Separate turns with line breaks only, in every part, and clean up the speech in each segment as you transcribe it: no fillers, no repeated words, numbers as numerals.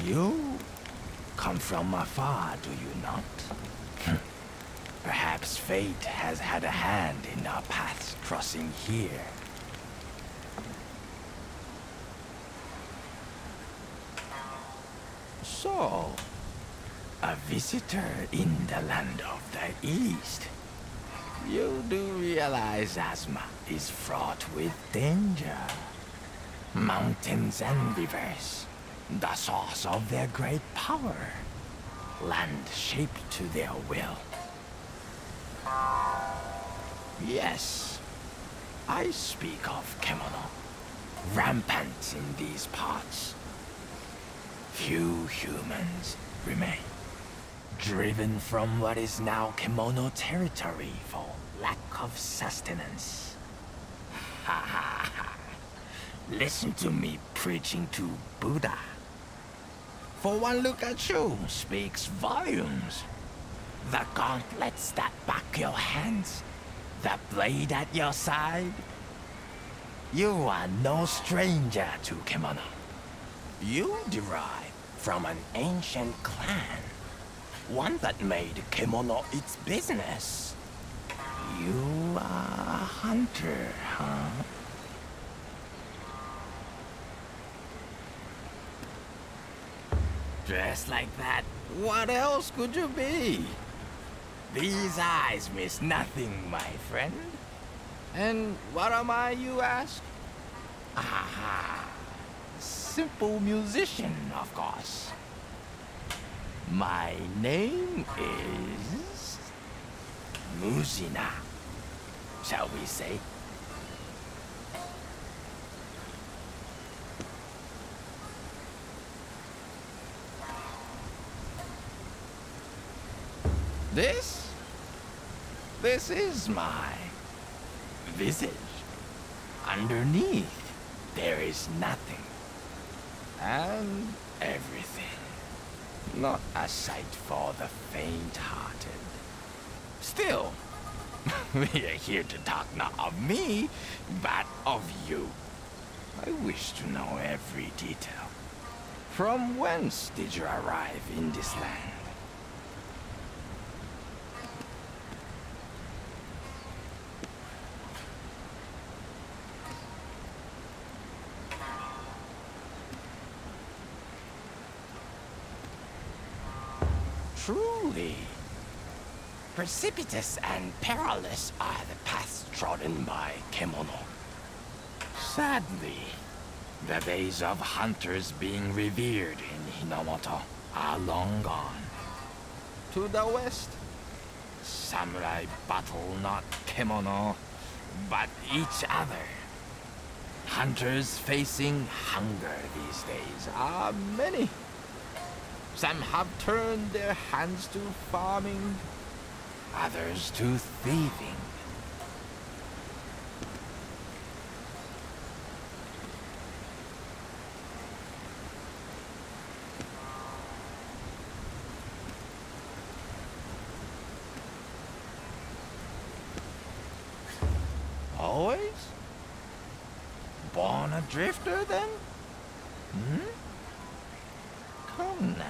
You come from afar, do you not? Perhaps fate has had a hand in our paths crossing here. So, a visitor in the land of the East. You do realize Azma is fraught with danger. Mountains and rivers, the source of their great power. Land shaped to their will. Yes, I speak of Kemono, rampant in these parts. Few humans remain, driven from what is now Kemono territory for lack of sustenance. Ha ha ha. Listen to me preaching to Buddha. For one look at you speaks volumes. The gauntlets that back your hands, the blade at your side. You are no stranger to Kemono. You derive from an ancient clan, one that made Kemono its business. You are a hunter, huh? Dressed like that, what else could you be? These eyes miss nothing, my friend. And what am I, you ask? Aha! Simple musician, of course. My name is... Muzina, shall we say? This is my visage. Underneath, there is nothing. And everything. Not a sight for the faint-hearted. Still, we are here to talk not of me, but of you. I wish to know every detail. From whence did you arrive in this land? Truly, precipitous and perilous are the paths trodden by Kemono. Sadly, the days of hunters being revered in Hinomoto are long gone. To the west, samurai battle not Kemono, but each other. Hunters facing hunger these days are many. Some have turned their hands to farming, others to thieving. Always? Born a drifter, then? Come now.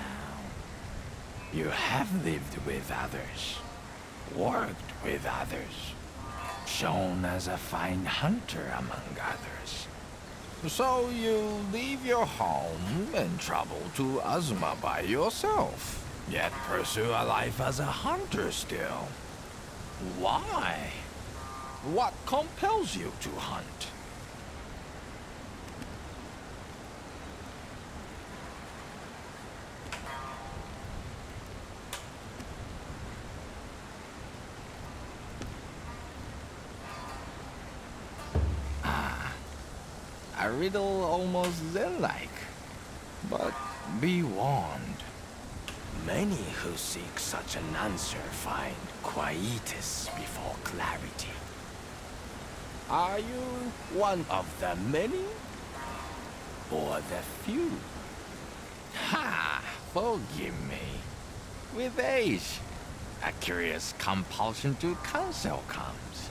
You have lived with others, worked with others, shown as a fine hunter among others. So you leave your home and travel to Azuma by yourself, yet pursue a life as a hunter still. Why? What compels you to hunt? A riddle almost Zen-like. But be warned. Many who seek such an answer find quietus before clarity. Are you one of the many? Or the few? Ha! Forgive me. With age, a curious compulsion to counsel comes.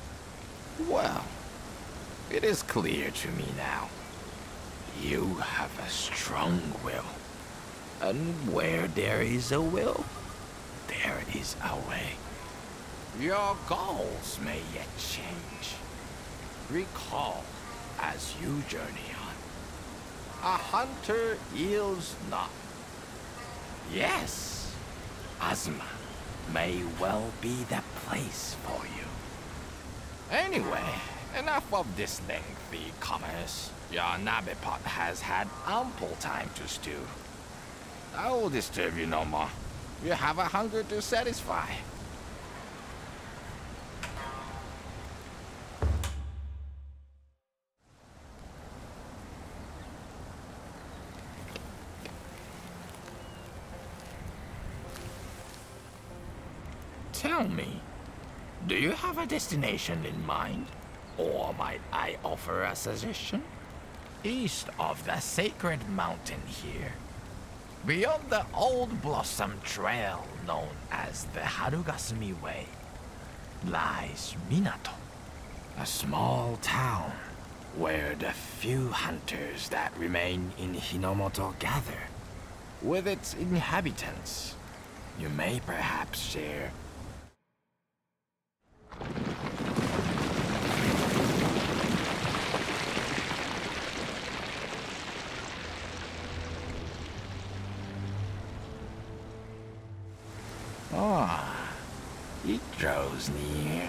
Well, it is clear to me now. You have a strong will. And where there is a will, there is a way. Your goals may yet change. Recall as you journey on. A hunter yields not. Yes, Azuma may well be the place for you. Anyway, enough of this lengthy commerce. Your nabe pot has had ample time to stew. I will disturb you no more. You have a hunger to satisfy. Tell me, do you have a destination in mind? Or might I offer a suggestion? East of the sacred mountain here, beyond the old blossom trail known as the Harugasumi Way, lies Minato, a small town where the few hunters that remain in Hinomoto gather. With its inhabitants, you may perhaps share. Ah, it draws near.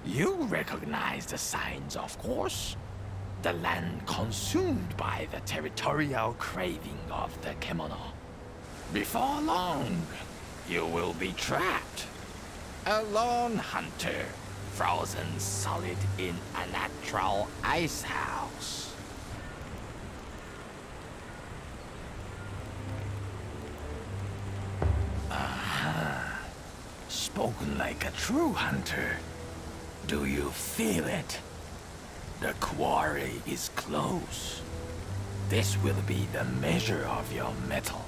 You recognize the signs, of course. The land consumed by the territorial craving of the Kemono. Before long, you will be trapped. A lone hunter, frozen solid in a natural ice house. Spoken like a true hunter. Do you feel it? The quarry is close. This will be the measure of your mettle.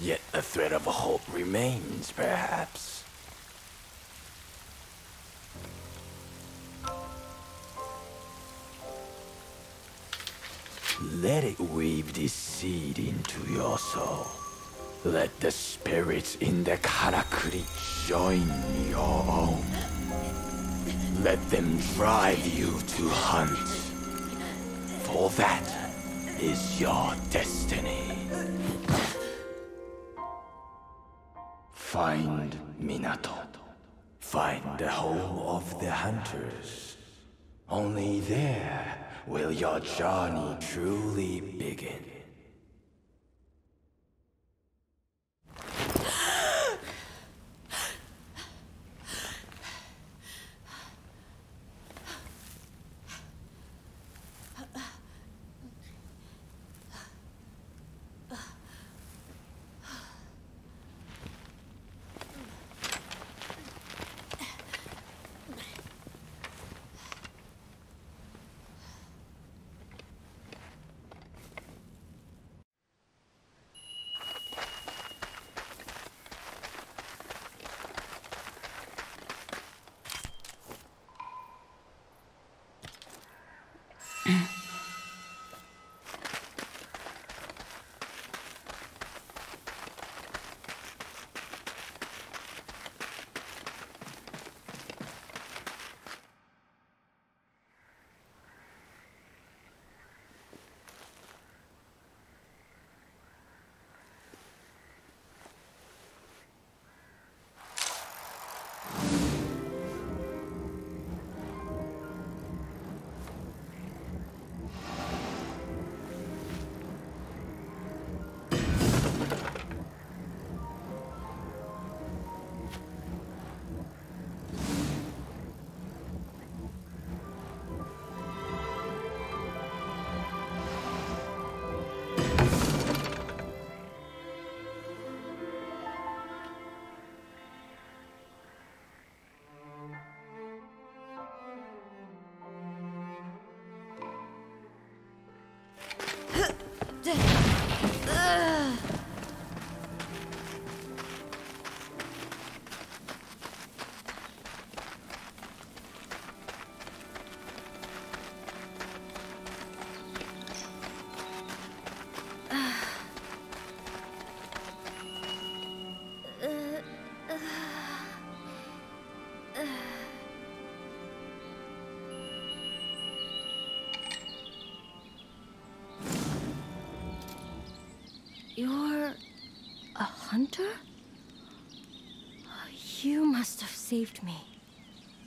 Yet a thread of hope remains, perhaps. Let it weave this seed into your soul. Let the spirits in the Karakuri join your own. Let them drive you to hunt. For that is your destiny. Find Minato. Find the home of the hunters. Only there will your journey truly begin.
You're a hunter? You must have saved me.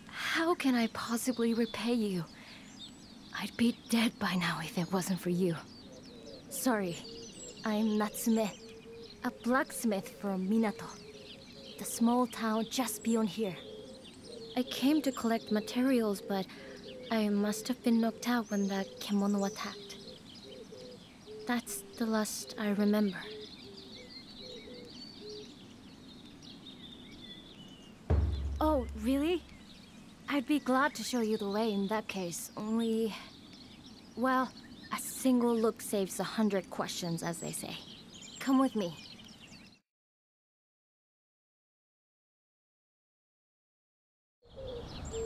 How can I possibly repay you? I'd be dead by now if it wasn't for you. Sorry, I'm Natsume, a blacksmith from Minato, the small town just beyond here. I came to collect materials, but I must have been knocked out when the Kemono attacked. That's the last I remember. Oh, really? I'd be glad to show you the way in that case, only... Well, a single look saves 100 questions, as they say. Come with me.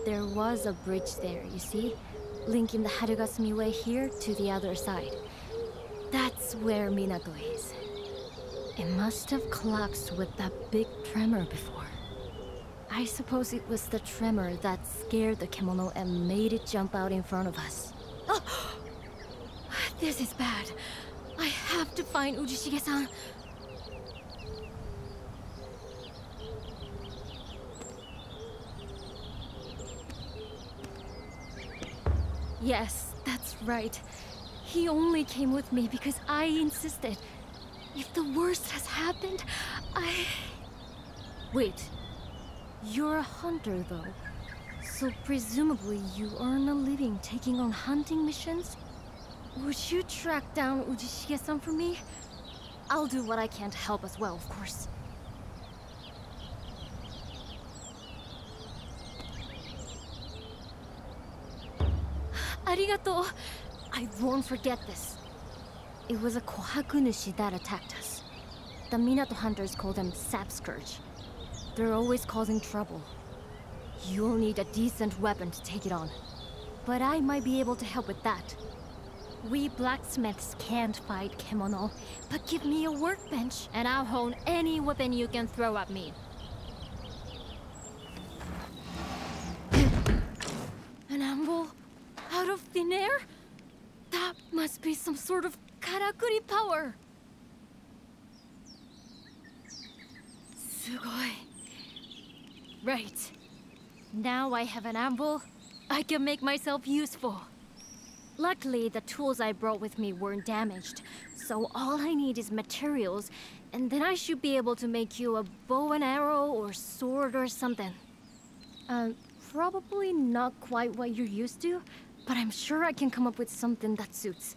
There was a bridge there, you see? Linking the Harugasumi Way here to the other side. That's where Minato is. It must have collapsed with that big tremor before. I suppose it was the tremor that scared the Kemono and made it jump out in front of us. Oh! This is bad. I have to find Ujishige-san. Yes, that's right. He only came with me because I insisted. If the worst has happened, Wait. You're a hunter, though. So presumably you earn a living taking on hunting missions? Would you track down Ujishige-san for me? I'll do what I can to help as well, of course. Arigato. I won't forget this. It was a Kohaku Nushi that attacked us. The Minato hunters call them Sap Scourge. They're always causing trouble. You'll need a decent weapon to take it on. But I might be able to help with that. We blacksmiths can't fight Kemono, but give me a workbench, and I'll hone any weapon you can throw at me. An anvil? Out of thin air? That must be some sort of karakuri power! Sugoi. Right. Now I have an anvil, I can make myself useful. Luckily, the tools I brought with me weren't damaged, so all I need is materials, and then I should be able to make you a bow and arrow or sword or something. Probably not quite what you're used to, but I'm sure I can come up with something that suits.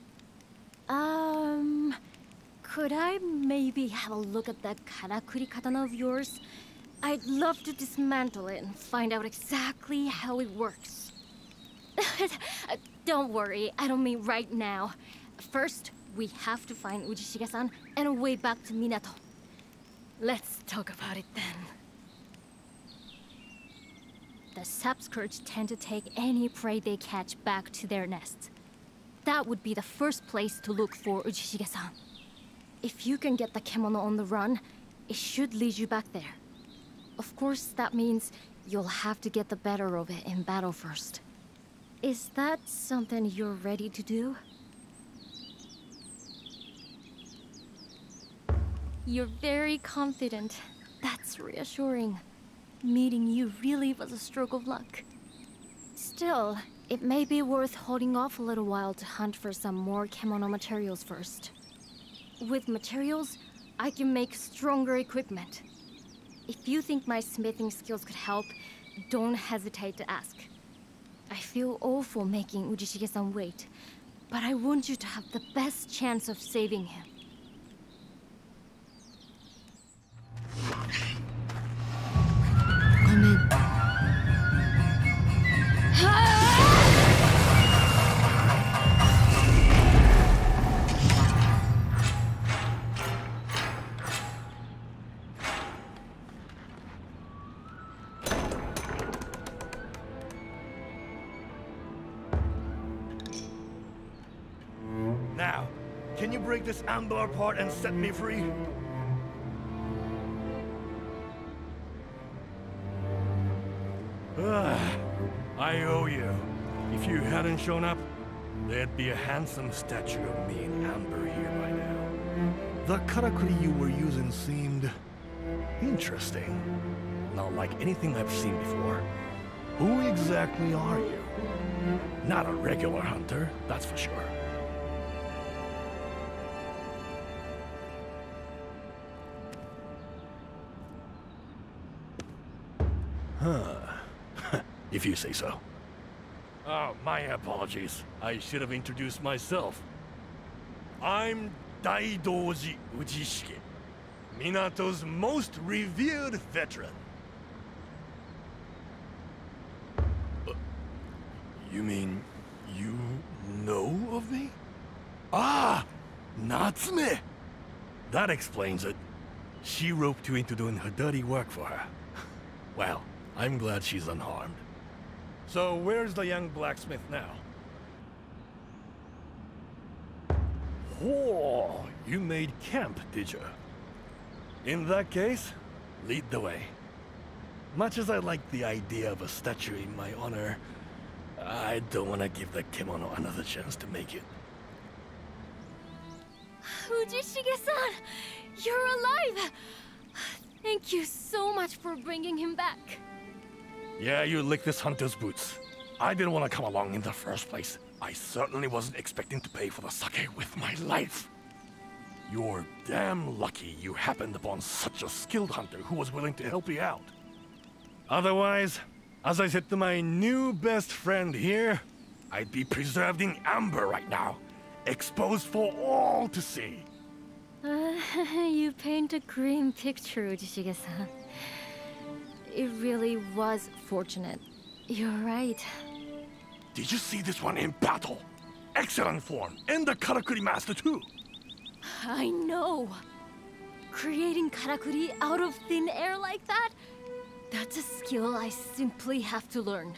Could I maybe have a look at that karakuri katana of yours? I'd love to dismantle it and find out exactly how it works. Don't worry, I don't mean right now. First, we have to find Ujishige-san and a way back to Minato. Let's talk about it then. The Sap Scourge tend to take any prey they catch back to their nests. That would be the first place to look for Ujishige-san. If you can get the Kemono on the run, it should lead you back there. Of course, that means you'll have to get the better of it in battle first. Is that something you're ready to do? You're very confident. That's reassuring. Meeting you really was a stroke of luck. Still, it may be worth holding off a little while to hunt for some more Kemono materials first. With materials, I can make stronger equipment. If you think my smithing skills could help, don't hesitate to ask. I feel awful making Ujishige-san wait, but I want you to have the best chance of saving him. Come in.
Now, can you break this amber apart and set me free? I owe you. If you hadn't shown up, there'd be a handsome statue of me in amber here by now. The karakuri you were using seemed interesting. Not like anything I've seen before. Who exactly are you? Not a regular hunter, that's for sure. Huh. If you say so. Oh, my apologies. I should have introduced myself. I'm Daidoji Ujishige, Minato's most revered veteran. You mean you know of me? Ah! Natsume! That explains it. She roped you into doing her dirty work for her. Well, I'm glad she's unharmed. So where's the young blacksmith now? Whoa, you made camp, did you? In that case, lead the way. Much as I like the idea of a statue in my honor, I don't want to give the Kemono another chance to make it.
Ujishige-san! You're alive! Thank you so much for bringing him back.
Yeah, you licked this hunter's boots. I didn't want to come along in the first place. I certainly wasn't expecting to pay for the sake with my life. You're damn lucky you happened upon such a skilled hunter who was willing to help you out. Otherwise, as I said to my new best friend here, I'd be preserved in amber right now, exposed for all to see.
You paint a grim picture, Ujishige-san. It really was fortunate. You're right.
Did you see this one in battle? Excellent form, and the Karakuri Master too.
I know. Creating karakuri out of thin air like that? That's a skill I simply have to learn.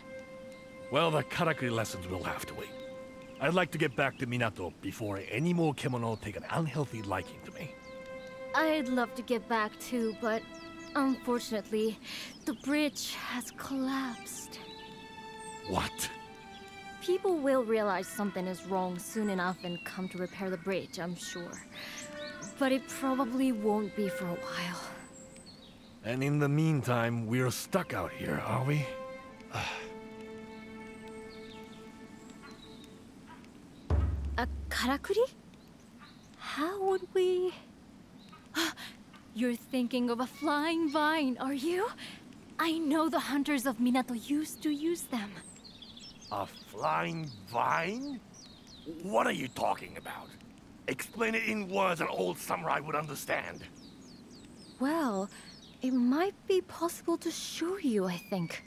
Well, the karakuri lessons will have to wait. I'd like to get back to Minato before any more kemono take an unhealthy liking to me.
I'd love to get back too, but unfortunately, the bridge has collapsed.
What?
People will realize something is wrong soon enough and come to repair the bridge, I'm sure. But it probably won't be for a while.
And in the meantime, we're stuck out here, are we?
A karakuri? How would we... You're thinking of a flying vine, are you? I know the hunters of Minato used to use them.
A flying vine? What are you talking about? Explain it in words an old samurai would understand.
Well, it might be possible to show you, I think.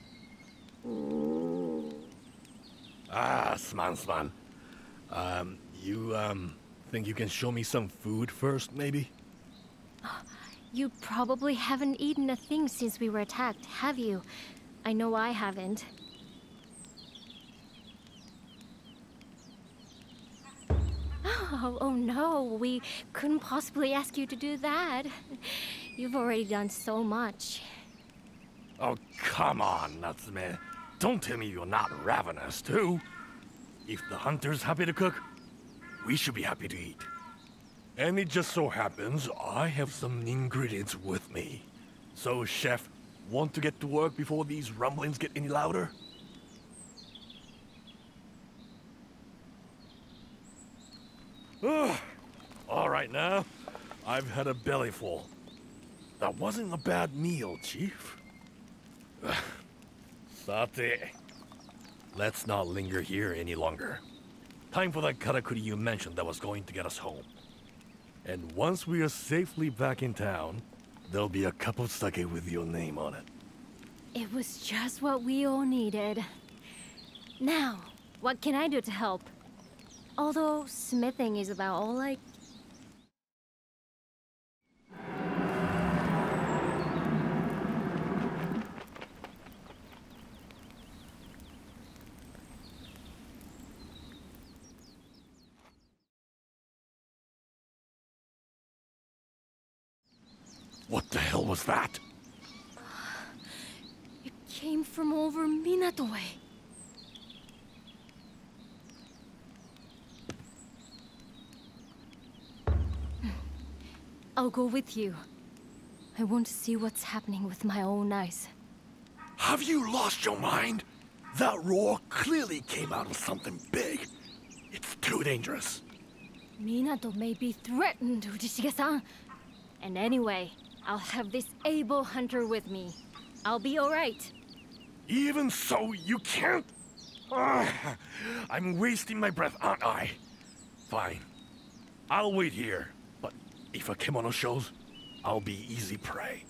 Sman. You think you can show me some food first, maybe?
You probably haven't eaten a thing since we were attacked, have you? I know I haven't. Oh no, we couldn't possibly ask you to do that. You've already done so much.
Oh, come on, Natsume. Don't tell me you're not ravenous, too. If the hunter's happy to cook, we should be happy to eat. And it just so happens I have some ingredients with me. So, chef, want to get to work before these rumblings get any louder? All right now, I've had a bellyful. That wasn't a bad meal, Chief. Sate. Let's not linger here any longer. Time for that karakuri you mentioned that was going to get us home. And once we are safely back in town, there'll be a cup of sake with your name on it.
It was just what we all needed. Now, what can I do to help? Although smithing is about all I...
What the hell was that?
It came from over Minato way. I'll go with you. I want to see what's happening with my own eyes.
Have you lost your mind? That roar clearly came out of something big. It's too dangerous.
Minato may be threatened, Ujishige-san. And anyway, I'll have this able hunter with me. I'll be alright.
Even so, you can't... I'm wasting my breath, aren't I? Fine. I'll wait here. But if a kemono shows, I'll be easy prey.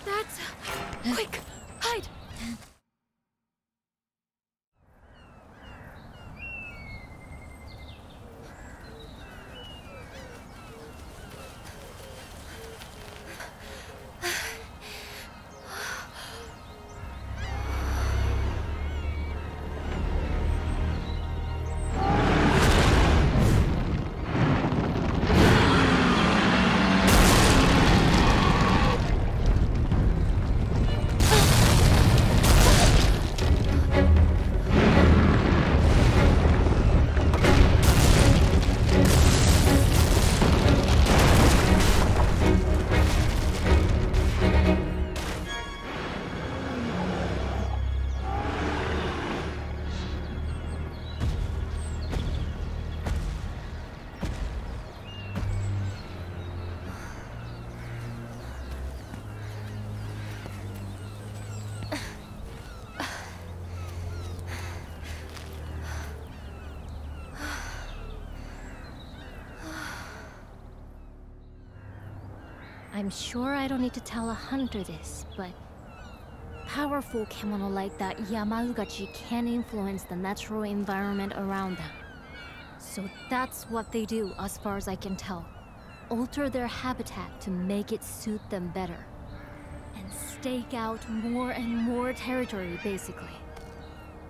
That's... Quick! Hide! I'm sure I don't need to tell a hunter this, but powerful kemono like that Yamaugachi can influence the natural environment around them. So that's what they do, as far as I can tell. Alter their habitat to make it suit them better. And stake out more and more territory, basically.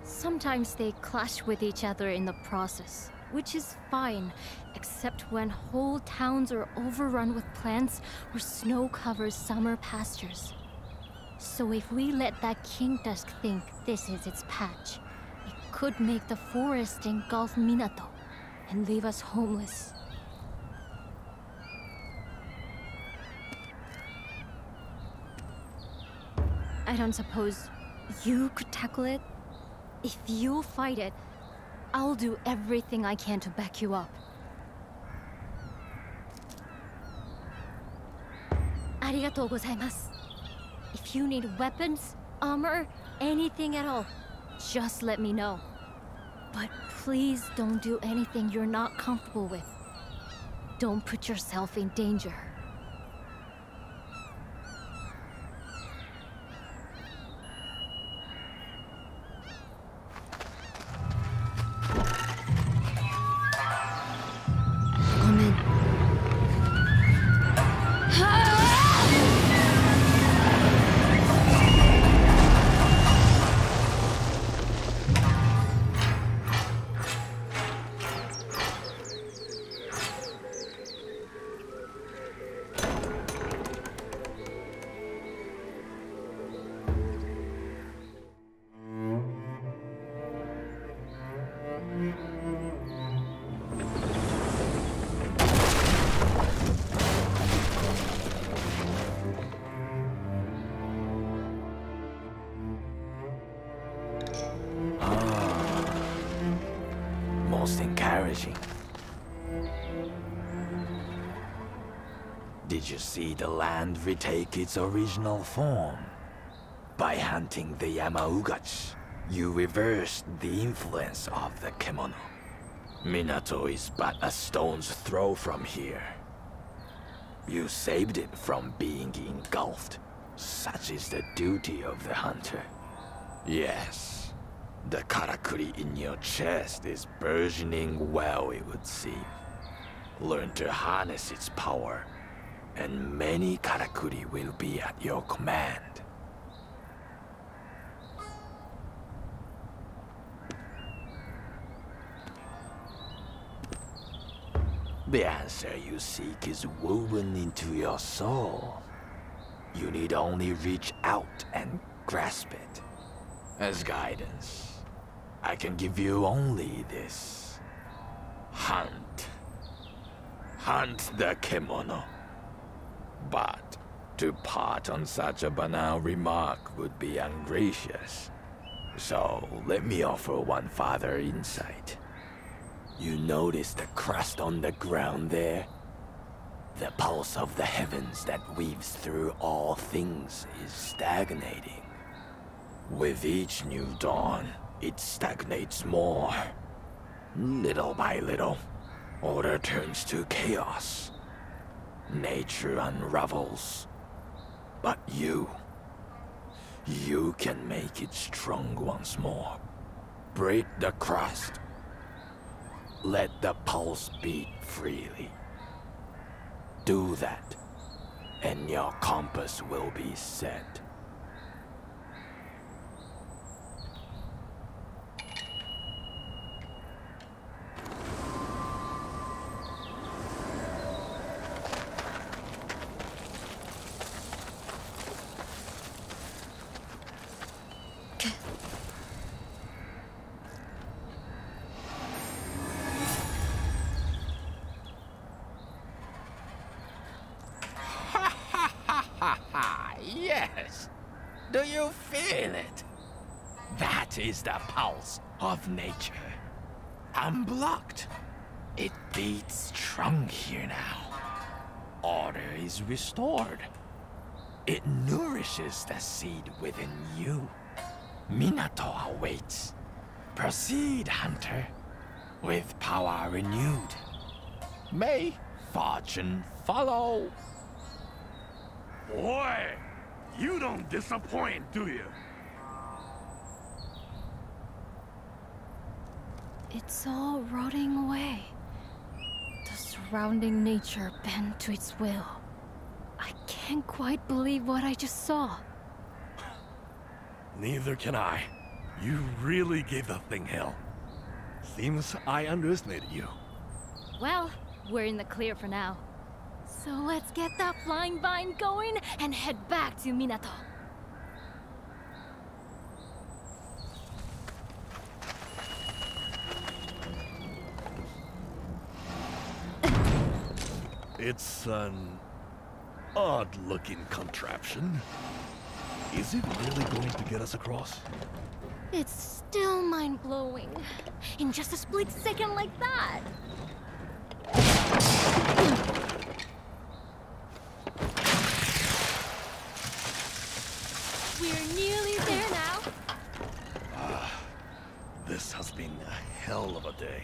Sometimes they clash with each other in the process, which is fine, except when whole towns are overrun with plants or snow covers summer pastures. So if we let that King Dusk think this is its patch, it could make the forest engulf Minato and leave us homeless. I don't suppose you could tackle it? If you'll fight it, I'll do everything I can to back you up. Arigatou gozaimasu. If you need weapons, armor, anything at all, just let me know. But please don't do anything you're not comfortable with. Don't put yourself in danger.
Most encouraging. Did you see the land retake its original form? By hunting the Yamaugachi, you reversed the influence of the Kemono. Minato is but a stone's throw from here. You saved it from being engulfed. Such is the duty of the hunter. Yes. The karakuri in your chest is burgeoning well, it would seem. Learn to harness its power, and many karakuri will be at your command. The answer you seek is woven into your soul. You need only reach out and grasp it. As guidance, I can give you only this. Hunt. Hunt the Kemono. But to part on such a banal remark would be ungracious. So let me offer one further insight. You notice the crust on the ground there? The pulse of the heavens that weaves through all things is stagnating. With each new dawn, it stagnates more. Little by little, order turns to chaos. Nature unravels. But you can make it strong once more. Break the crust. Let the pulse beat freely. Do that, and your compass will be set. Yes. Do you feel it? That is the pulse of nature. Unblocked. It beats strong here now. Order is restored. It nourishes the seed within you. Minato awaits. Proceed, hunter. With power renewed. May fortune follow.
Boy, you don't disappoint, do you?
It's all rotting away. The surrounding nature bent to its will. I can't quite believe what I just saw.
Neither can I. You really gave the thing hell. Seems I underestimated you.
Well, we're in the clear for now. So let's get that flying vine going and head back to Minato.
It's an odd-looking contraption. Is it really going to get us across?
It's still mind-blowing. In just a split second like that. We're nearly there now.
This has been a hell of a day.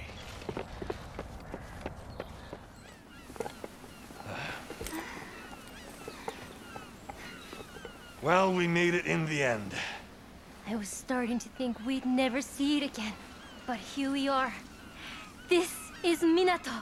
Well, we made it in the end.
I was starting to think we'd never see it again. But here we are. This is Minato.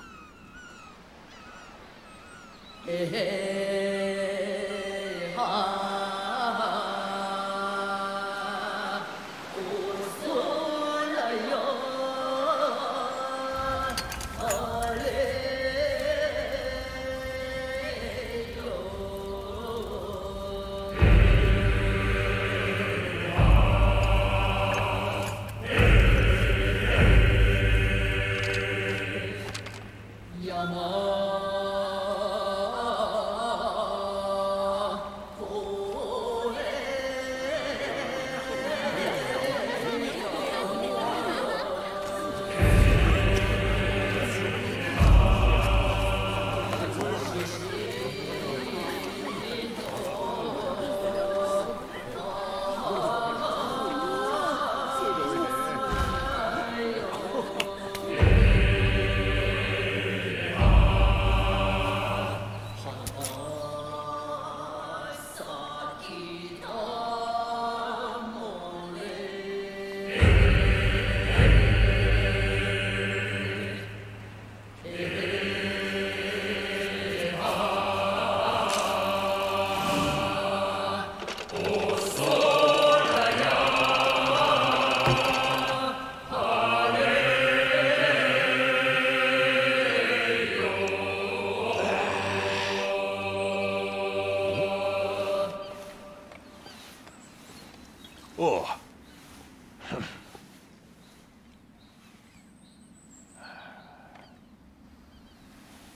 Oh.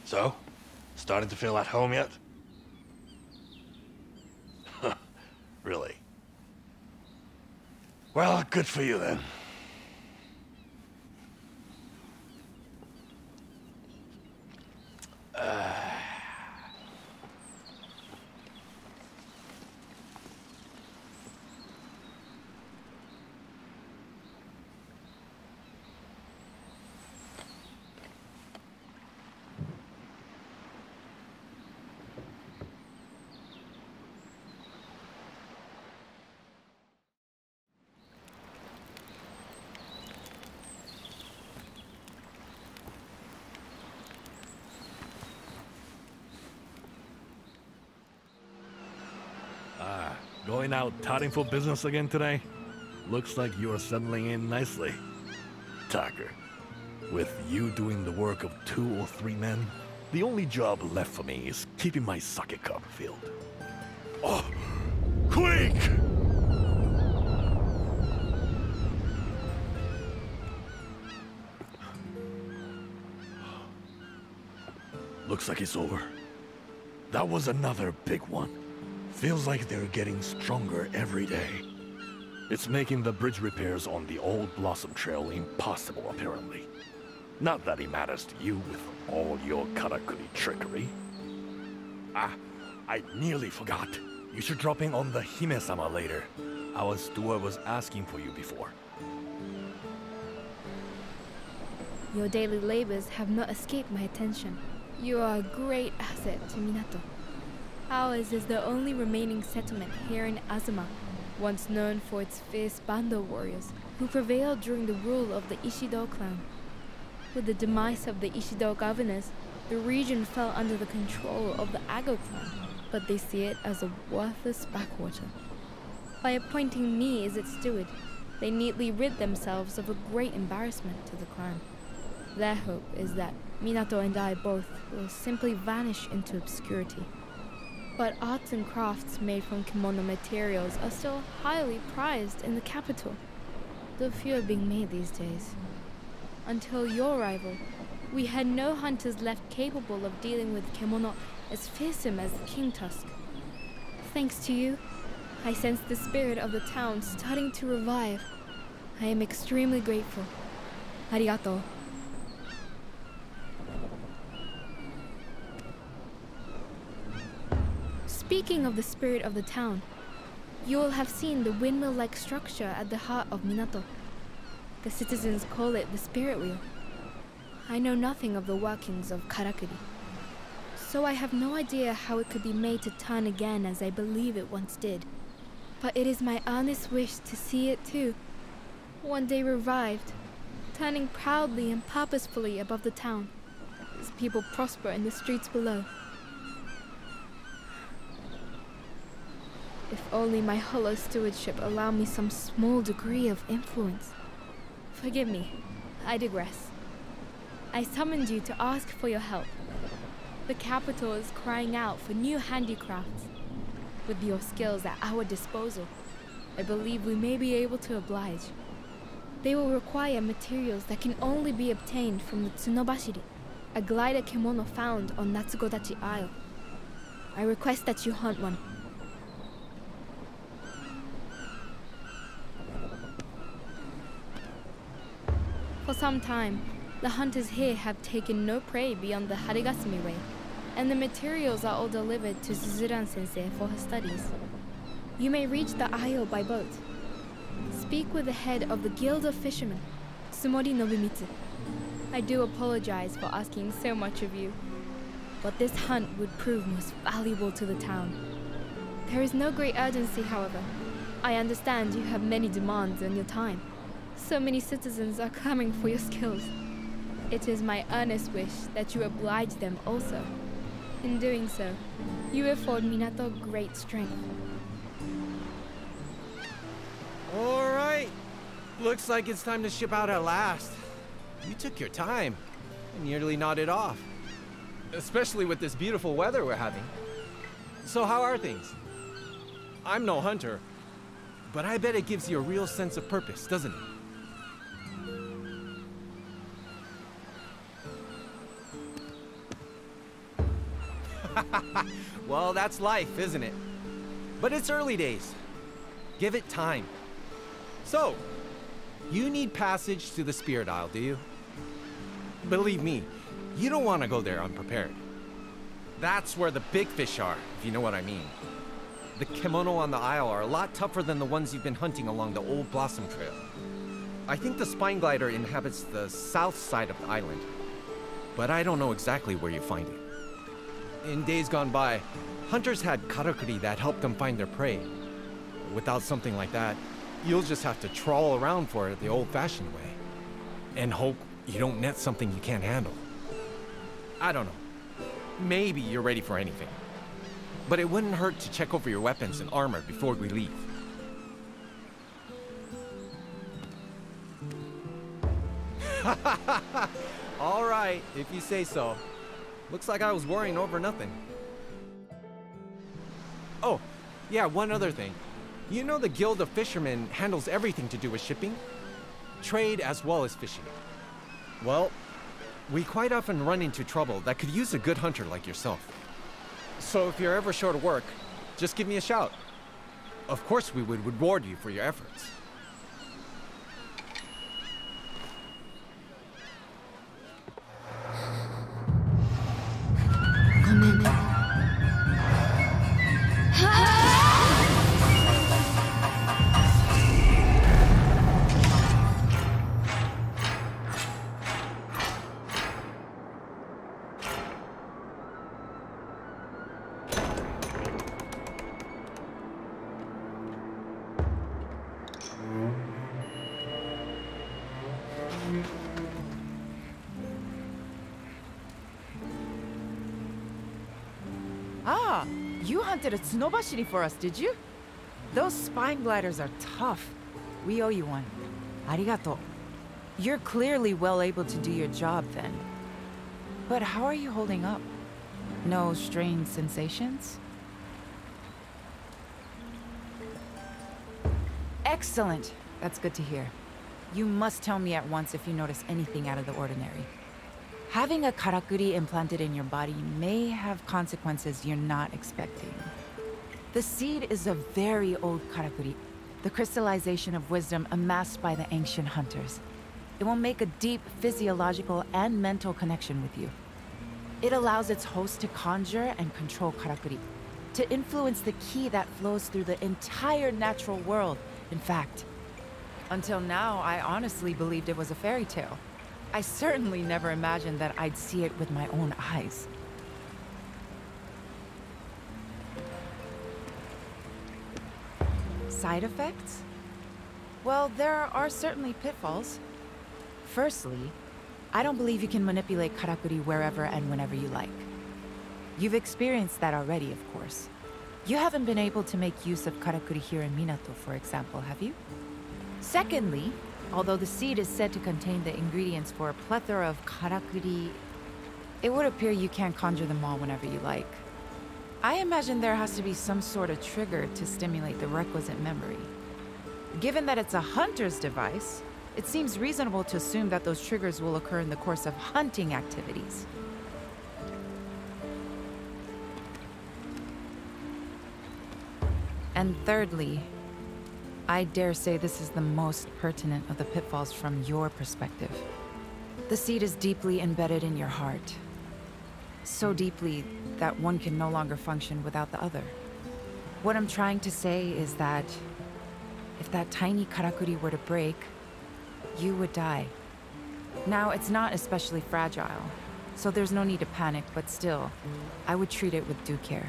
So? Starting to feel at home yet? Really? Well, good for you then. Going out touting for business again today? Looks like you're settling in nicely. Tucker, with you doing the work of 2 or 3 men, the only job left for me is keeping my sake cup filled. Oh, quick! Looks like it's over. That was another big one. Feels like they're getting stronger every day. It's making the bridge repairs on the old Blossom Trail impossible, apparently. Not that it matters to you with all your karakuri trickery. Ah, I nearly forgot. You should drop in on the Hime-sama later. Our steward was asking for you before.
Your daily labors have not escaped my attention. You are a great asset to Minato. Ours is the only remaining settlement here in Azuma, once known for its fierce Bando warriors, who prevailed during the rule of the Ishido clan. With the demise of the Ishido governors, the region fell under the control of the Ago clan, but they see it as a worthless backwater. By appointing me as its steward, they neatly rid themselves of a great embarrassment to the clan. Their hope is that Minato and I both will simply vanish into obscurity. But arts and crafts made from kimono materials are still highly prized in the capital, though few are being made these days. Until your arrival, we had no hunters left capable of dealing with kimono as fearsome as the king tusk. Thanks to you, I sense the spirit of the town starting to revive. I am extremely grateful. Arigato. Speaking of the spirit of the town, you will have seen the windmill-like structure at the heart of Minato. The citizens call it the spirit wheel. I know nothing of the workings of Karakuri, so I have no idea how it could be made to turn again as I believe it once did. But it is my earnest wish to see it too, one day revived, turning proudly and purposefully above the town, as people prosper in the streets below. If only my hollow stewardship allowed me some small degree of influence. Forgive me, I digress. I summoned you to ask for your help. The capital is crying out for new handicrafts. With your skills at our disposal, I believe we may be able to oblige. They will require materials that can only be obtained from the Tsunobashiri, a glider kimono found on Natsugodachi Isle. I request that you hunt one. For some time, the hunters here have taken no prey beyond the Harigasumi Way, and the materials are all delivered to Suzuran-sensei for her studies. You may reach the isle by boat. Speak with the head of the Guild of Fishermen, Sumori Nobumitsu. I do apologize for asking so much of you, but this hunt would prove most valuable to the town. There is no great urgency, however. I understand you have many demands on your time. So many citizens are clamoring for your skills. It is my earnest wish that you oblige them also. In doing so, you afford Minato great strength.
All right. Looks like it's time to ship out at last. You took your time and nearly nodded off. Especially with this beautiful weather we're having. So how are things? I'm no hunter, but I bet it gives you a real sense of purpose, doesn't it? Well, that's life, isn't it? But it's early days. Give it time. So, you need passage to the Spirit Isle, do you? Believe me, you don't want to go there unprepared. That's where the big fish are, if you know what I mean. The kimono on the isle are a lot tougher than the ones you've been hunting along the old Blossom Trail. I think the spine glider inhabits the south side of the island, but I don't know exactly where you find it. In days gone by, hunters had karakuri that helped them find their prey. Without something like that, you'll just have to trawl around for it the old-fashioned way. And hope you don't net something you can't handle. I don't know. Maybe you're ready for anything. But it wouldn't hurt to check over your weapons and armor before we leave. All right, if you say so. Looks like I was worrying over nothing. Oh, yeah, one other thing. You know the Guild of Fishermen handles everything to do with shipping? Trade as well as fishing. Well, we quite often run into trouble that could use a good hunter like yourself. So if you're ever short of work, just give me a shout. Of course we would reward you for your efforts.
Ah, you hunted a Tsunobashiri for us, did you? Those spine gliders are tough. We owe you one. Arigato. You're clearly well able to do your job then. But how are you holding up? No strange sensations? Excellent. That's good to hear. You must tell me at once if you notice anything out of the ordinary. Having a karakuri implanted in your body may have consequences you're not expecting. The seed is a very old karakuri, the crystallization of wisdom amassed by the ancient hunters. It will make a deep physiological and mental connection with you. It allows its host to conjure and control karakuri, to influence the ki that flows through the entire natural world. In fact, until now, I honestly believed it was a fairy tale. I certainly never imagined that I'd see it with my own eyes. Side effects? Well, there are certainly pitfalls. Firstly, I don't believe you can manipulate karakuri wherever and whenever you like. You've experienced that already, of course. You haven't been able to make use of karakuri here in Minato, for example, have you? Secondly, although the seed is said to contain the ingredients for a plethora of karakuri, it would appear you can't conjure them all whenever you like. I imagine there has to be some sort of trigger to stimulate the requisite memory. Given that it's a hunter's device, it seems reasonable to assume that those triggers will occur in the course of hunting activities. And thirdly, I dare say this is the most pertinent of the pitfalls from your perspective. The seed is deeply embedded in your heart. So deeply that one can no longer function without the other. What I'm trying to say is that if that tiny karakuri were to break, you would die. Now, it's not especially fragile, so there's no need to panic, but still, I would treat it with due care.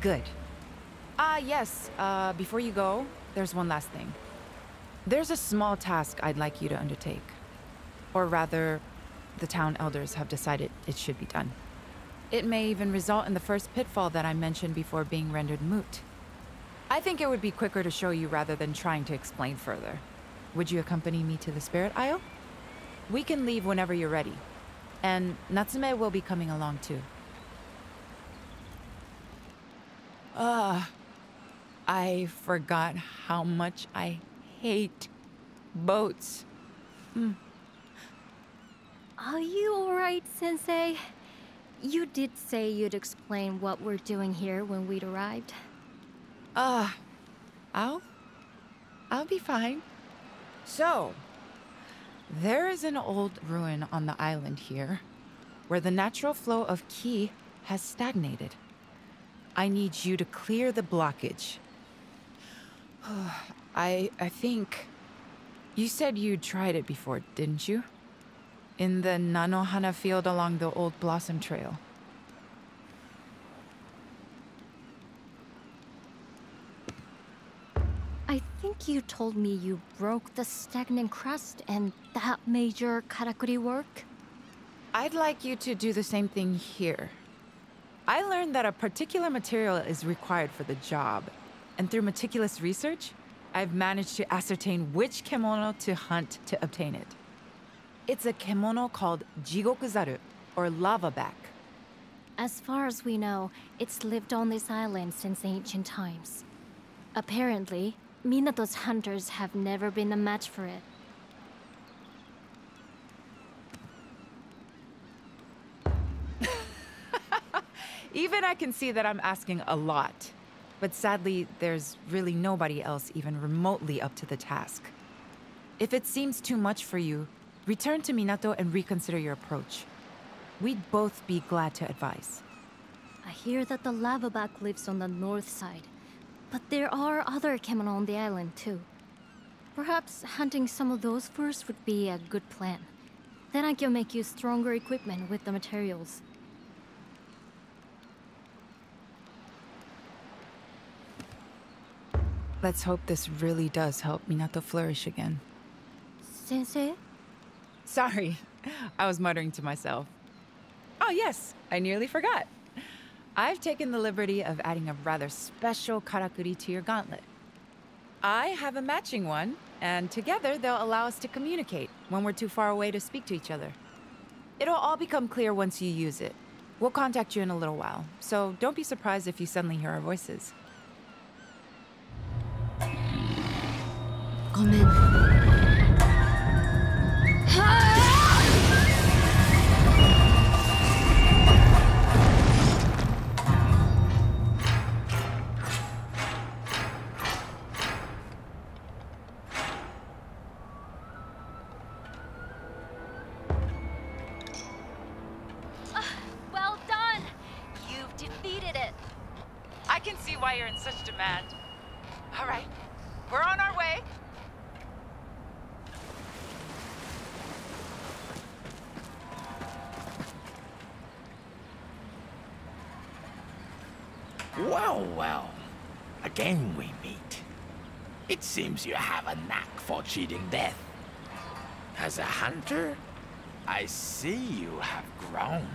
Good. Yes, before you go, there's one last thing. There's a small task I'd like you to undertake. Or rather, the town elders have decided it should be done. It may even result in the first pitfall that I mentioned before being rendered moot. I think it would be quicker to show you rather than trying to explain further. Would you accompany me to the Spirit Isle? We can leave whenever you're ready. And Natsume will be coming along too. I forgot how much I hate boats.
Are you alright, Sensei? You did say you'd explain what we're doing here when we'd arrived.
I'll be fine. So, there is an old ruin on the island here, where the natural flow of ki has stagnated. I need you to clear the blockage. I think... You said you'd tried it before, didn't you? In the Nanohana field along the old Blossom Trail.
I think you told me you broke the stagnant crust and that made your karakuri work?
I'd like you to do the same thing here. I learned that a particular material is required for the job, and through meticulous research, I've managed to ascertain which kemono to hunt to obtain it. It's a kemono called Jigokuzaru, or lavaback.
As far as we know, it's lived on this island since ancient times. Apparently, Minato's hunters have never been a match for it.
Even I can see that I'm asking a lot. But sadly, there's really nobody else even remotely up to the task. If it seems too much for you, return to Minato and reconsider your approach. We'd both be glad to advise.
I hear that the lavaback lives on the north side, but there are other kemono on the island too. Perhaps hunting some of those first would be a good plan. Then I can make you stronger equipment with the materials.
Let's hope this really does help Minato flourish again.
Sensei?
Sorry, I was muttering to myself. Oh, yes, I nearly forgot. I've taken the liberty of adding a rather special karakuri to your gauntlet. I have a matching one, and together they'll allow us to communicate when we're too far away to speak to each other. It'll all become clear once you use it. We'll contact you in a little while, so don't be surprised if you suddenly hear our voices.
ごめん。
Well done! You've defeated it. I can see why you're in such demand. All right, we're on our way.
Well, well. Again we meet. It seems you have a knack for cheating death. As a hunter, I see you have grown.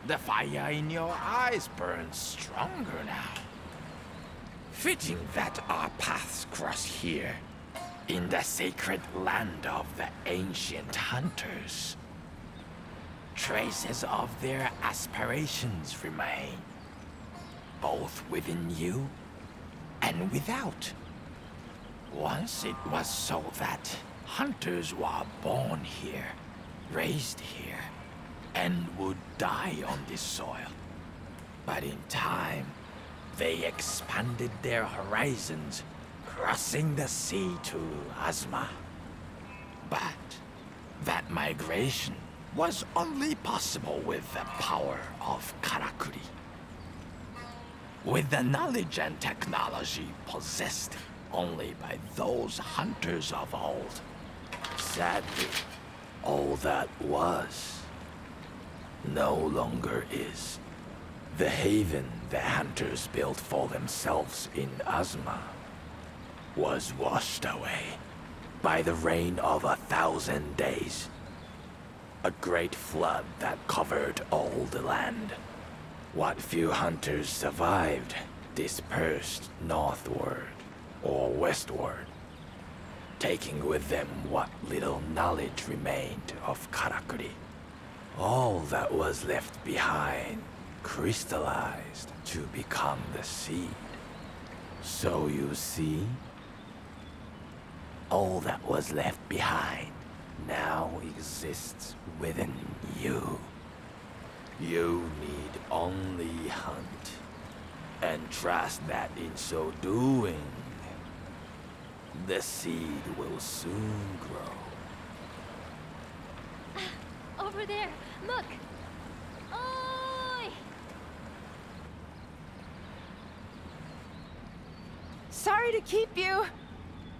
The fire in your eyes burns stronger now. Fitting that our paths cross here, in the sacred land of the ancient hunters. Traces of their aspirations remain, both within you and without. Once it was so that hunters were born here, raised here, and would die on this soil. But in time, they expanded their horizons, crossing the sea to Azuma. But that migration was only possible with the power of Karakuri. With the knowledge and technology possessed only by those hunters of old. Sadly, all that was no longer is. The haven the hunters built for themselves in Azuma was washed away by the rain of 1,000 days. A great flood that covered all the land. What few hunters survived dispersed northward or westward, taking with them what little knowledge remained of Karakuri. All that was left behind crystallized to become the seed. So you see, all that was left behind now exists within you. You need only hunt, and trust that in so doing, the seed will soon grow.
Over there, look! Oi!
Sorry to keep you.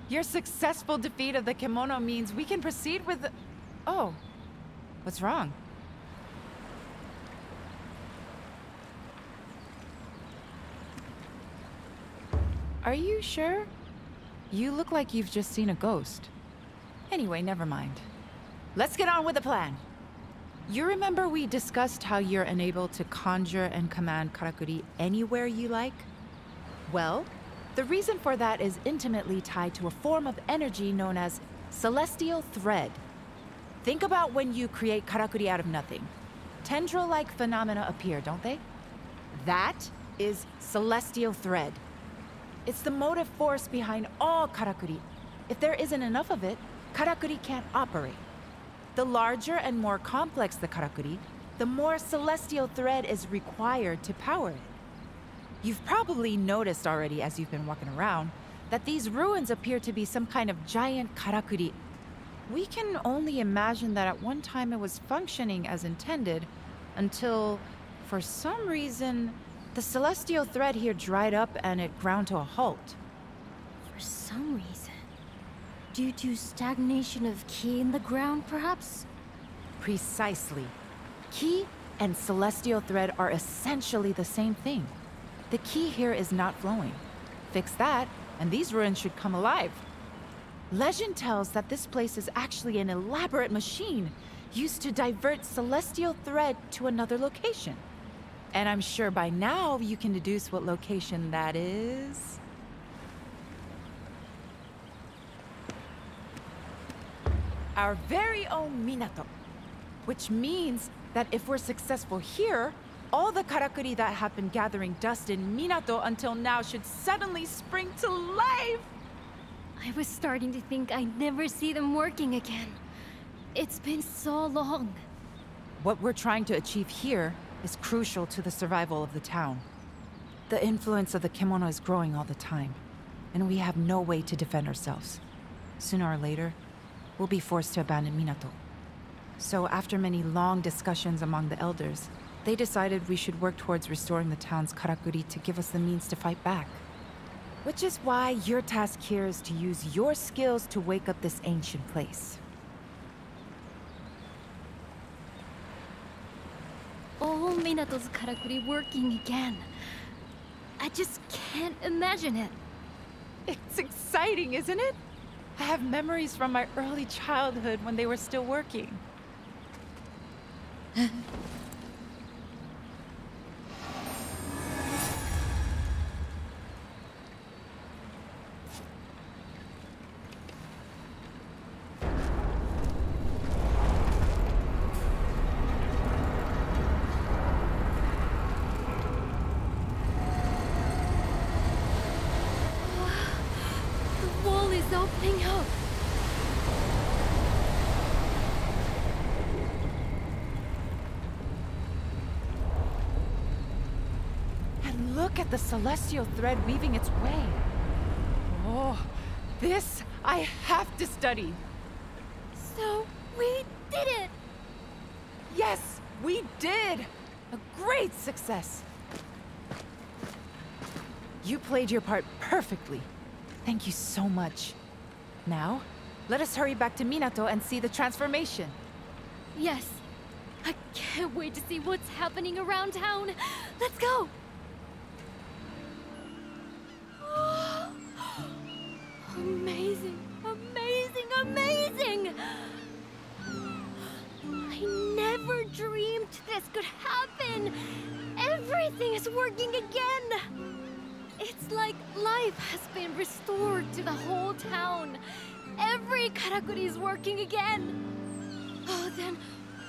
Your successful defeat of the Kemono means we can proceed with the... Oh, what's wrong? Are you sure? You look like you've just seen a ghost. Anyway, never mind. Let's get on with the plan. You remember we discussed how you're enabled to conjure and command Karakuri anywhere you like? Well, the reason for that is intimately tied to a form of energy known as celestial thread. Think about when you create Karakuri out of nothing. Tendril-like phenomena appear, don't they? That is celestial thread. It's the motive force behind all Karakuri. If there isn't enough of it, Karakuri can't operate. The larger and more complex the Karakuri, the more celestial thread is required to power it. You've probably noticed already as you've been walking around that these ruins appear to be some kind of giant Karakuri. We can only imagine that at one time it was functioning as intended until, for some reason, the celestial thread here dried up and it ground to a halt.
For some reason. Due to stagnation of ki in the ground, perhaps?
Precisely. Ki and celestial thread are essentially the same thing. The ki here is not flowing. Fix that, and these ruins should come alive. Legend tells that this place is actually an elaborate machine, used to divert celestial thread to another location. And I'm sure by now you can deduce what location that is. Our very own Minato. Which means that if we're successful here, all the karakuri that have been gathering dust in Minato until now should suddenly spring to life!
I was starting to think I'd never see them working again. It's been so long.
What we're trying to achieve here is crucial to the survival of the town. The influence of the Kemono is growing all the time, and we have no way to defend ourselves. Sooner or later, we'll be forced to abandon Minato. So after many long discussions among the elders, they decided we should work towards restoring the town's karakuri to give us the means to fight back. Which is why your task here is to use your skills to wake up this ancient place.
All Minato's karakuri working again. I just can't imagine it.
It's exciting, isn't it? I have memories from my early childhood when they were still working.
The wall is opening up.
And look at the celestial thread weaving its way. Oh, this I have to study.
So, we did it!
Yes, we did! A great success! You played your part perfectly. Thank you so much. Now, let us hurry back to Minato and see the transformation.
Yes. I can't wait to see what's happening around town. Let's go! Amazing, amazing, amazing! I never dreamed this could happen! Everything is working again! It's like life has been restored to the whole town. Every karakuri is working again. Oh, then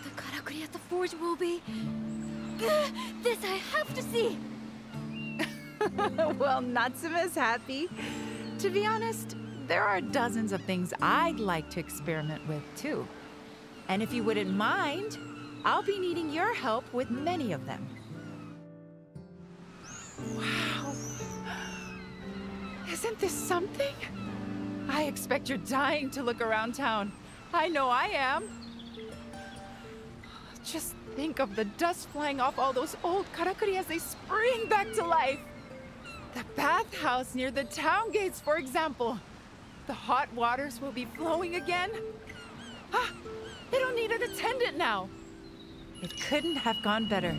the karakuri at the forge will be... This I have to see!
Well, Natsume's happy. To be honest, there are dozens of things I'd like to experiment with, too. And if you wouldn't mind, I'll be needing your help with many of them. Wow. Isn't this something? I expect you're dying to look around town. I know I am. Just think of the dust flying off all those old karakuri as they spring back to life. The bathhouse near the town gates, for example. The hot waters will be flowing again. Ah, they don't need an attendant now. It couldn't have gone better.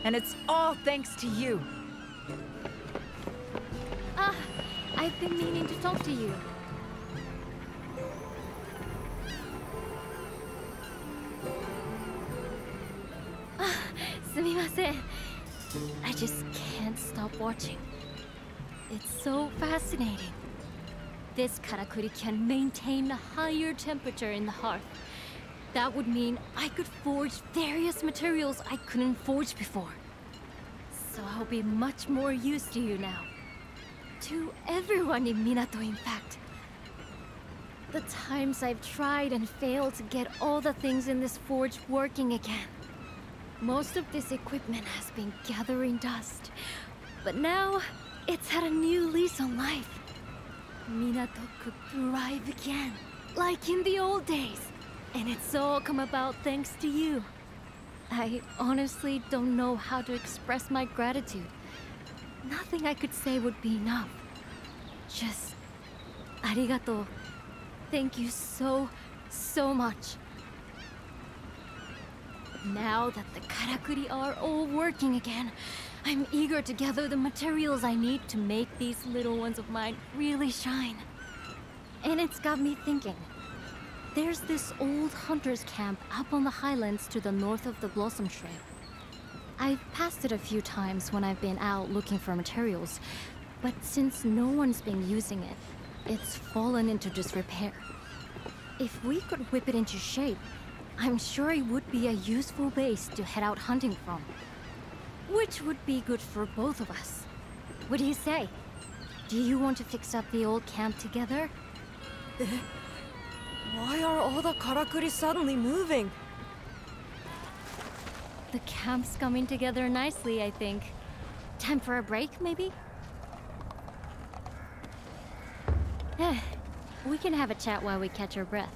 And it's all thanks to you.
I've been meaning to talk to you. Sumimasen. I just can't stop watching. It's so fascinating. This karakuri can maintain a higher temperature in the hearth. That would mean I could forge various materials I couldn't forge before. So I'll be much more used to you now. To everyone in Minato, in fact. The times I've tried and failed to get all the things in this forge working again. Most of this equipment has been gathering dust. But now, it's had a new lease on life. Minato could thrive again, like in the old days. And it's all come about thanks to you. I honestly don't know how to express my gratitude. Nothing I could say would be enough. Just... arigato. Thank you so, so much. Now that the karakuri are all working again, I'm eager to gather the materials I need to make these little ones of mine really shine. And it's got me thinking. There's this old hunter's camp up on the highlands to the north of the Blossom Trail. I've passed it a few times when I've been out looking for materials, but since no one's been using it, it's fallen into disrepair. If we could whip it into shape, I'm sure it would be a useful base to head out hunting from. Which would be good for both of us. What do you say? Do you want to fix up the old camp together?
Why are all the karakuri suddenly moving?
The camp's coming together nicely, I think. Time for a break, maybe? We can have a chat while we catch our breath.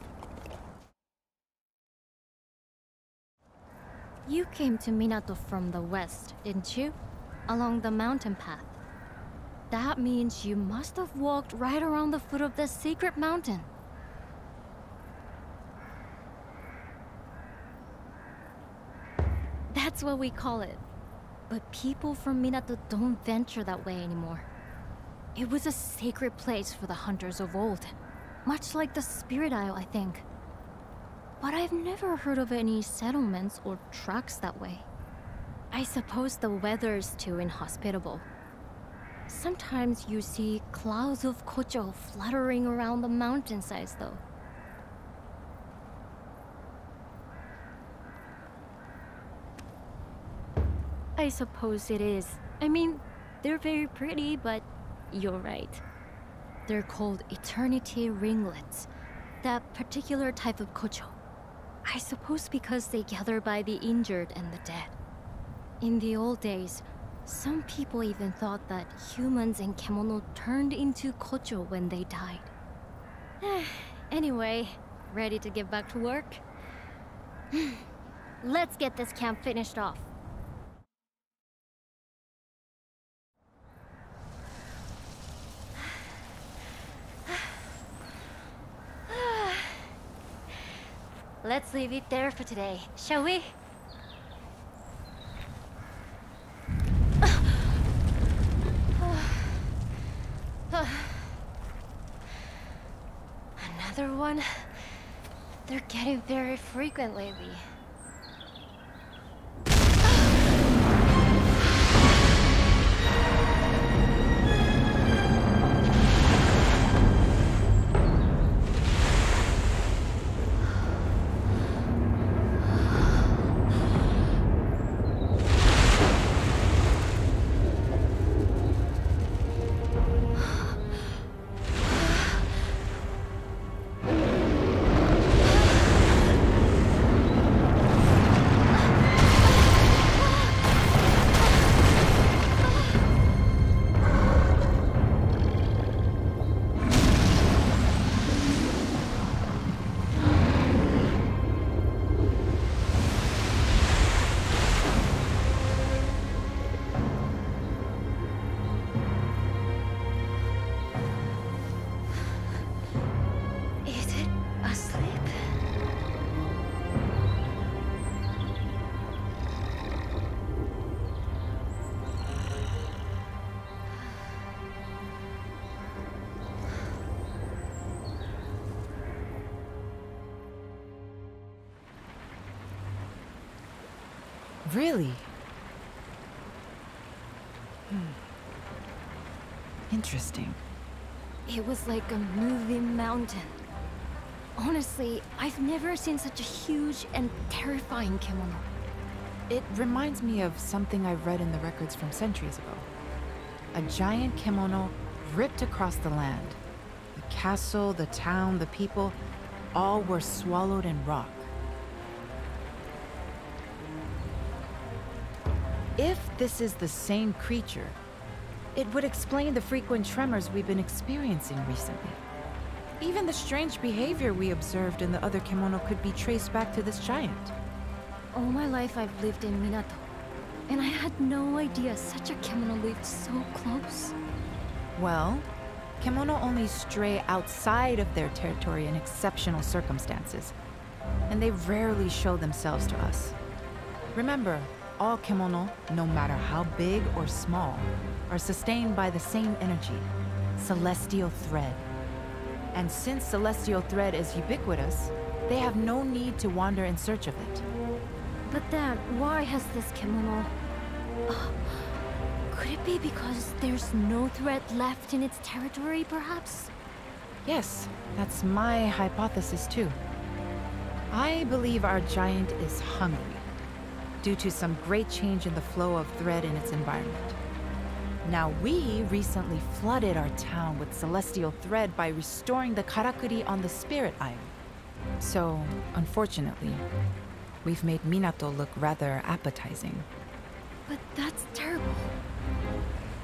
You came to Minato from the west, didn't you? Along the mountain path. That means you must have walked right around the foot of the secret mountain. That's what we call it. But people from Minato don't venture that way anymore. It was a sacred place for the hunters of old. Much like the Spirit Isle, I think. But I've never heard of any settlements or tracks that way. I suppose the weather's too inhospitable. Sometimes you see clouds of kocho fluttering around the mountainsides, though. I suppose it is. I mean, they're very pretty, but you're right. They're called eternity ringlets, that particular type of kocho. I suppose because they gather by the injured and the dead. In the old days, some people even thought that humans and kemono turned into kocho when they died. Anyway, ready to get back to work? Let's get this camp finished off. Let's leave it there for today, shall we? Another one? They're getting very frequent lately.
Really? Interesting.
It was like a moving mountain. Honestly, I've never seen such a huge and terrifying kemono.
It reminds me of something I've read in the records from centuries ago. A giant kemono ripped across the land. The castle, the town, the people, all were swallowed in rock. If this is the same creature, it would explain the frequent tremors we've been experiencing recently. Even the strange behavior we observed in the other kemono could be traced back to this giant.
All my life I've lived in Minato, and I had no idea such a kemono lived so close.
Well, kemono only stray outside of their territory in exceptional circumstances, and they rarely show themselves to us. Remember, all kemono, no matter how big or small, are sustained by the same energy, celestial thread. And since celestial thread is ubiquitous, they have no need to wander in search of it.
But then, why has this kimono... could it be because there's no thread left in its territory, perhaps?
Yes, that's my hypothesis too. I believe our giant is hungry, due to some great change in the flow of thread in its environment. Now, we recently flooded our town with celestial thread by restoring the karakuri on the Spirit Isle. So, unfortunately, we've made Minato look rather appetizing.
But that's terrible.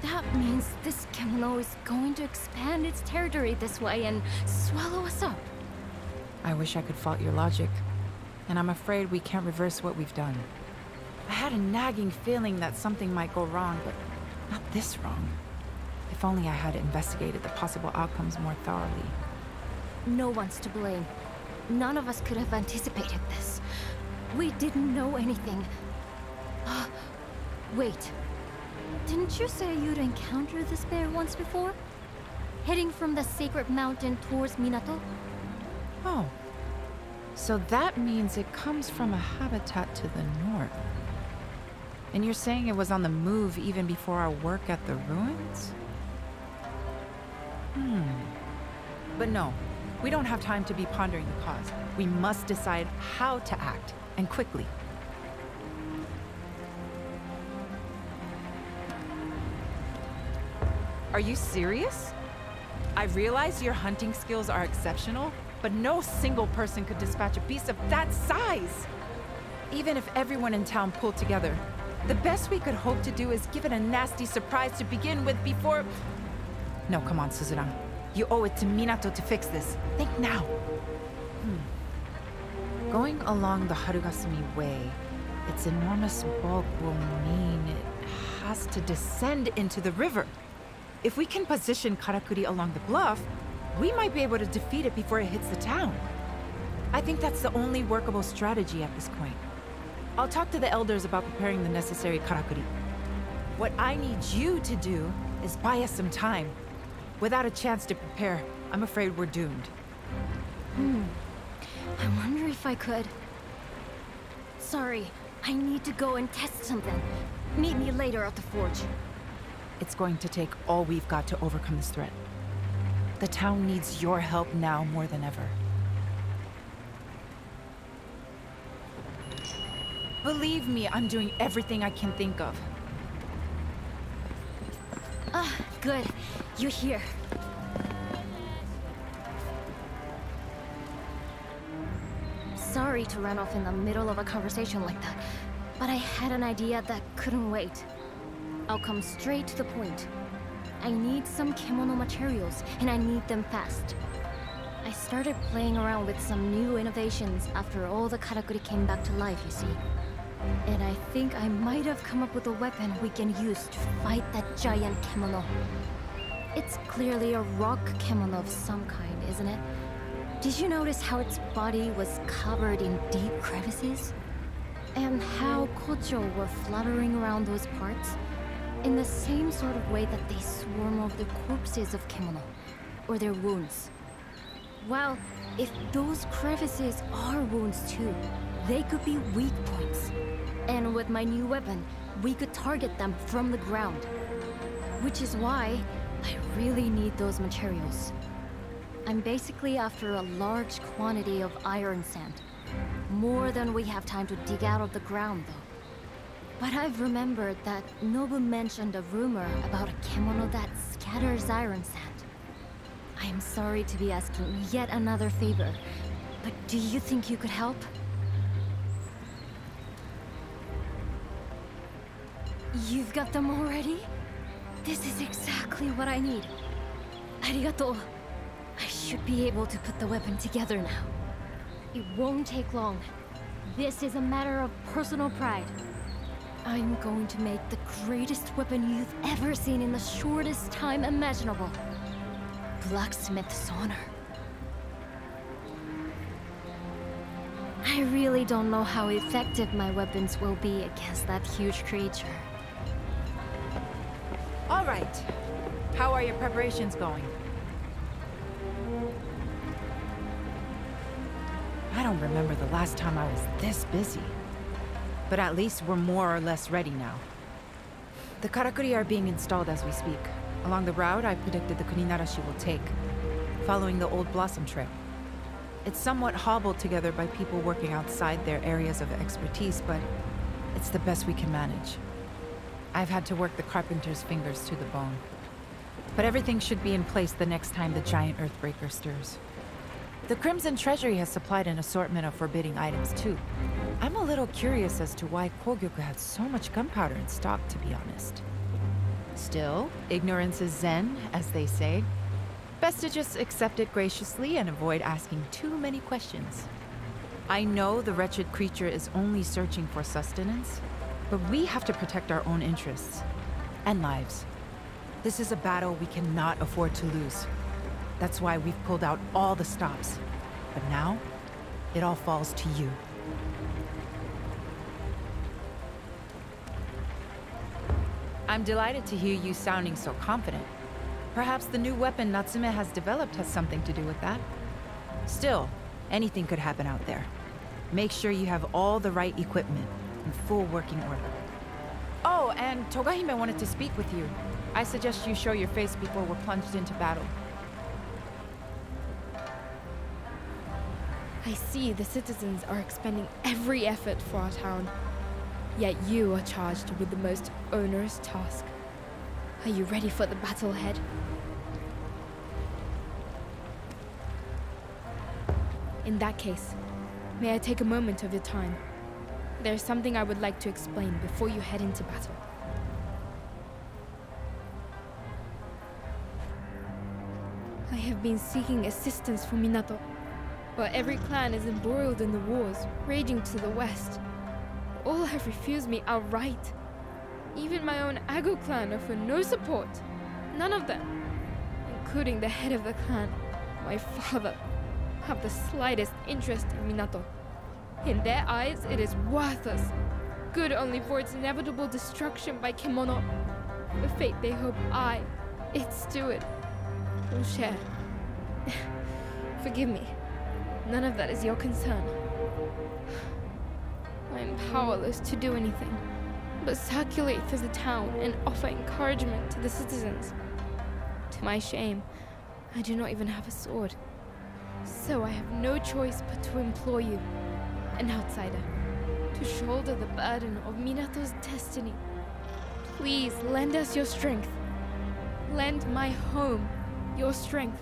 That means this kimono is going to expand its territory this way and swallow us up.
I wish I could fault your logic, and I'm afraid we can't reverse what we've done. I had a nagging feeling that something might go wrong, but not this wrong. If only I had investigated the possible outcomes more thoroughly.
No one's to blame. None of us could have anticipated this. We didn't know anything. Wait. Didn't you say you'd encountered this bear once before? Heading from the sacred mountain towards Minato?
Oh. So that means it comes from a habitat to the north. And you're saying it was on the move even before our work at the ruins? But no, we don't have time to be pondering the cause. We must decide how to act, and quickly. Are you serious? I realize your hunting skills are exceptional, but no single person could dispatch a beast of that size! Even if everyone in town pulled together, the best we could hope to do is give it a nasty surprise to begin with before... No, come on, Suzurang. You owe it to Minato to fix this. Think now. Going along the Harugasumi Way, its enormous bulk will mean it has to descend into the river. If we can position Karakuri along the bluff, we might be able to defeat it before it hits the town. I think that's the only workable strategy at this point. I'll talk to the elders about preparing the necessary Karakuri. What I need you to do is buy us some time. Without a chance to prepare, I'm afraid we're doomed.
I wonder if I could... Sorry, I need to go and test something. Meet me later at the forge.
It's going to take all we've got to overcome this threat. The town needs your help now more than ever. Believe me, I'm doing everything I can think of.
Good. You're here. Sorry to run off in the middle of a conversation like that, but I had an idea that couldn't wait. I'll come straight to the point. I need some kimono materials, and I need them fast. I started playing around with some new innovations after all the karakuri came back to life, you see. And I think I might have come up with a weapon we can use to fight that giant kimono. It's clearly a rock kimono of some kind, isn't it? Did you notice how its body was covered in deep crevices? And how kocho were fluttering around those parts? In the same sort of way that they swarm over the corpses of kimono, or their wounds. Well, if those crevices are wounds too, they could be weak points. And with my new weapon, we could target them from the ground. Which is why I really need those materials. I'm basically after a large quantity of iron sand. More than we have time to dig out of the ground, though. But I've remembered that Nobu mentioned a rumor about a kimono that scatters iron sand. I am sorry to be asking yet another favor, but do you think you could help? You've got them already? This is exactly what I need. Arigato. I should be able to put the weapon together now. It won't take long. This is a matter of personal pride. I'm going to make the greatest weapon you've ever seen in the shortest time imaginable. Blacksmith's honor. I really don't know how effective my weapons will be against that huge creature.
All right. How are your preparations going? I don't remember the last time I was this busy. But at least we're more or less ready now. The karakuri are being installed as we speak. Along the route I predicted the Kuninarashi will take, following the old Blossom Trail. It's somewhat hobbled together by people working outside their areas of expertise, but it's the best we can manage. I've had to work the carpenter's fingers to the bone. But everything should be in place the next time the giant Earthbreaker stirs. The Crimson Treasury has supplied an assortment of forbidding items too. I'm a little curious as to why Kogyoku had so much gunpowder in stock, to be honest. Still, ignorance is zen, as they say. Best to just accept it graciously and avoid asking too many questions. I know the wretched creature is only searching for sustenance, but we have to protect our own interests and lives. This is a battle we cannot afford to lose. That's why we've pulled out all the stops. But now, it all falls to you. I'm delighted to hear you sounding so confident. Perhaps the new weapon Natsume has developed has something to do with that. Still, anything could happen out there. Make sure you have all the right equipment in full working order. Oh, and Togahime wanted to speak with you. I suggest you show your face before we're plunged into battle.
I see the citizens are expending every effort for our town. Yet you are charged with the most onerous task. Are you ready for the battle ahead? In that case, may I take a moment of your time? There's something I would like to explain before you head into battle. I have been seeking assistance from Minato, but every clan is embroiled in the wars raging to the west. All have refused me outright. Even my own Ago clan offer no support. None of them, including the head of the clan, my father, have the slightest interest in Minato. In their eyes, it is worthless, good only for its inevitable destruction by Kemono. The fate they hope I, its steward, will share. Forgive me. None of that is your concern. I am powerless to do anything but circulate through the town and offer encouragement to the citizens. To my shame, I do not even have a sword. So I have no choice but to implore you, an outsider, to shoulder the burden of Minato's destiny. Please lend us your strength. Lend my home your strength.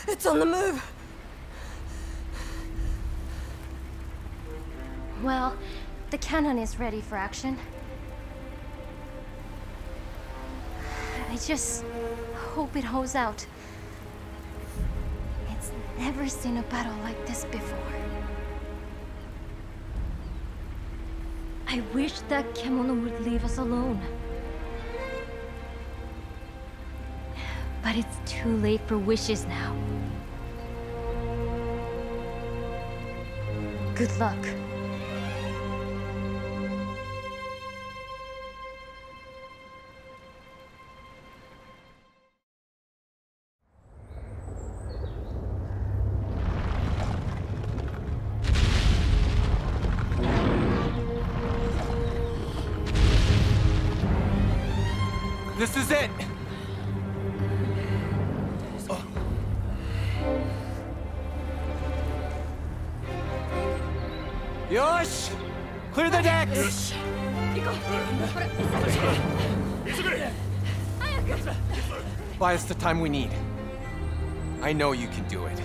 It's on the move!
Well, the cannon is ready for action. I just hope it holds out. It's never seen a battle like this before. I wish that Kemono would leave us alone. But it's too late for wishes now. Good luck.
This is it! Yosh! Clear the decks! Buy us the time we need. I know you can do it.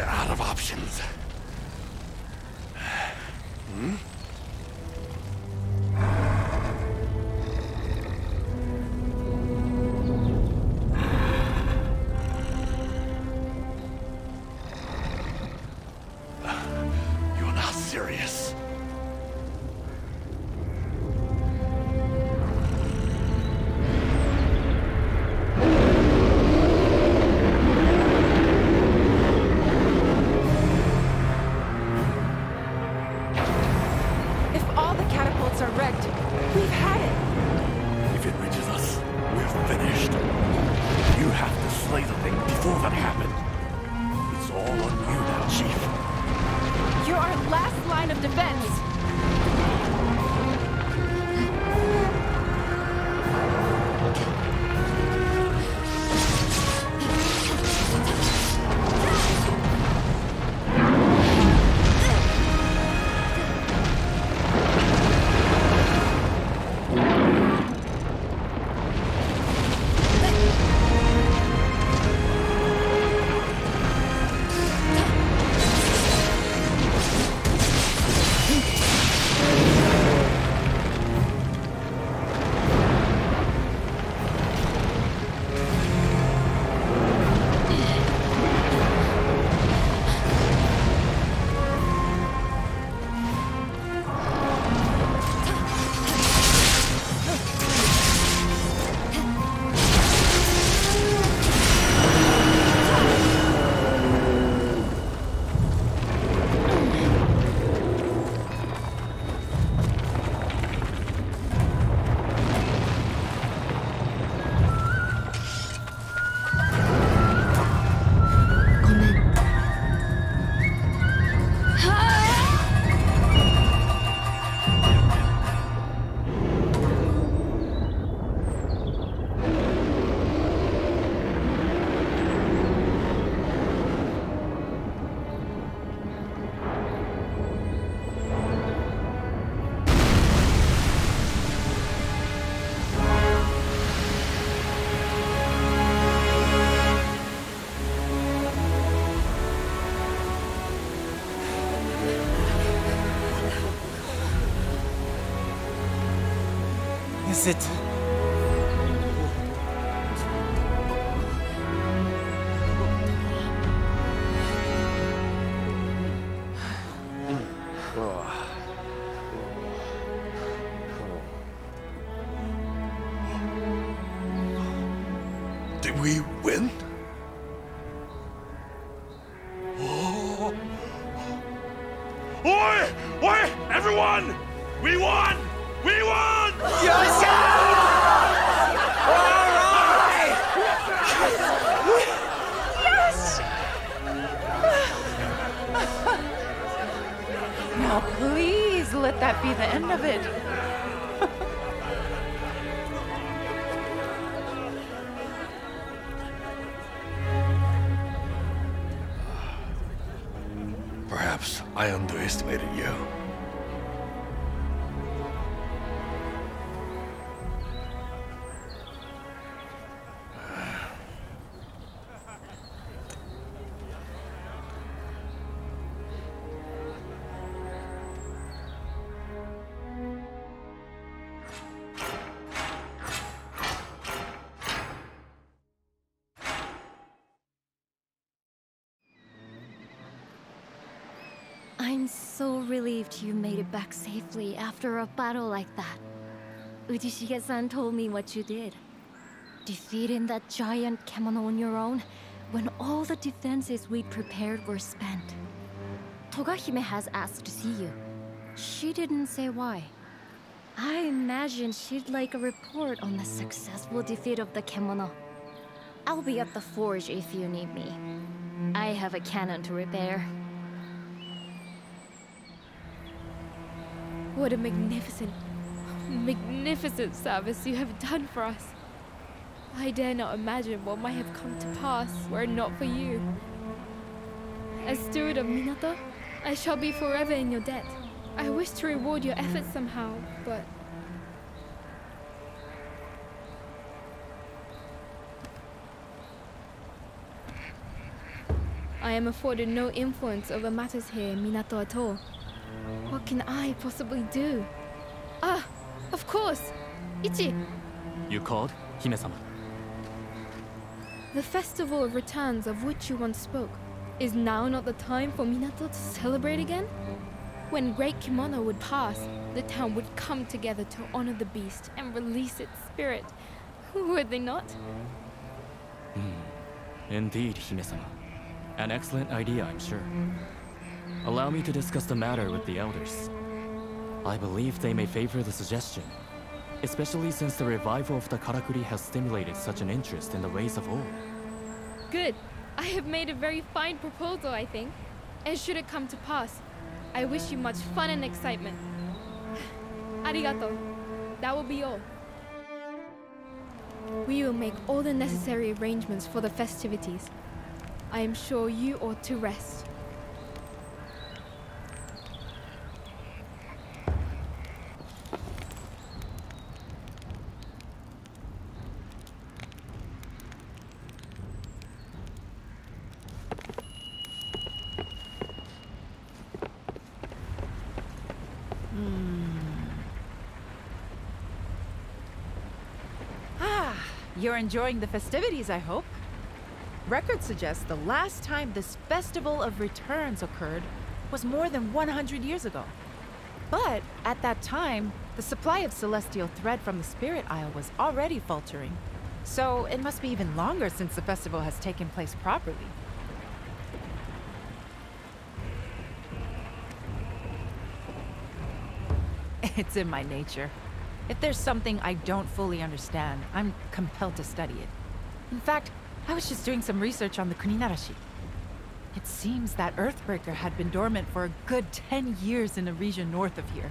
We're out of options. Hmm? You're not serious.
If all the catapults are wrecked, we've had it.
If it reaches us, we're finished. You have to slay the thing before that happened. It's all on you now, Chief.
You're our last line of defense.
Is it?
Did we win? Oh. Oi! Oi! Everyone! We won! We won!
Now please let that be the end of it.
Perhaps I underestimated you.
I'm so relieved you made it back safely after a battle like that. Ujishige-san told me what you did. Defeating that giant kemono on your own, when all the defenses we'd prepared were spent. Togahime has asked to see you. She didn't say why. I imagine she'd like a report on the successful defeat of the kemono. I'll be at the forge if you need me. I have a cannon to repair.
What a magnificent service you have done for us. I dare not imagine what might have come to pass were it not for you. As steward of Minato, I shall be forever in your debt. I wish to reward your efforts somehow, but... I am afforded no influence over matters here in Minato at all. What can I possibly do? Ah, of course! Ichi!
You called, Hime-sama?
The Festival of Returns of which you once spoke. Is now not the time for Minato to celebrate again? When Great Kimono would pass, the town would come together to honor the beast and release its spirit. Would they not?
Indeed, Hime-sama. An excellent idea, I'm sure. Allow me to discuss the matter with the elders. I believe they may favor the suggestion, especially since the revival of the karakuri has stimulated such an interest in the ways of old.
Good. I have made a very fine proposal, I think. And should it come to pass, I wish you much fun and excitement. Arigato. That will be all. We will make all the necessary arrangements for the festivities. I am sure you ought to rest.
You're enjoying the festivities, I hope. Records suggest the last time this Festival of Returns occurred was more than 100 years ago. But at that time, the supply of celestial thread from the Spirit Isle was already faltering. So it must be even longer since the festival has taken place properly. It's in my nature. If there's something I don't fully understand, I'm compelled to study it. In fact, I was just doing some research on the Kuninarashi. It seems that Earthbreaker had been dormant for a good 10 years in the region north of here.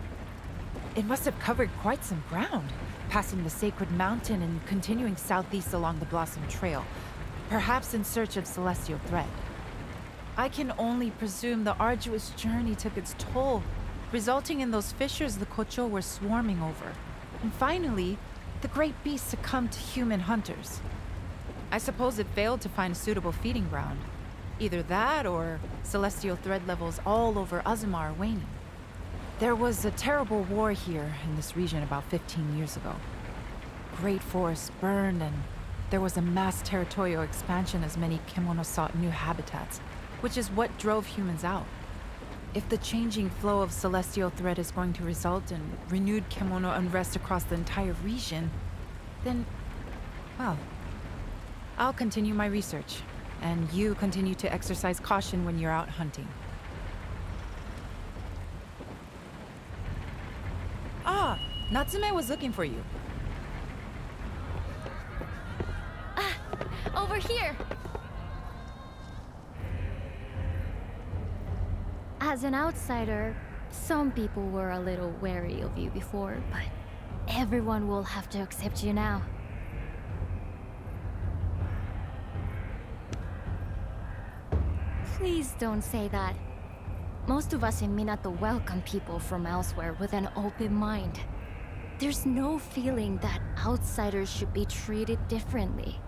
It must have covered quite some ground, passing the Sacred Mountain and continuing southeast along the Blossom Trail, perhaps in search of celestial thread. I can only presume the arduous journey took its toll, resulting in those fissures the Kocho were swarming over. And finally, the great beast succumbed to human hunters. I suppose it failed to find a suitable feeding ground. Either that, or celestial thread levels all over Azuma are waning. There was a terrible war here in this region about 15 years ago. Great forests burned, and there was a mass territorial expansion as many Kemono sought new habitats, which is what drove humans out. If the changing flow of celestial thread is going to result in renewed Kemono unrest across the entire region, then, well, I'll continue my research, and you continue to exercise caution when you're out hunting. Ah, Natsume was looking for you.
Over here! As an outsider, some people were a little wary of you before, but everyone will have to accept you now. Please don't say that. Most of us in Minato welcome people from elsewhere with an open mind. There's no feeling that outsiders should be treated differently.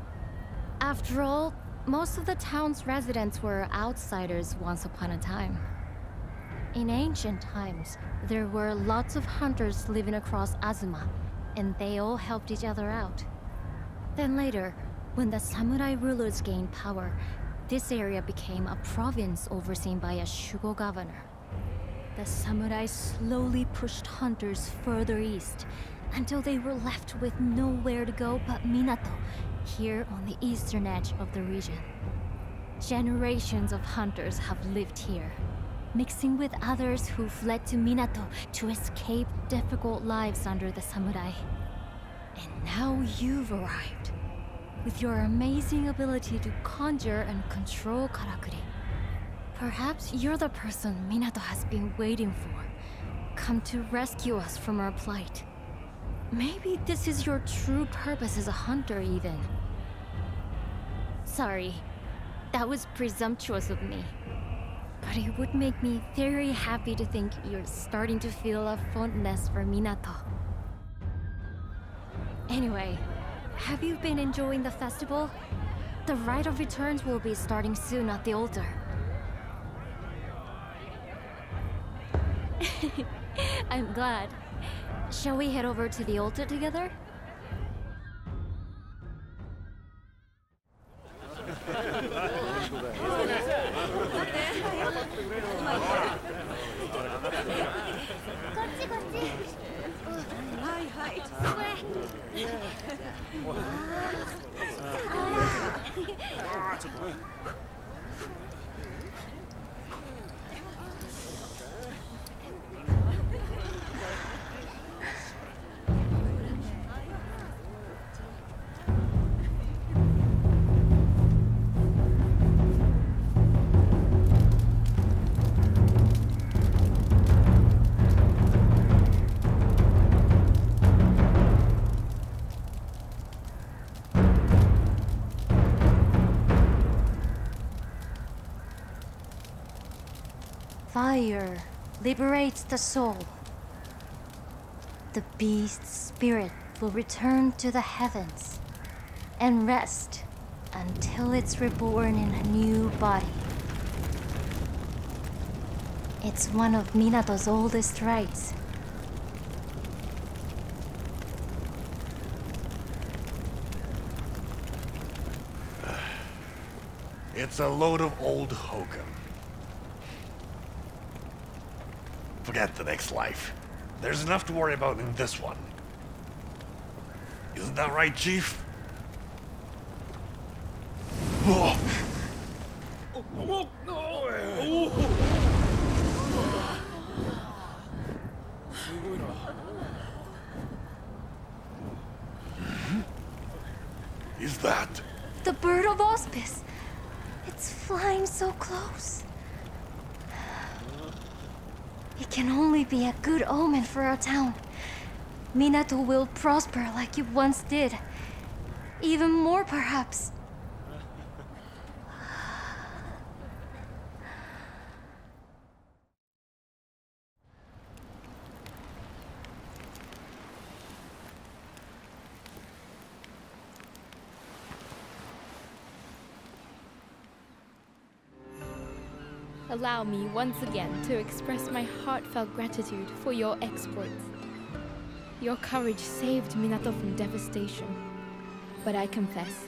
After all, most of the town's residents were outsiders once upon a time. In ancient times, there were lots of hunters living across Azuma, and they all helped each other out. Then later, when the samurai rulers gained power, this area became a province overseen by a Shugo governor. The samurai slowly pushed hunters further east, until they were left with nowhere to go but Minato, here on the eastern edge of the region. Generations of hunters have lived here, mixing with others who fled to Minato to escape difficult lives under the samurai. And now you've arrived, with your amazing ability to conjure and control karakuri. Perhaps you're the person Minato has been waiting for, come to rescue us from our plight. Maybe this is your true purpose as a hunter, even. Sorry, that was presumptuous of me. But it would make me very happy to think you're starting to feel a fondness for Minato. Anyway, have you been enjoying the festival? The Rite of Returns will be starting soon at the altar. I'm glad. Shall we head over to the altar together? Fire liberates the soul. The beast's spirit will return to the heavens and rest until it's reborn in a new body. It's one of Minato's oldest rites.
It's a load of old hokum. Forget the next life. There's enough to worry about in this one. Isn't that right, Chief? Oh. Is that?
The bird of auspice. It's flying so close. It can only be a good omen for our town. Minato will prosper like it once did. Even more, perhaps.
Allow me once again to express my heartfelt gratitude for your exploits. Your courage saved Minato from devastation. But I confess,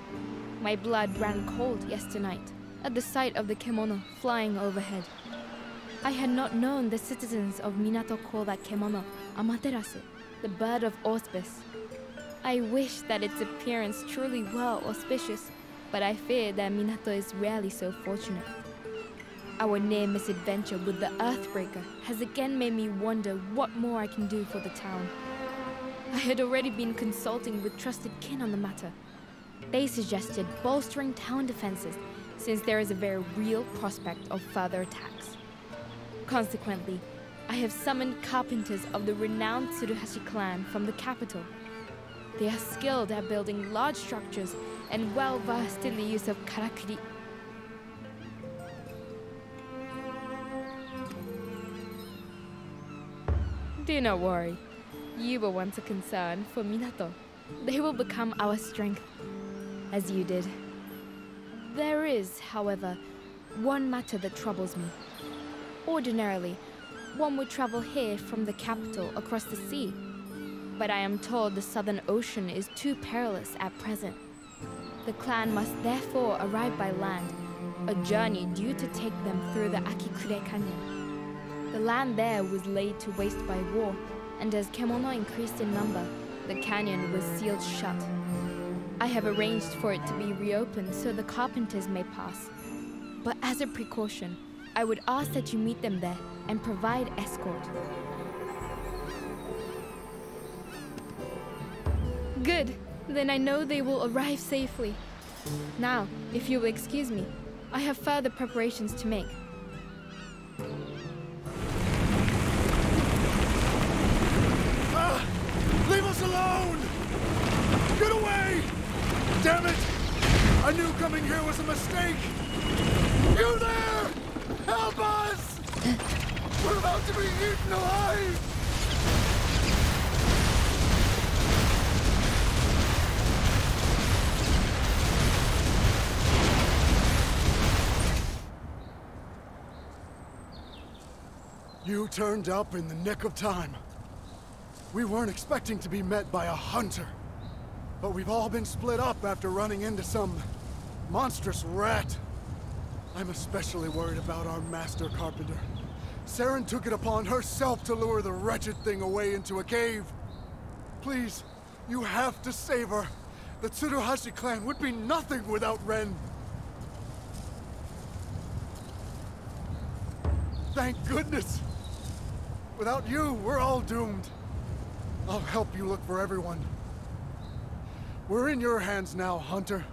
my blood ran cold yesterday night at the sight of the kemono flying overhead. I had not known the citizens of Minato call that kemono Amaterasu, the bird of auspice. I wish that its appearance truly were auspicious, but I fear that Minato is rarely so fortunate. Our near misadventure with the Earthbreaker has again made me wonder what more I can do for the town. I had already been consulting with trusted kin on the matter. They suggested bolstering town defenses since there is a very real prospect of further attacks. Consequently, I have summoned carpenters of the renowned Tsuruhashi clan from the capital. They are skilled at building large structures and well versed in the use of karakuri. Do not worry. You were once a concern for Minato. They will become our strength, as you did. There is, however, one matter that troubles me. Ordinarily, one would travel here from the capital across the sea. But I am told the Southern Ocean is too perilous at present. The clan must therefore arrive by land, a journey due to take them through the Akikure Canyon. The land there was laid to waste by war, and as kemono increased in number, the canyon was sealed shut. I have arranged for it to be reopened so the carpenters may pass. But as a precaution, I would ask that you meet them there and provide escort. Good. Then I know they will arrive safely. Now, if you will excuse me, I have further preparations to make.
Leave us alone! Get away! Damn it! I knew coming here was a mistake! You there! Help us! We're about to be eaten alive!
You turned up in the nick of time. We weren't expecting to be met by a hunter. But we've all been split up after running into some monstrous rat. I'm especially worried about our master carpenter. Saren took it upon herself to lure the wretched thing away into a cave. Please, you have to save her. The Tsuruhashi clan would be nothing without Ren. Thank goodness! Without you, we're all doomed. I'll help you look for everyone. We're in your hands now, Hunter.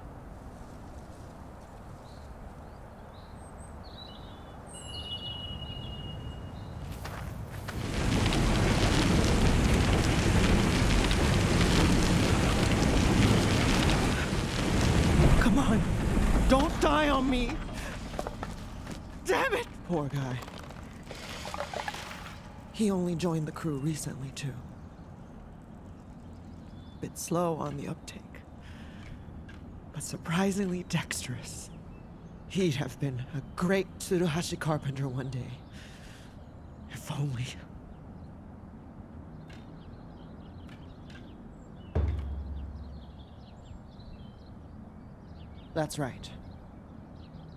Come on! Don't die on me! Damn it! Poor guy. He only joined the crew recently, too. Bit slow on the uptake, but surprisingly dexterous. He'd have been a great Tsuruhashi carpenter one day. If only. That's right.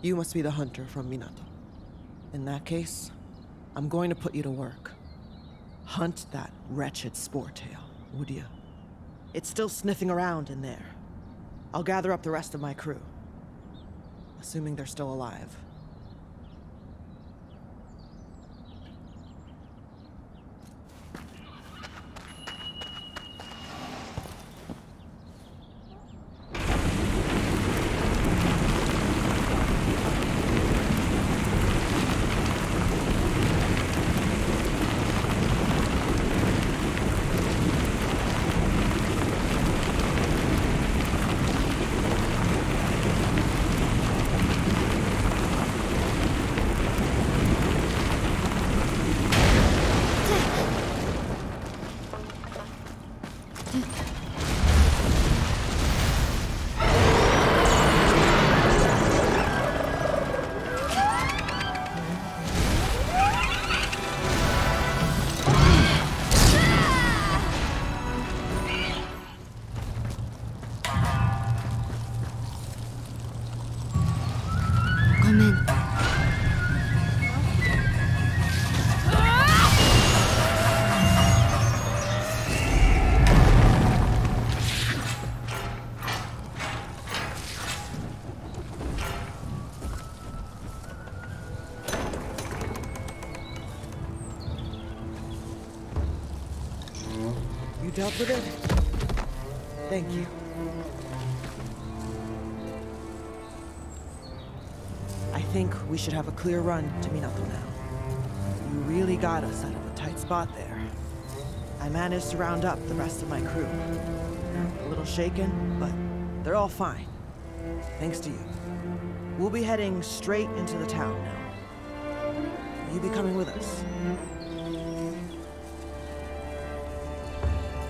You must be the hunter from Minato. In that case, I'm going to put you to work. Hunt that wretched Sportail, would you? It's still sniffing around in there. I'll gather up the rest of my crew. Assuming they're still alive. Dealt with it? Thank you. I think we should have a clear run to Minato now. You really got us out of a tight spot there. I managed to round up the rest of my crew. A little shaken, but they're all fine. Thanks to you. We'll be heading straight into the town now. Will you be coming with us?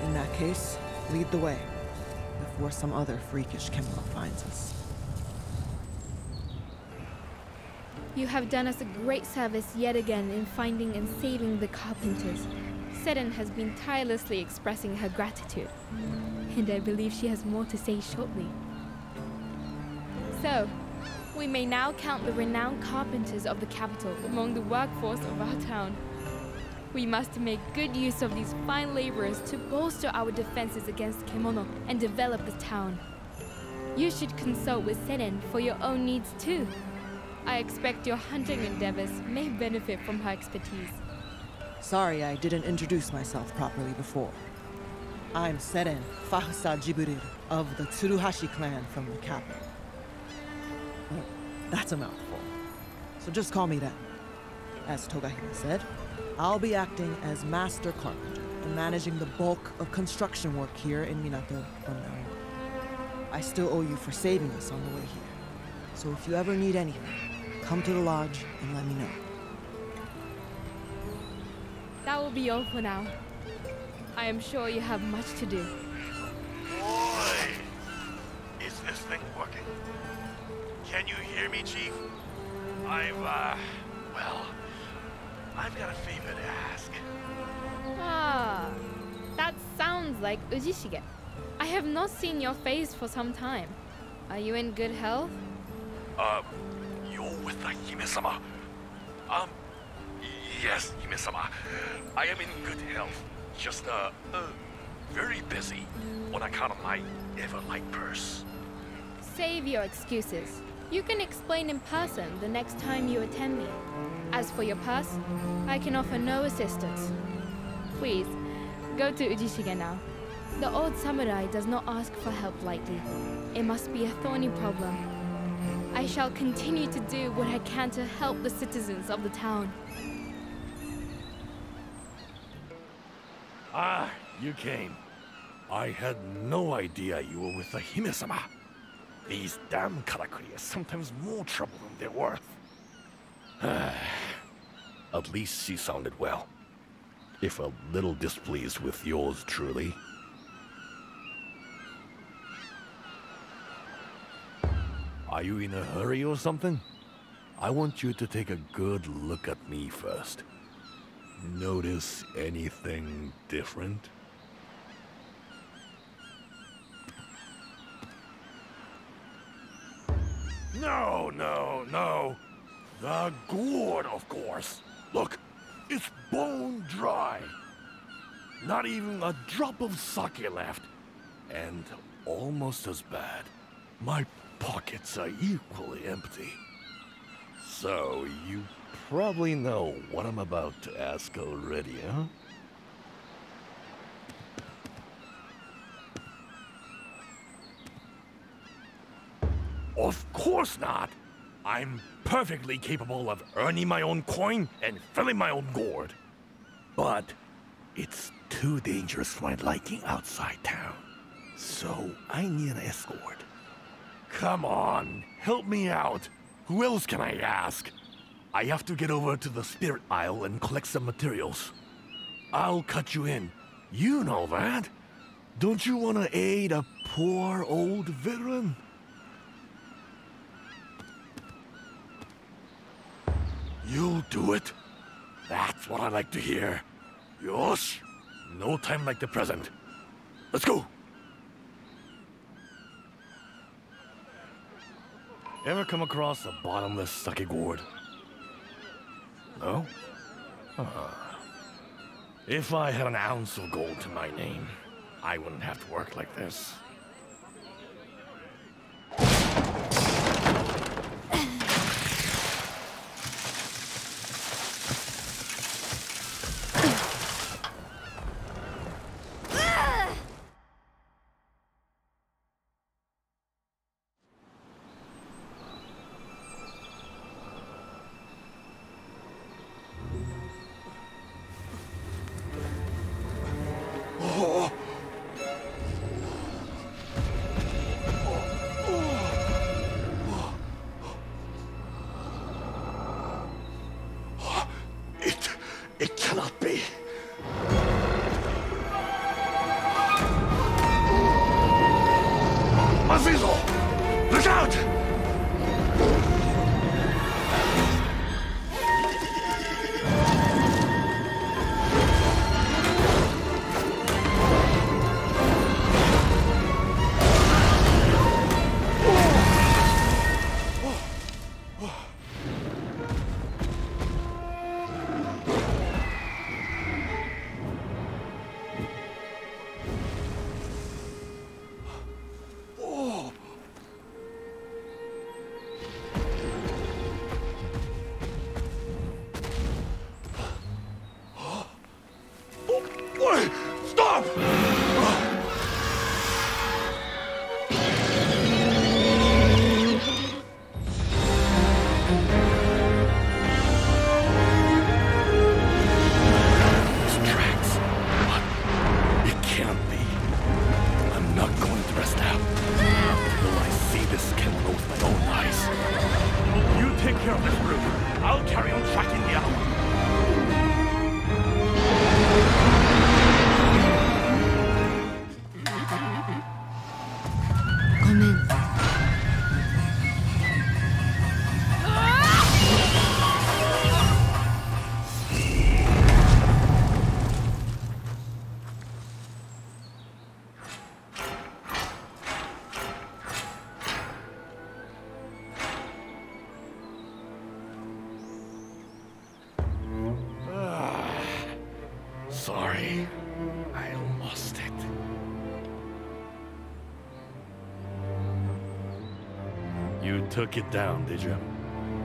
In that case, lead the way, before some other freakish Kemono finds us.
You have done us a great service yet again in finding and saving the carpenters. Seren has been tirelessly expressing her gratitude, and I believe she has more to say shortly. So, we may now count the renowned carpenters of the capital among the workforce of our town. We must make good use of these fine laborers to bolster our defenses against Kemono and develop the town. You should consult with Seren for your own needs too. I expect your hunting endeavors may benefit from her expertise.
Sorry I didn't introduce myself properly before. I'm Seren Fahsa Jibril of the Tsuruhashi clan from the capital. That's a mouthful, so just call me that. As Togahime said, I'll be acting as Master Carpenter and managing the bulk of construction work here in Minato from now on. I still owe you for saving us on the way here, so if you ever need anything, come to the lodge and let me know.
That will be all for now. I am sure you have much to do.
Boy! Is this thing working? Can you hear me, Chief? well, I've got a favor to ask.
Ah, that sounds like Ujishige. I have not seen your face for some time. Are you in good health?
You're with the Hime-sama. Yes, Hime-sama. I am in good health. Just, very busy on account of my ever-light purse.
Save your excuses. You can explain in person the next time you attend me. As for your purse, I can offer no assistance. Please, go to Ujishige now. The old samurai does not ask for help lightly. It must be a thorny problem. I shall continue to do what I can to help the citizens of the town.
Ah, you came. I had no idea you were with the Hime-sama. These damn karakuri are sometimes more trouble than they're worth. At least she sounded well. If a little displeased with yours truly. Are you in a hurry or something? I want you to take a good look at me first. Notice anything different? No, no, no. The gourd, of course. Look, it's bone dry. Not even a drop of sake left. And almost as bad, my pockets are equally empty. So, you probably know what I'm about to ask already, huh? Of course not! I'm perfectly capable of earning my own coin and filling my own gourd. But it's too dangerous for my liking outside town. So I need an escort. Come on, help me out. Who else can I ask? I have to get over to the Spirit Isle and collect some materials. I'll cut you in. You know that. Don't you want to aid a poor old veteran? You'll do it? That's what I like to hear. Yosh! No time like the present. Let's go! Ever come across a bottomless sake gourd? No? If I had an ounce of gold to my name, I wouldn't have to work like this. It cannot be. Azizo! Look out! Stop! These tracks. What? It can't be. I'm not going to rest out until I see this Kemono with my own eyes. You take care of this route. I'll carry on tracking the other one. sorry. I lost it. You took it down, did you?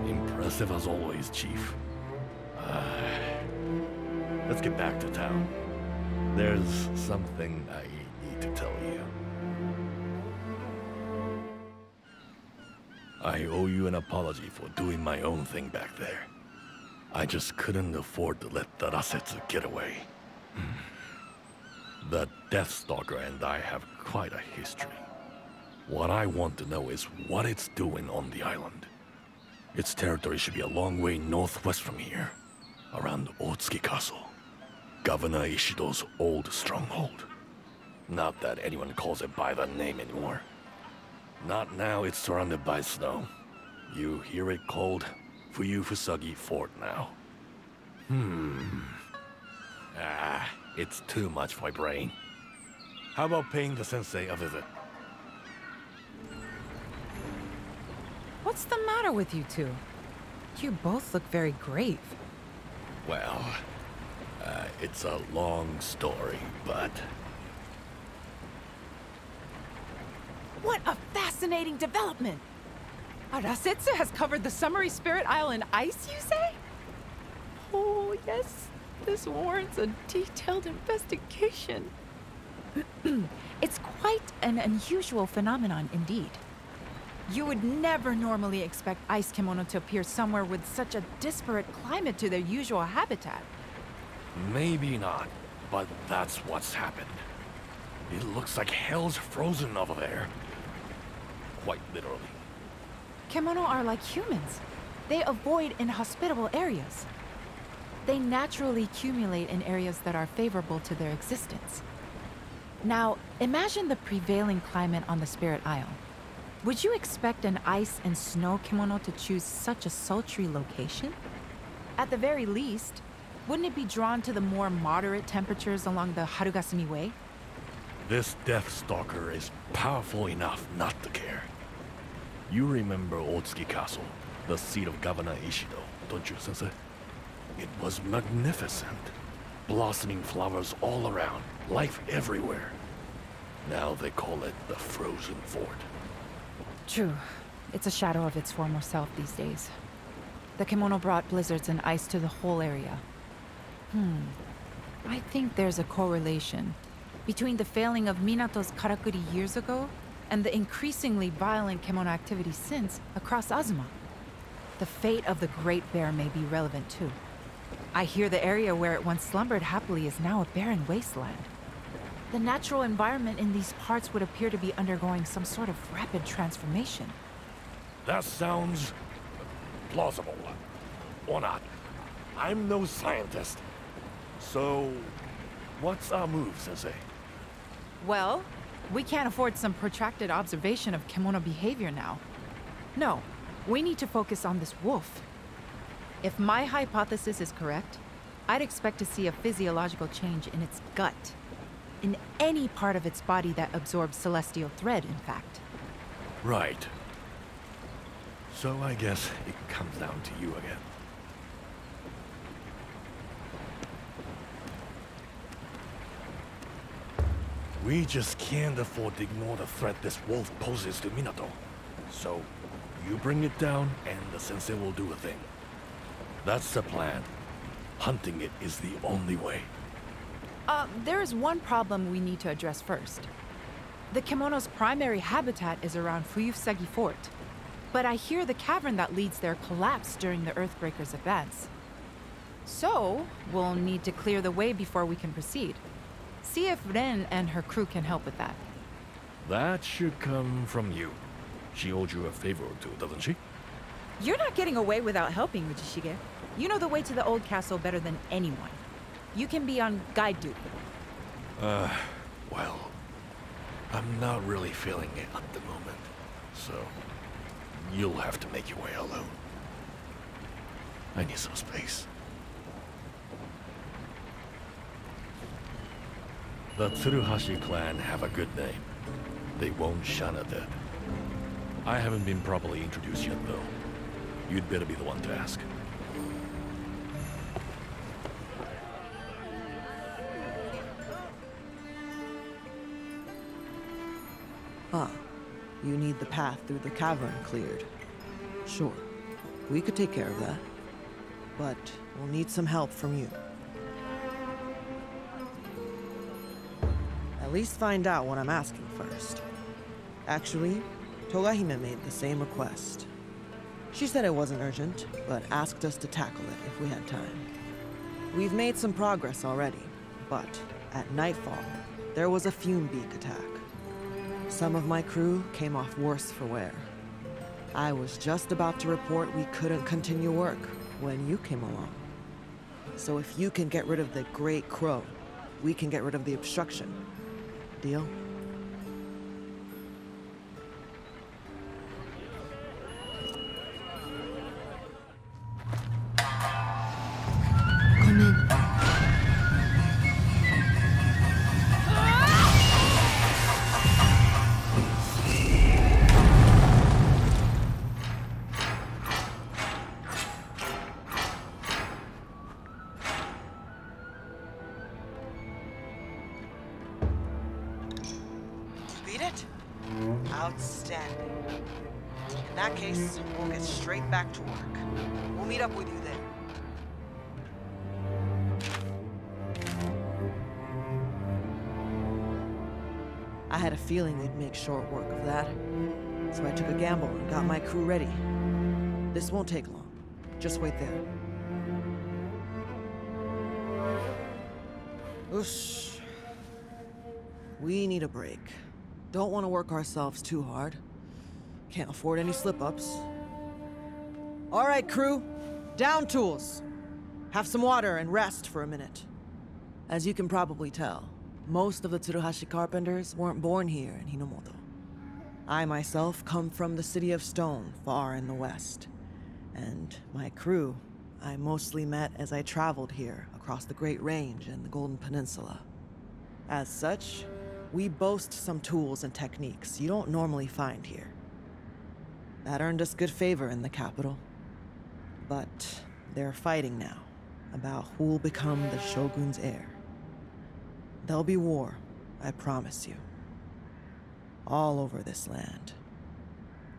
Impressive as always, Chief. Let's get back to town. There's something I need to tell you. I owe you an apology for doing my own thing back there. I just couldn't afford to let Tarasetsu get away. The Deathstalker and I have quite a history. What I want to know is what it's doing on the island. Its territory should be a long way northwest from here, around Otsuki Castle, Governor Ishido's old stronghold. Not that anyone calls it by that name anymore. Not now it's surrounded by snow. You hear it called Fuyufusagi Fort now. It's too much for my brain. How about paying the sensei a visit?
What's the matter with you two? You both look very grave.
Well, it's a long story, but...
What a fascinating development! Arasetsu has covered the Summery Spirit Isle in ice, you say? Oh, yes. This warrants a detailed investigation. It's quite an unusual phenomenon indeed. You would never normally expect ice kimono to appear somewhere with such a disparate climate to their usual habitat.
Maybe not, but that's what's happened. It looks like hell's frozen over there. Quite literally.
Kimono are like humans. They avoid inhospitable areas. They naturally accumulate in areas that are favorable to their existence. Now, imagine the prevailing climate on the Spirit Isle. Would you expect an ice and snow kimono to choose such a sultry location? At the very least, wouldn't it be drawn to the more moderate temperatures along the Harugasumi Way?
This Deathstalker is powerful enough not to care. You remember Otsuki Castle, the seat of Governor Ishido, don't you, Sensei? It was magnificent. Blossoming flowers all around, life everywhere. Now they call it the Frozen Fort.
True. It's a shadow of its former self these days. The kimono brought blizzards and ice to the whole area. I think there's a correlation between the failing of Minato's karakuri years ago and the increasingly violent kimono activity since across Azuma. The fate of the Great Bear may be relevant too. I hear the area where it once slumbered happily is now a barren wasteland. The natural environment in these parts would appear to be undergoing some sort of rapid transformation.
That sounds plausible. Or not. I'm no scientist. So, what's our move, Sensei?
Well, we can't afford some protracted observation of kimono behavior now. No, we need to focus on this wolf. If my hypothesis is correct, I'd expect to see a physiological change in its gut. In any part of its body that absorbs celestial thread, in fact.
Right. So I guess it comes down to you again. We just can't afford to ignore the threat this wolf poses to Minato. So, you bring it down, and the sensei will do a thing. That's the plan. Hunting it is the only way.
There is one problem we need to address first. The kimono's primary habitat is around Fuyufusagi Fort, but I hear the cavern that leads there collapsed during the Earthbreaker's advance. So, we'll need to clear the way before we can proceed. See if Ren and her crew can help with that.
That should come from you. She owed you a favor or two, doesn't she?
You're not getting away without helping, Ujishige. You know the way to the old castle better than anyone. You can be on guide duty.
Well, I'm not really feeling it at the moment, so you'll have to make your way alone. I need some space. The Tsuruhashi clan have a good name. They won't shun a dead. I haven't been properly introduced yet, though. You'd better be the one to ask.
Ah, you need the path through the cavern cleared. Sure, we could take care of that. But we'll need some help from you. At least find out what I'm asking first. Actually, Togahime made the same request. She said it wasn't urgent, but asked us to tackle it if we had time. We've made some progress already, but at nightfall, there was a fume beak attack. Some of my crew came off worse for wear. I was just about to report we couldn't continue work when you came along. So if you can get rid of the Great Crow, we can get rid of the obstruction. Deal?
Come in.
Beat it? Outstanding. In that case, we'll get straight back to work. We'll meet up with you there. I had a feeling we'd make short work of that. So I took a gamble and got my crew ready. This won't take long. Just wait there. Oosh. We need a break. Don't want to work ourselves too hard. Can't afford any slip-ups. All right, crew. Down tools. Have some water and rest for a minute. As you can probably tell, most of the Tsuruhashi carpenters weren't born here in Hinomoto. I myself come from the City of Stone, far in the west. And my crew, I mostly met as I traveled here across the Great Range and the Golden Peninsula. As such, we boast some tools and techniques you don't normally find here. That earned us good favor in the capital. But they're fighting now about who'll become the Shogun's heir. There'll be war, I promise you. All over this land.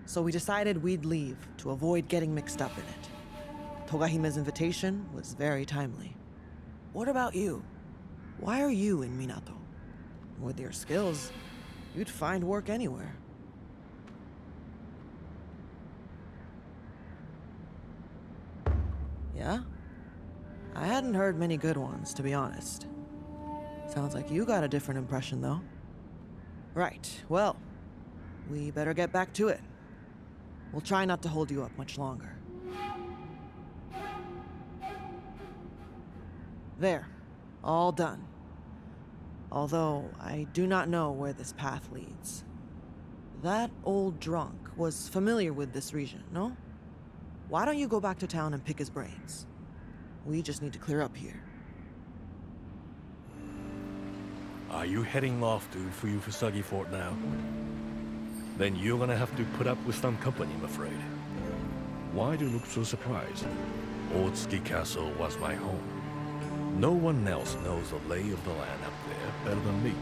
So we decided we'd leave to avoid getting mixed up in it. Togahime's invitation was very timely. What about you? Why are you in Minato? With your skills, you'd find work anywhere. Yeah? I hadn't heard many good ones, to be honest. Sounds like you got a different impression, though. Right, well, we better get back to it. We'll try not to hold you up much longer. There, all done. Although, I do not know where this path leads. That old drunk was familiar with this region, no? Why don't you go back to town and pick his brains? We just need to clear up here.
Are you heading off to Fuyufusagi Fort now? Then you're gonna have to put up with some company, I'm afraid. Why do you look so surprised? Otsuki Castle was my home. No one else knows the lay of the land up there better than me.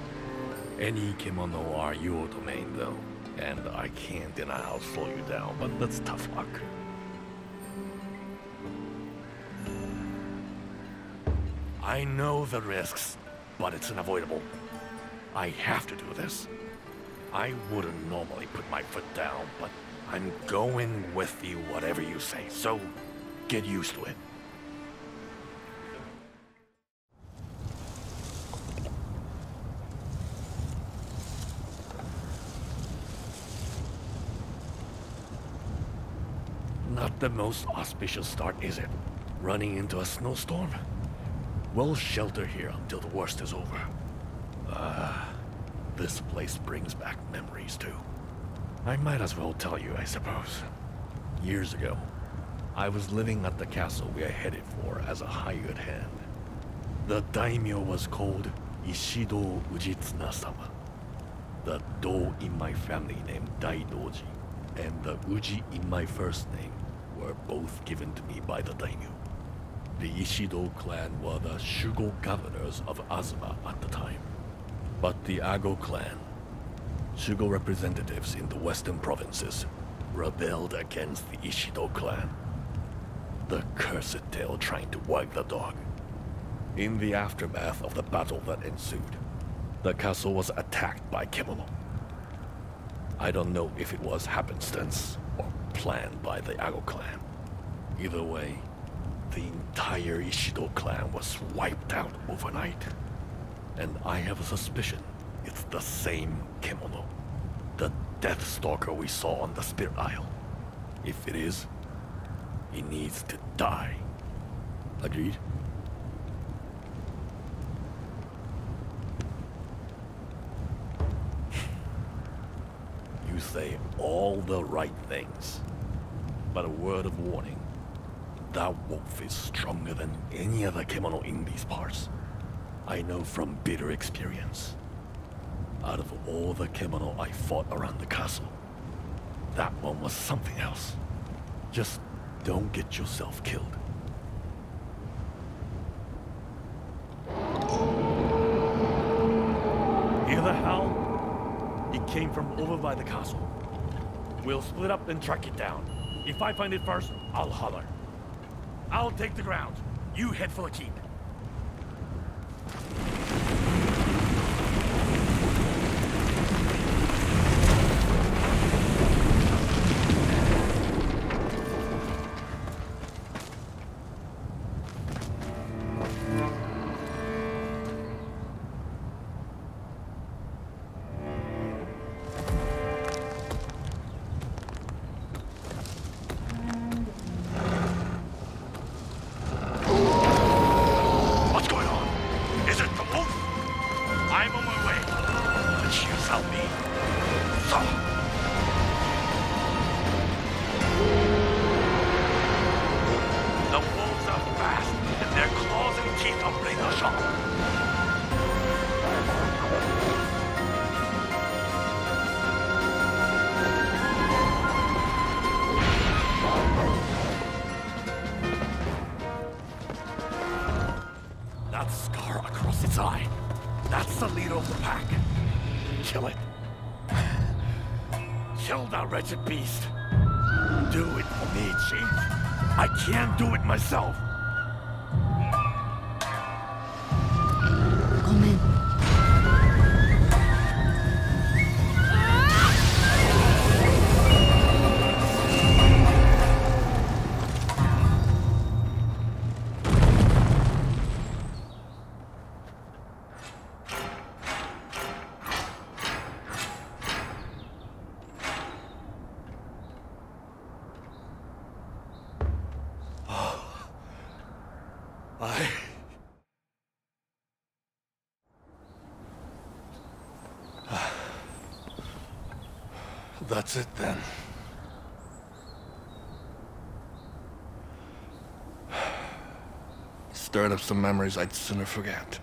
Any kimono are your domain, though. And I can't deny I'll slow you down, but that's tough luck. I know the risks, but it's unavoidable. I have to do this. I wouldn't normally put my foot down, but I'm going with you whatever you say, so get used to it. Not the most auspicious start, is it? Running into a snowstorm? We'll shelter here until the worst is over. This place brings back memories too. I might as well tell you, I suppose. Years ago, I was living at the castle we are headed for as a hired hand. The daimyo was called Ishido Ujitsuna-sama. The Do in my family named Daidoji, and the Uji in my first name were both given to me by the daimyo. The Ishido clan were the Shugo governors of Azuma at the time. But the Ago clan, Shugo representatives in the western provinces rebelled against the Ishido clan. The cursed tale trying to wag the dog. In the aftermath of the battle that ensued, the castle was attacked by Kemono. I don't know if it was happenstance or planned by the Ago clan. Either way, the entire Ishido clan was wiped out overnight. And I have a suspicion it's the same Kemono, the Death Stalker we saw on the Spirit Isle. If it is, he needs to die. Agreed? You say all the right things, but a word of warning. That wolf is stronger than any other Kemono in these parts. I know from bitter experience. Out of all the Kemono I fought around the castle, that one was something else. Just don't get yourself killed. Hear the howl? It came from over by the castle. We'll split up and track it down. If I find it first, I'll holler. I'll take the ground. You head for the keep. That scar across its eye. That's the leader of the pack. Kill it. Kill that wretched beast. Do it for me, Chief. I can't do it myself. That's it then. Stirred up some memories I'd sooner forget.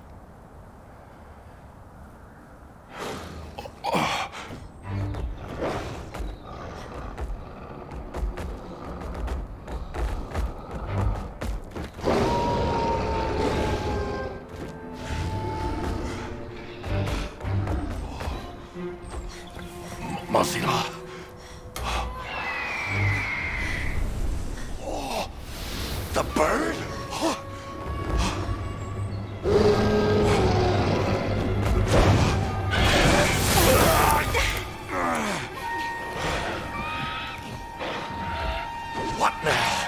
Masina! Oh, the bird? What now?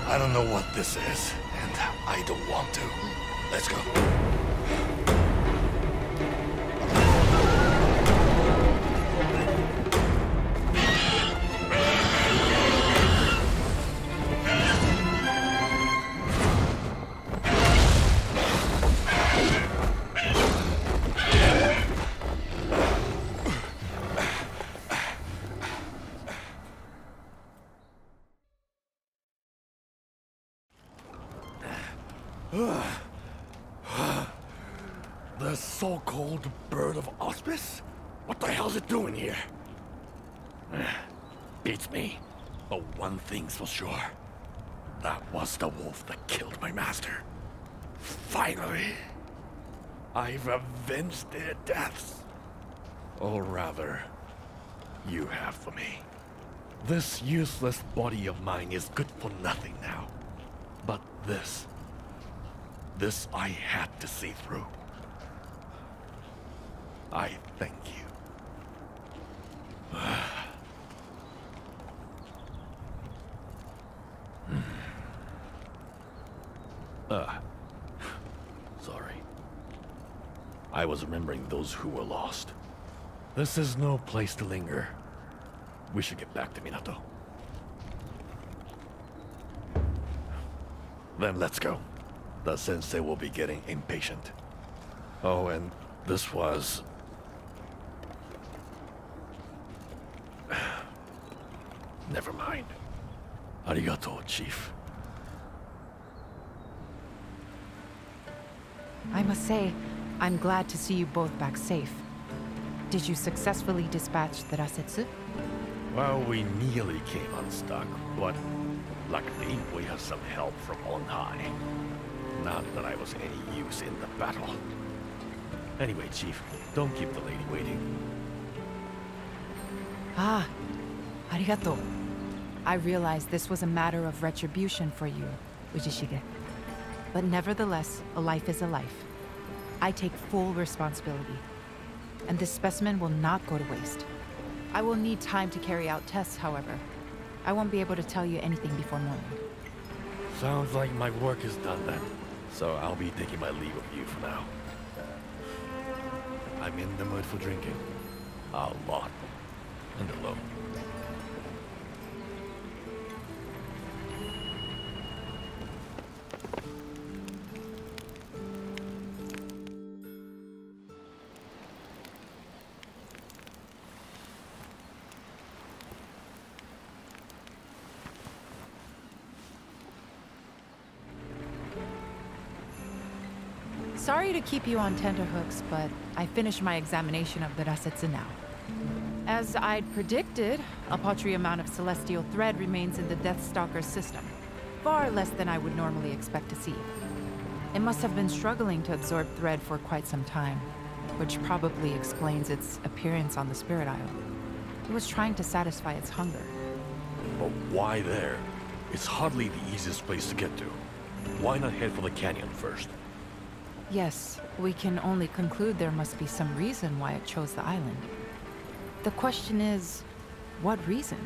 I don't know what this is, and I don't want to. Let's go. The so-called Bird of Auspice? What the hell's it doing here? Beats me. But one thing's for sure. That was the wolf that killed my master. Finally! I've avenged their deaths. Or rather, you have for me. This useless body of mine is good for nothing now. But this I had to see through. I thank you. Sorry. I was remembering those who were lost. This is no place to linger. We should get back to Minato. Then let's go. The sensei will be getting impatient. Oh, and this was... Never mind. Arigato, Chief.
I must say, I'm glad to see you both back safe. Did you successfully dispatch the Rasetsu?
Well, we nearly came unstuck, but luckily we have some help from on high. Not that I was any use in the battle. Anyway, Chief, don't keep the lady waiting.
Ah, arigato. I realize this was a matter of retribution for you, Ujishige. But nevertheless, a life is a life. I take full responsibility. And this specimen will not go to waste. I will need time to carry out tests, however. I won't be able to tell you anything before morning.
Sounds like my work is done then. So I'll be taking my leave of you for now. I'm in the mood for drinking. A lot. And alone.
Sorry to keep you on tenterhooks, but I finished my examination of the Rasetsu now. As I'd predicted, a paltry amount of celestial thread remains in the Deathstalker's system. Far less than I would normally expect to see. It must have been struggling to absorb thread for quite some time, which probably explains its appearance on the Spirit Isle. It was trying to satisfy its hunger.
But why there? It's hardly the easiest place to get to. Why not head for the canyon first?
Yes, we can only conclude there must be some reason why it chose the island. The question is, what reason?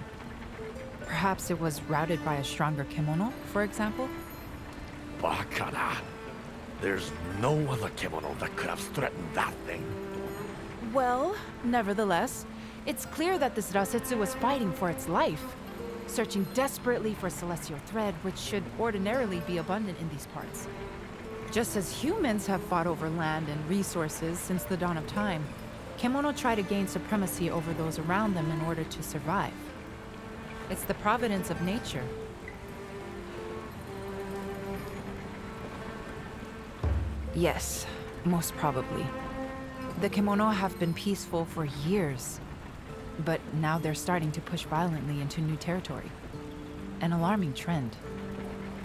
Perhaps it was routed by a stronger Kemono, for example?
Bakara. There's no other Kemono that could have threatened that thing.
Well, nevertheless, it's clear that this Rasetsu was fighting for its life, searching desperately for celestial thread, which should ordinarily be abundant in these parts. Just as humans have fought over land and resources since the dawn of time, Kemono try to gain supremacy over those around them in order to survive. It's the providence of nature. Yes, most probably. The Kemono have been peaceful for years, but now they're starting to push violently into new territory. An alarming trend.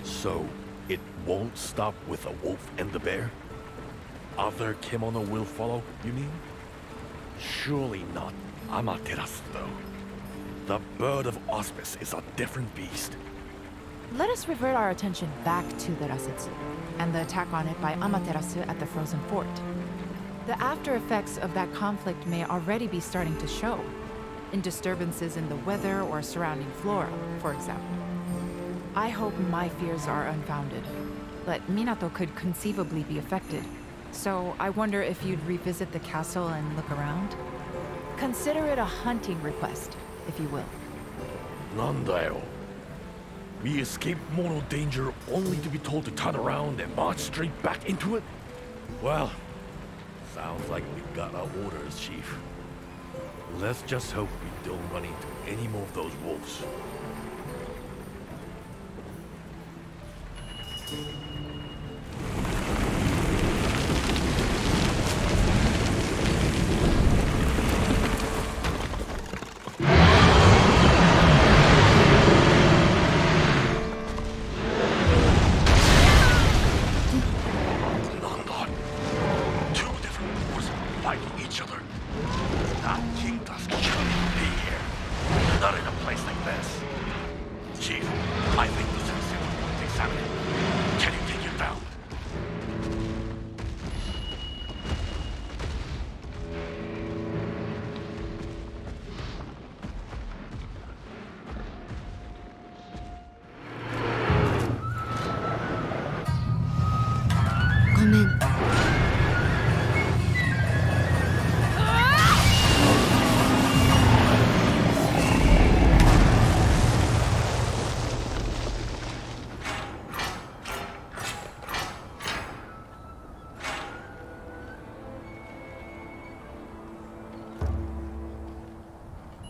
So, it won't stop with a wolf and the bear? Other Kemono will follow, you mean? Surely not Amaterasu, though. The Bird of Auspice is a different beast.
Let us revert our attention back to the Rasetsu, and the attack on it by Amaterasu at the Frozen Fort. The after effects of that conflict may already be starting to show, in disturbances in the weather or surrounding flora, for example. I hope my fears are unfounded, but Minato could conceivably be affected. So I wonder if you'd revisit the castle and look around? Consider it a hunting request, if you will.
Nandayo. We escaped mortal danger only to be told to turn around and march straight back into it? Well, sounds like we got our orders, Chief. Let's just hope we don't run into any more of those wolves. fighting each other. That King Dusk shouldn't be here. Not in a place like this. Chief, I think the sensei will examine it. Can you take it down?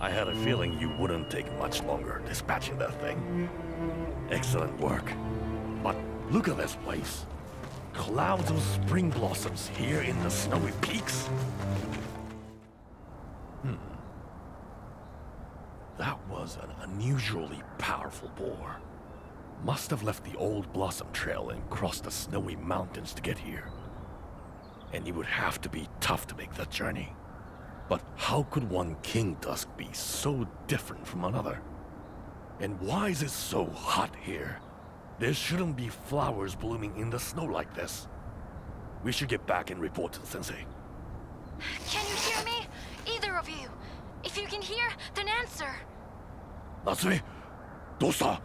I had a feeling you wouldn't take much longer dispatching that thing. Excellent work. But look at this place. Clouds of spring blossoms here in the snowy peaks. That was an unusually powerful boar. Must have left the old blossom trail and crossed the snowy mountains to get here. And it would have to be tough to make that journey. But how could one King Dusk be so different from another? And why is it so hot here? There shouldn't be flowers blooming in the snow like this. We should get back and report to the sensei.
Can you hear me? Either of you. If you can hear, then answer.
Natsume, dosta?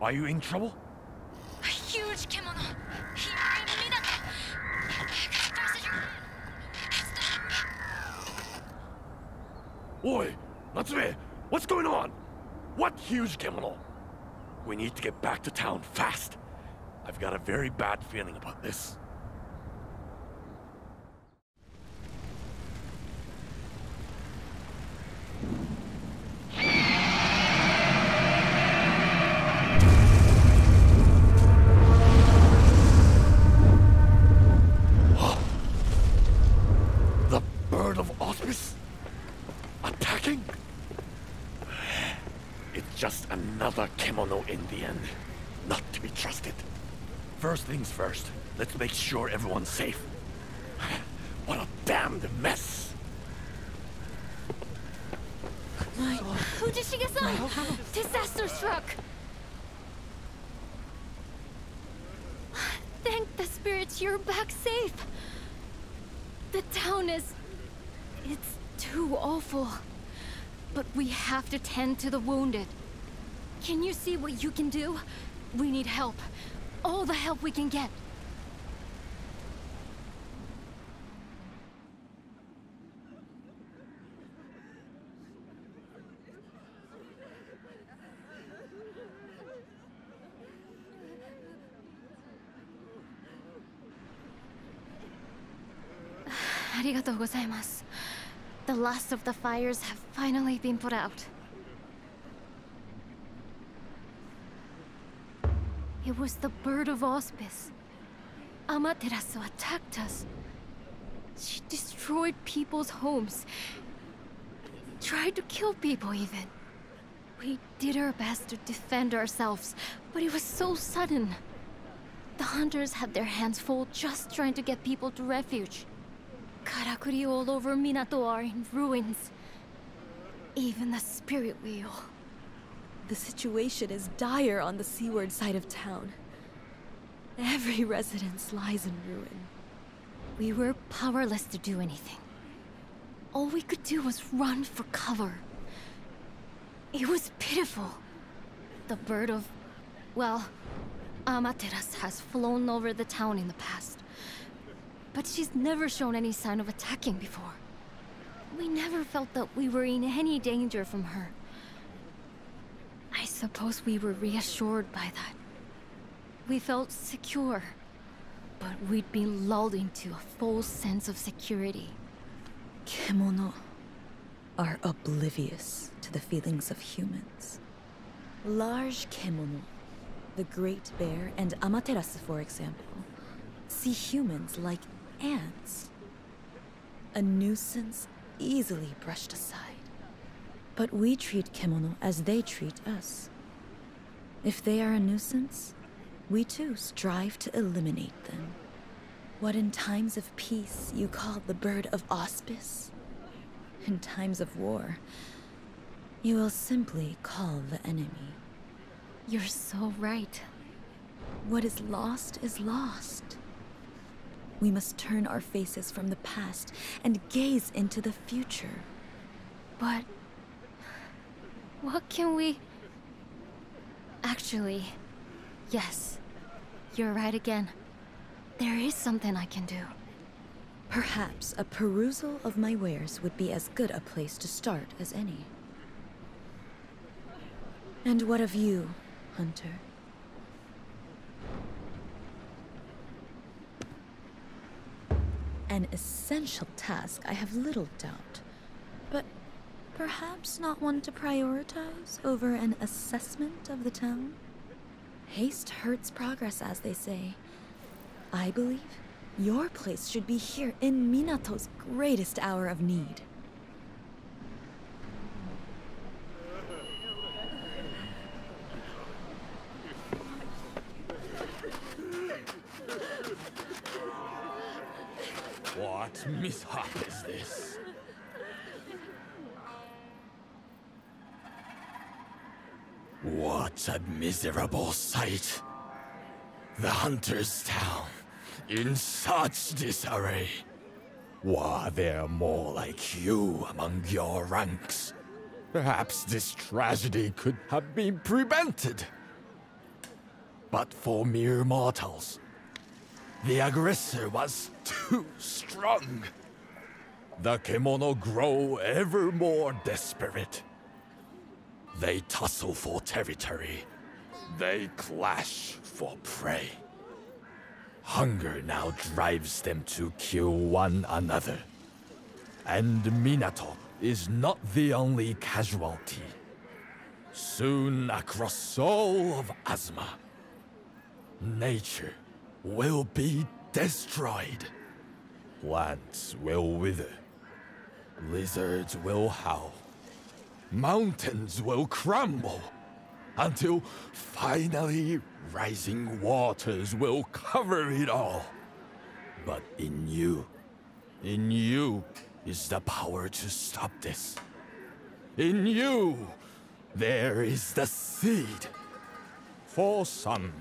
Are you in trouble?
A huge kimono. Here in Minato.
Oi, Natsume, what's going on? What huge kimono? We need to get back to town fast. I've got a very bad feeling about this. The Bird of Auspice? Attacking? It's just another kimono in the end. Not to be trusted. First things first, let's make sure everyone's safe. What a damned mess!
Fujishige-san! Disaster struck! Thank the spirits you're back safe! The town is... it's too awful. But we have to tend to the wounded. Can you see what you can do? We need help. All the help we can get. Arigatou gozaimasu. The last of the fires have finally been put out. It was the Bird of Auspice. Amaterasu attacked us. She destroyed people's homes. Tried to kill people even. We did our best to defend ourselves, but it was so sudden. The hunters had their hands full just trying to get people to refuge. Karakuri all over Minato are in ruins. Even the spirit wheel.
The situation is dire on the seaward side of town. Every residence lies in ruin.
We were powerless to do anything. All we could do was run for cover. It was pitiful. The bird of... well, Amaterasu has flown over the town in the past. But she's never shown any sign of attacking before. We never felt that we were in any danger from her. I suppose we were reassured by that. We felt secure, but we'd been lulled into a false sense of security.
Kimono are oblivious to the feelings of humans. Large kimono, the Great Bear and Amaterasu, for example, see humans like ants. A nuisance easily brushed aside. But we treat kimono as they treat us. If they are a nuisance, we too strive to eliminate them. What in times of peace you call the bird of auspice, in times of war, you will simply call the enemy.
You're so right.
What is lost is lost. We must turn our faces from the past and gaze into the future.
But what can we... Actually, yes, you're right again. There is something I can do.
Perhaps a perusal of my wares would be as good a place to start as any. And what of you, Hunter? An essential task, I have little doubt. But perhaps not one to prioritize over an assessment of the town? Haste hurts progress, as they say. I believe your place should be here in Minato's greatest hour of need.
What mishap is this? What a miserable sight. The Hunter's town in such disarray. Were there more like you among your ranks? Perhaps this tragedy could have been prevented. But for mere mortals, the aggressor was too strong. The Kemono grow ever more desperate. They tussle for territory. They clash for prey. Hunger now drives them to kill one another. And Minato is not the only casualty. Soon across all of Azuma, nature will be destroyed. Plants will wither. Lizards will howl. Mountains will crumble. Until finally rising waters will cover it all. But in you is the power to stop this. In you, there is the seed. For some,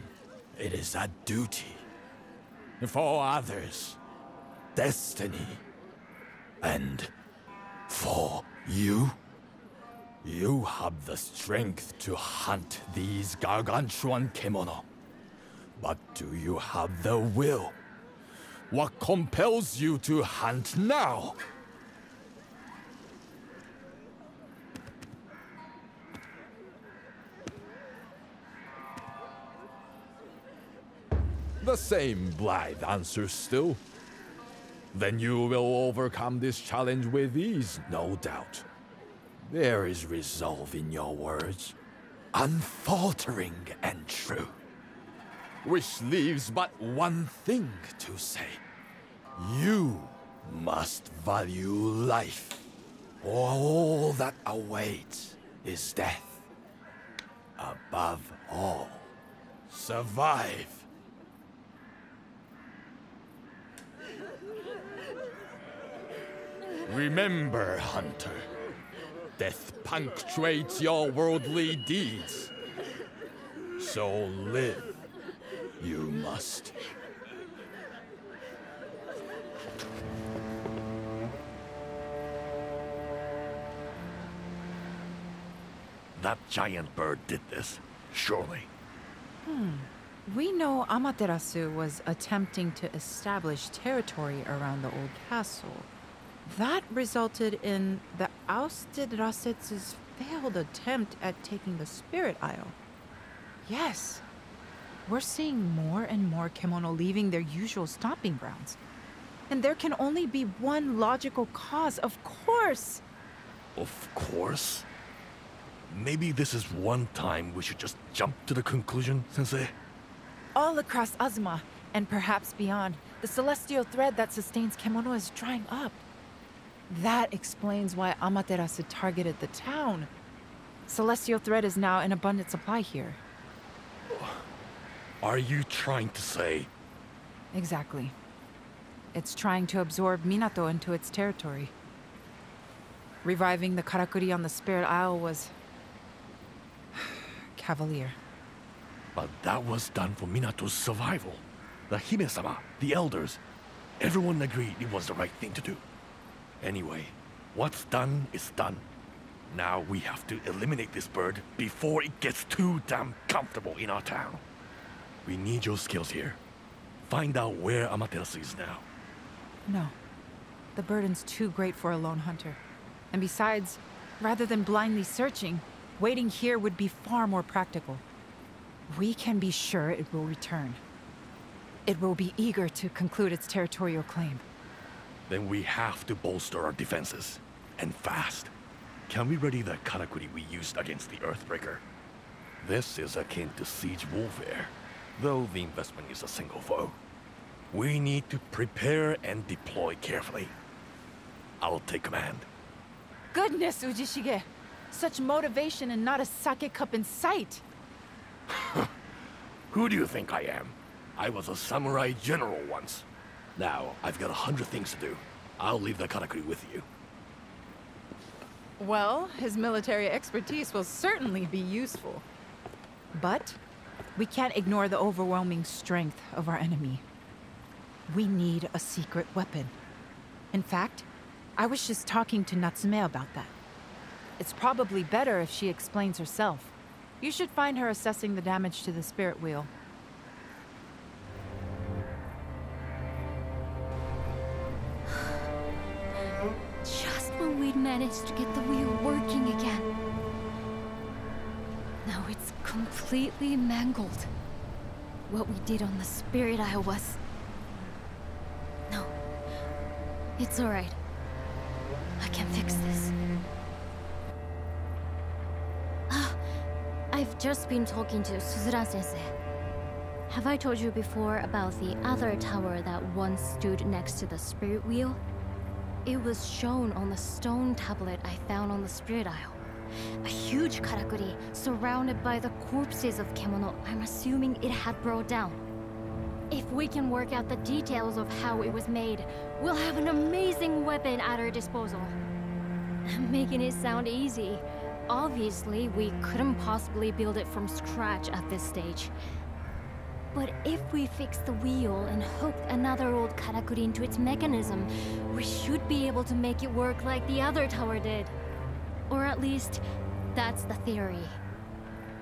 it is a duty. For others, destiny. And for you, you have the strength to hunt these gargantuan kemono. But do you have the will? What compels you to hunt now? The same blithe answer still. Then you will overcome this challenge with ease, no doubt. There is resolve in your words, unfaltering and true. Which leaves but one thing to say. You must value life, or all that awaits is death. Above all, survive. Remember, Hunter. Death punctuates your worldly deeds. So live, you must.
That giant bird did this, surely.
We know Amaterasu was attempting to establish territory around the old castle. That resulted in the ousted Rasetsu's failed attempt at taking the Spirit Isle. Yes, we're seeing more and more kemono leaving their usual stomping grounds. And there can only be one logical cause, of course!
Of course? Maybe this is one time we should just jump to the conclusion, Sensei?
All across Azuma, and perhaps beyond, the celestial thread that sustains kemono is drying up. That explains why Amaterasu targeted the town. Celestial thread is now in abundant supply here.
Are you trying to say...
Exactly. It's trying to absorb Minato into its territory. Reviving the Karakuri on the Spirit Isle was... cavalier.
But that was done for Minato's survival. The Hime-sama, the elders, everyone agreed it was the right thing to do. Anyway, what's done is done. Now we have to eliminate this bird before it gets too damn comfortable in our town. We need your skills here. Find out where Amaterasu is now.
No. The burden's too great for a lone hunter. And besides, rather than blindly searching, waiting here would be far more practical. We can be sure it will return. It will be eager to conclude its territorial claim.
Then we have to bolster our defenses. And fast. Can we ready the Karakuri we used against the Earthbreaker? This is akin to siege warfare, though the investment is a single foe. We need to prepare and deploy carefully. I'll take command.
Goodness, Ujishige! Such motivation and not a sake cup in sight!
Who do you think I am? I was a samurai general once. Now, I've got 100 things to do. I'll leave the Karakuri with you.
Well, his military expertise will certainly be useful. But we can't ignore the overwhelming strength of our enemy. We need a secret weapon. In fact, I was just talking to Natsume about that. It's probably better if she explains herself. You should find her assessing the damage to the spirit wheel.
Just when we'd managed to get the wheel working again. Now it's completely mangled. What we did on the Spirit Isle was... No. It's alright. I can fix this. I've just been talking to Suzura-sensei. Have I told you before about the other tower that once stood next to the Spirit Wheel? It was shown on the stone tablet I found on the Spirit Isle. A huge karakuri surrounded by the corpses of Kemono I'm assuming it had brought down. If we can work out the details of how it was made, we'll have an amazing weapon at our disposal. I'm making it sound easy. Obviously, we couldn't possibly build it from scratch at this stage. But if we fix the wheel and hooked another old karakuri into its mechanism, we should be able to make it work like the other tower did. Or at least, that's the theory.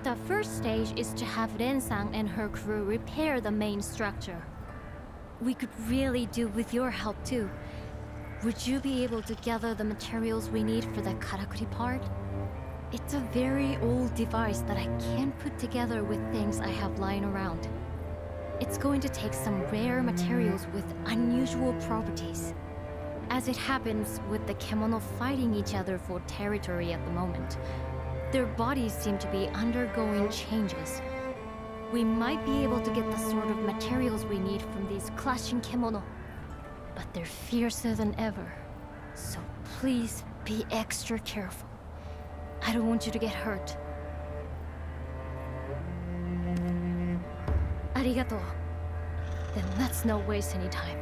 The first stage is to have Ren-san and her crew repair the main structure. We could really do with your help too. Would you be able to gather the materials we need for the karakuri part? It's a very old device that I can't put together with things I have lying around. It's going to take some rare materials with unusual properties. As it happens with the Kemono fighting each other for territory at the moment, their bodies seem to be undergoing changes. We might be able to get the sort of materials we need from these clashing Kemono, but they're fiercer than ever. So please be extra careful. I don't want you to get hurt. Arigato. Then let's not waste any time.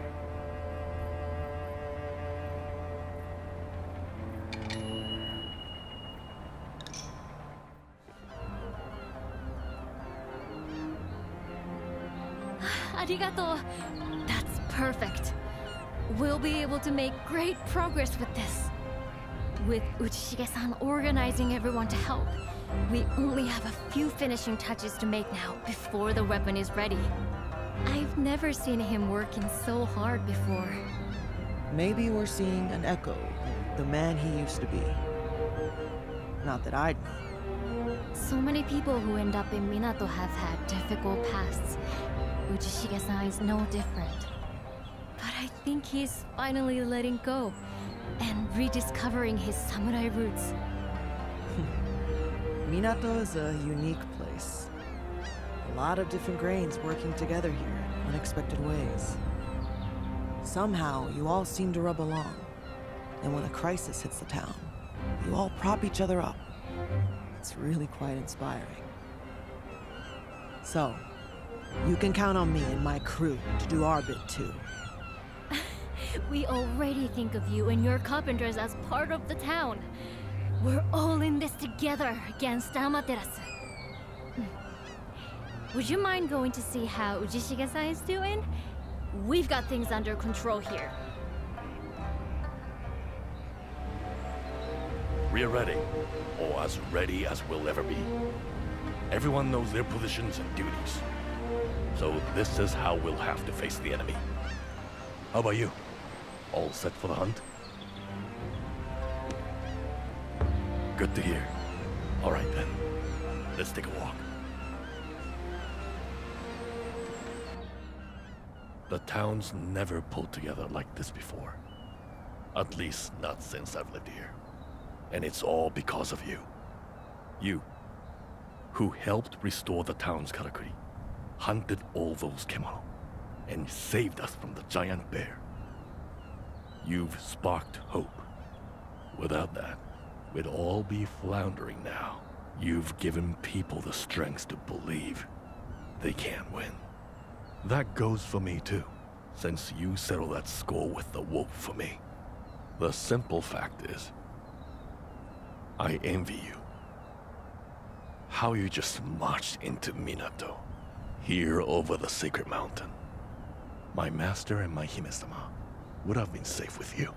Arigato. That's perfect. We'll be able to make great progress with this. With Uchishige-san organizing everyone to help, we only have a few finishing touches to make now before the weapon is ready. I've never seen him working so hard before.
Maybe we're seeing an echo of the man he used to be. Not that I'd know.
So many people who end up in Minato have had difficult pasts. Uchishige-san is no different. But I think he's finally letting go and rediscovering his samurai roots.
Minato is a unique place. A lot of different grains working together here in unexpected ways. Somehow, you all seem to rub along. And when a crisis hits the town, you all prop each other up. It's really quite inspiring. So, you can count on me and my crew to do our bit too.
We already think of you and your carpenters as part of the town. We're all in this together against Amaterasu. Would you mind going to see how Ujishige-san is doing? We've got things under control here.
We're ready, or as ready as we'll ever be. Everyone knows their positions and duties. So this is how we'll have to face the enemy. How about you? All set for the hunt? Good to hear. All right then, let's take a walk. The town's never pulled together like this before. At least not since I've lived here. And it's all because of you. You, who helped restore the town's karakuri, hunted all those kemono, and saved us from the giant bear. You've sparked hope. Without that, we'd all be floundering now. You've given people the strength to believe they can win. That goes for me too, since you settled that score with the wolf for me. The simple fact is, I envy you. How you just marched into Minato, here over the sacred mountain. My master and my Hime-sama would have been safe with you.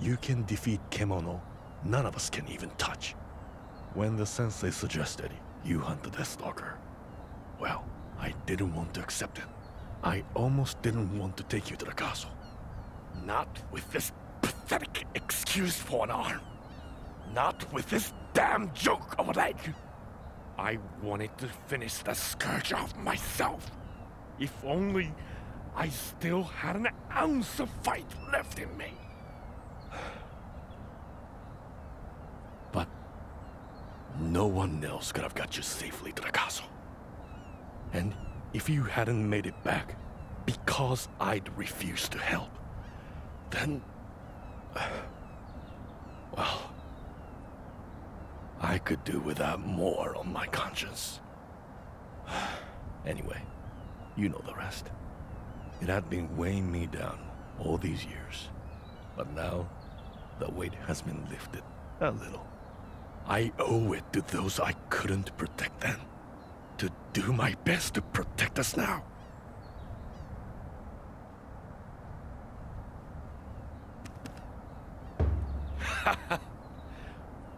You can defeat kemono none of us can even touch. When the sensei suggested you hunt the Deathstalker, well, I didn't want to accept it. I almost didn't want to take you to the castle. Not with this pathetic excuse for an arm. Not with this damn joke of a leg. I wanted to finish the scourge off myself. If only I still had an ounce of fight left in me. But no one else could have got you safely to the castle. And if you hadn't made it back because I'd refused to help, then... well... I could do without more on my conscience. Anyway, you know the rest. It had been weighing me down all these years. But now, the weight has been lifted a little. I owe it to those I couldn't protect then, to do my best to protect us now.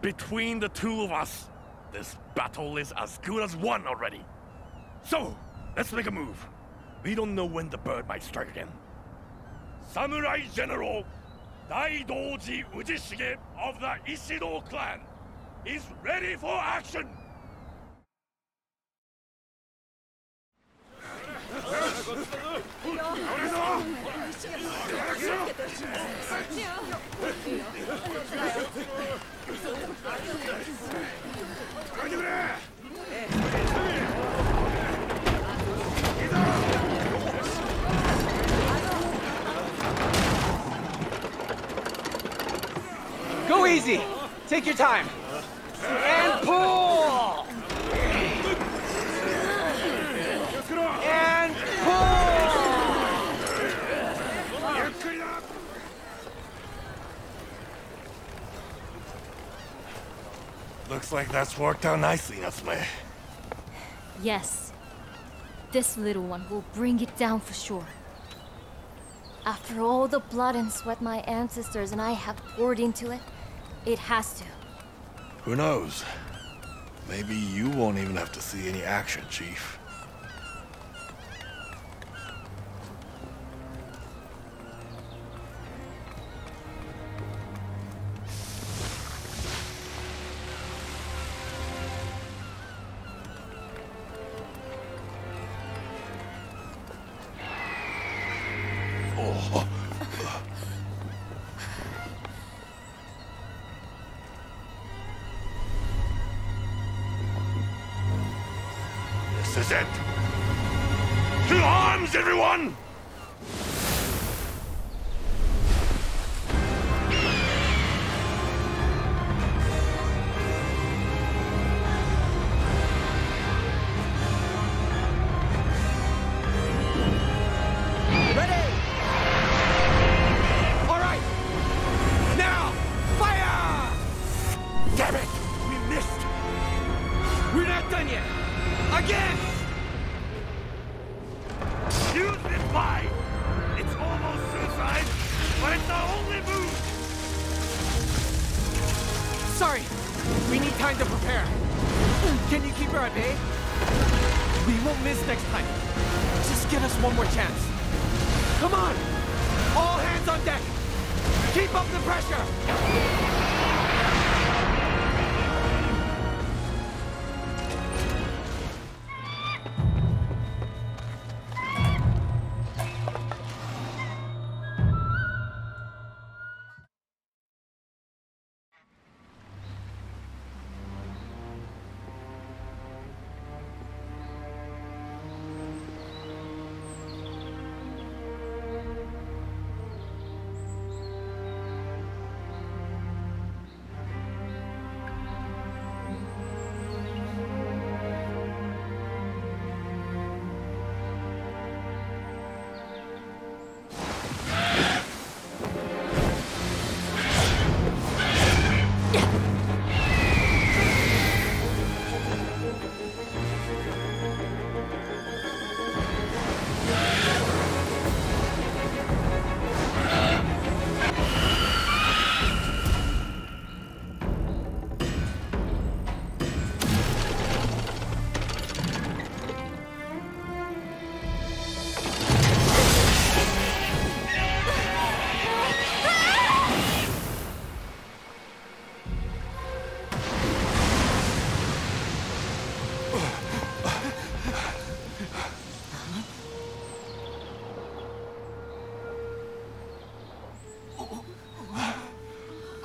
Between the two of us, this battle is as good as won already. So, let's make a move. We don't know when the bird might strike again. Samurai General Daidoji Ujishige of the Ishido clan is ready for action!
Go easy! Take your time! And pull! And pull!
Looks like that's worked out nicely, Natsume.
Yes. This little one will bring it down for sure. After all the blood and sweat my ancestors and I have poured into it, it has to.
Who knows? Maybe you won't even have to see any action, Chief. This is it! To arms, everyone!
Ready! Sorry! We need time to prepare. Can you keep her at bay? We won't miss next time. Just give us one more chance. Come on! All hands on deck! Keep up the pressure!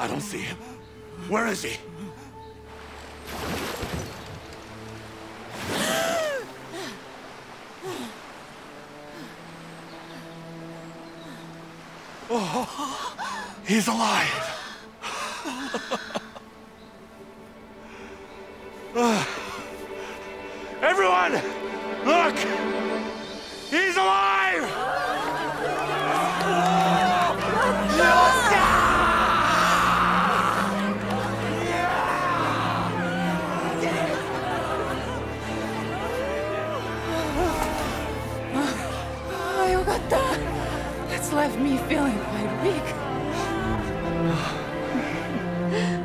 I don't see him. Where is he? Oh, he's alive. Everyone, look! He's alive!
It's left me feeling quite weak.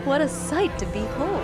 What a sight to behold.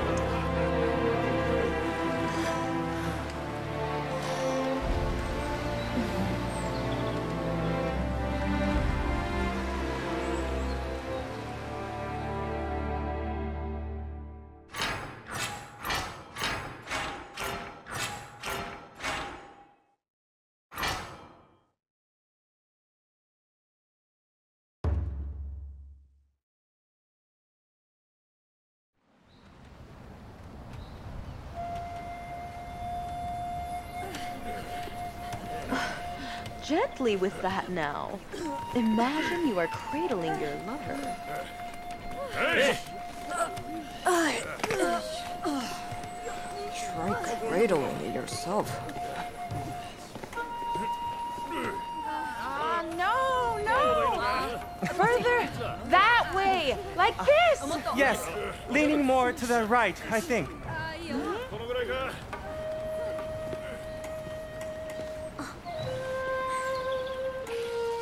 Gently with that now. Imagine you are cradling your lover.
Hey!
Try cradling it yourself.
No! Further! That way! Like this!
Yes, leaning more to the right, I think.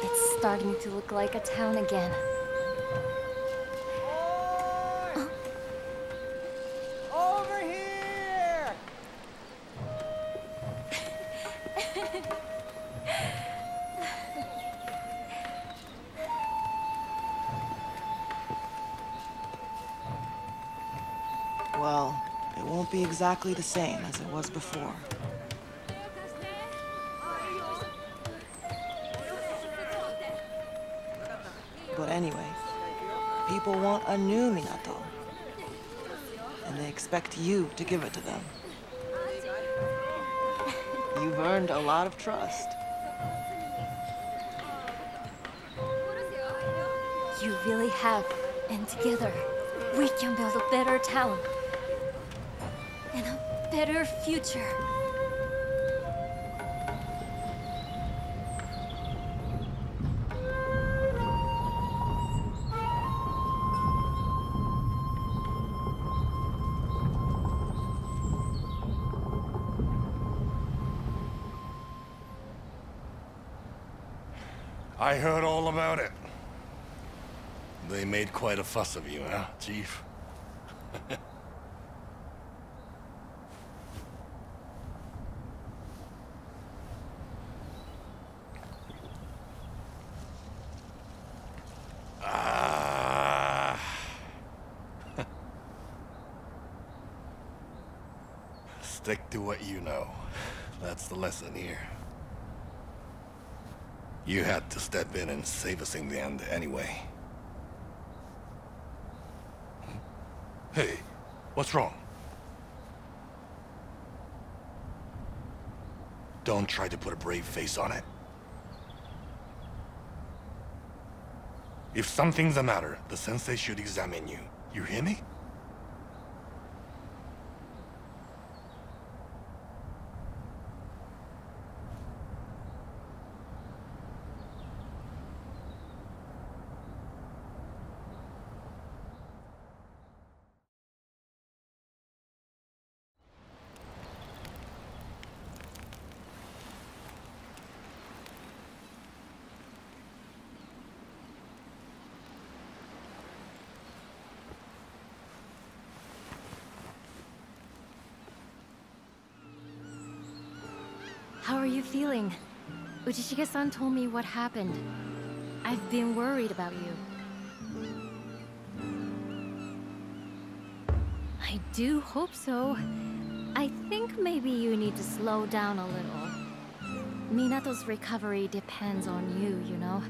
It's starting to look like a town again.
Over here! Well, it won't be exactly the same as it was before. But anyway, people want a new Minato. And they expect you to give it to them. You've earned a lot of trust.
You really have. And together, we can build a better town. And a better future.
I heard all about it. They made quite a fuss of you, huh, Chief? Stick to what you know. That's the lesson here. You had to step in and save us in the end anyway. Hey, what's wrong? Don't try to put a brave face on it. If something's the matter, the sensei should examine you. You hear me?
How are you feeling? Uchishige-san told me what happened. I've been worried about you. I do hope so. I think maybe you need to slow down a little. Minato's recovery depends on you, you know?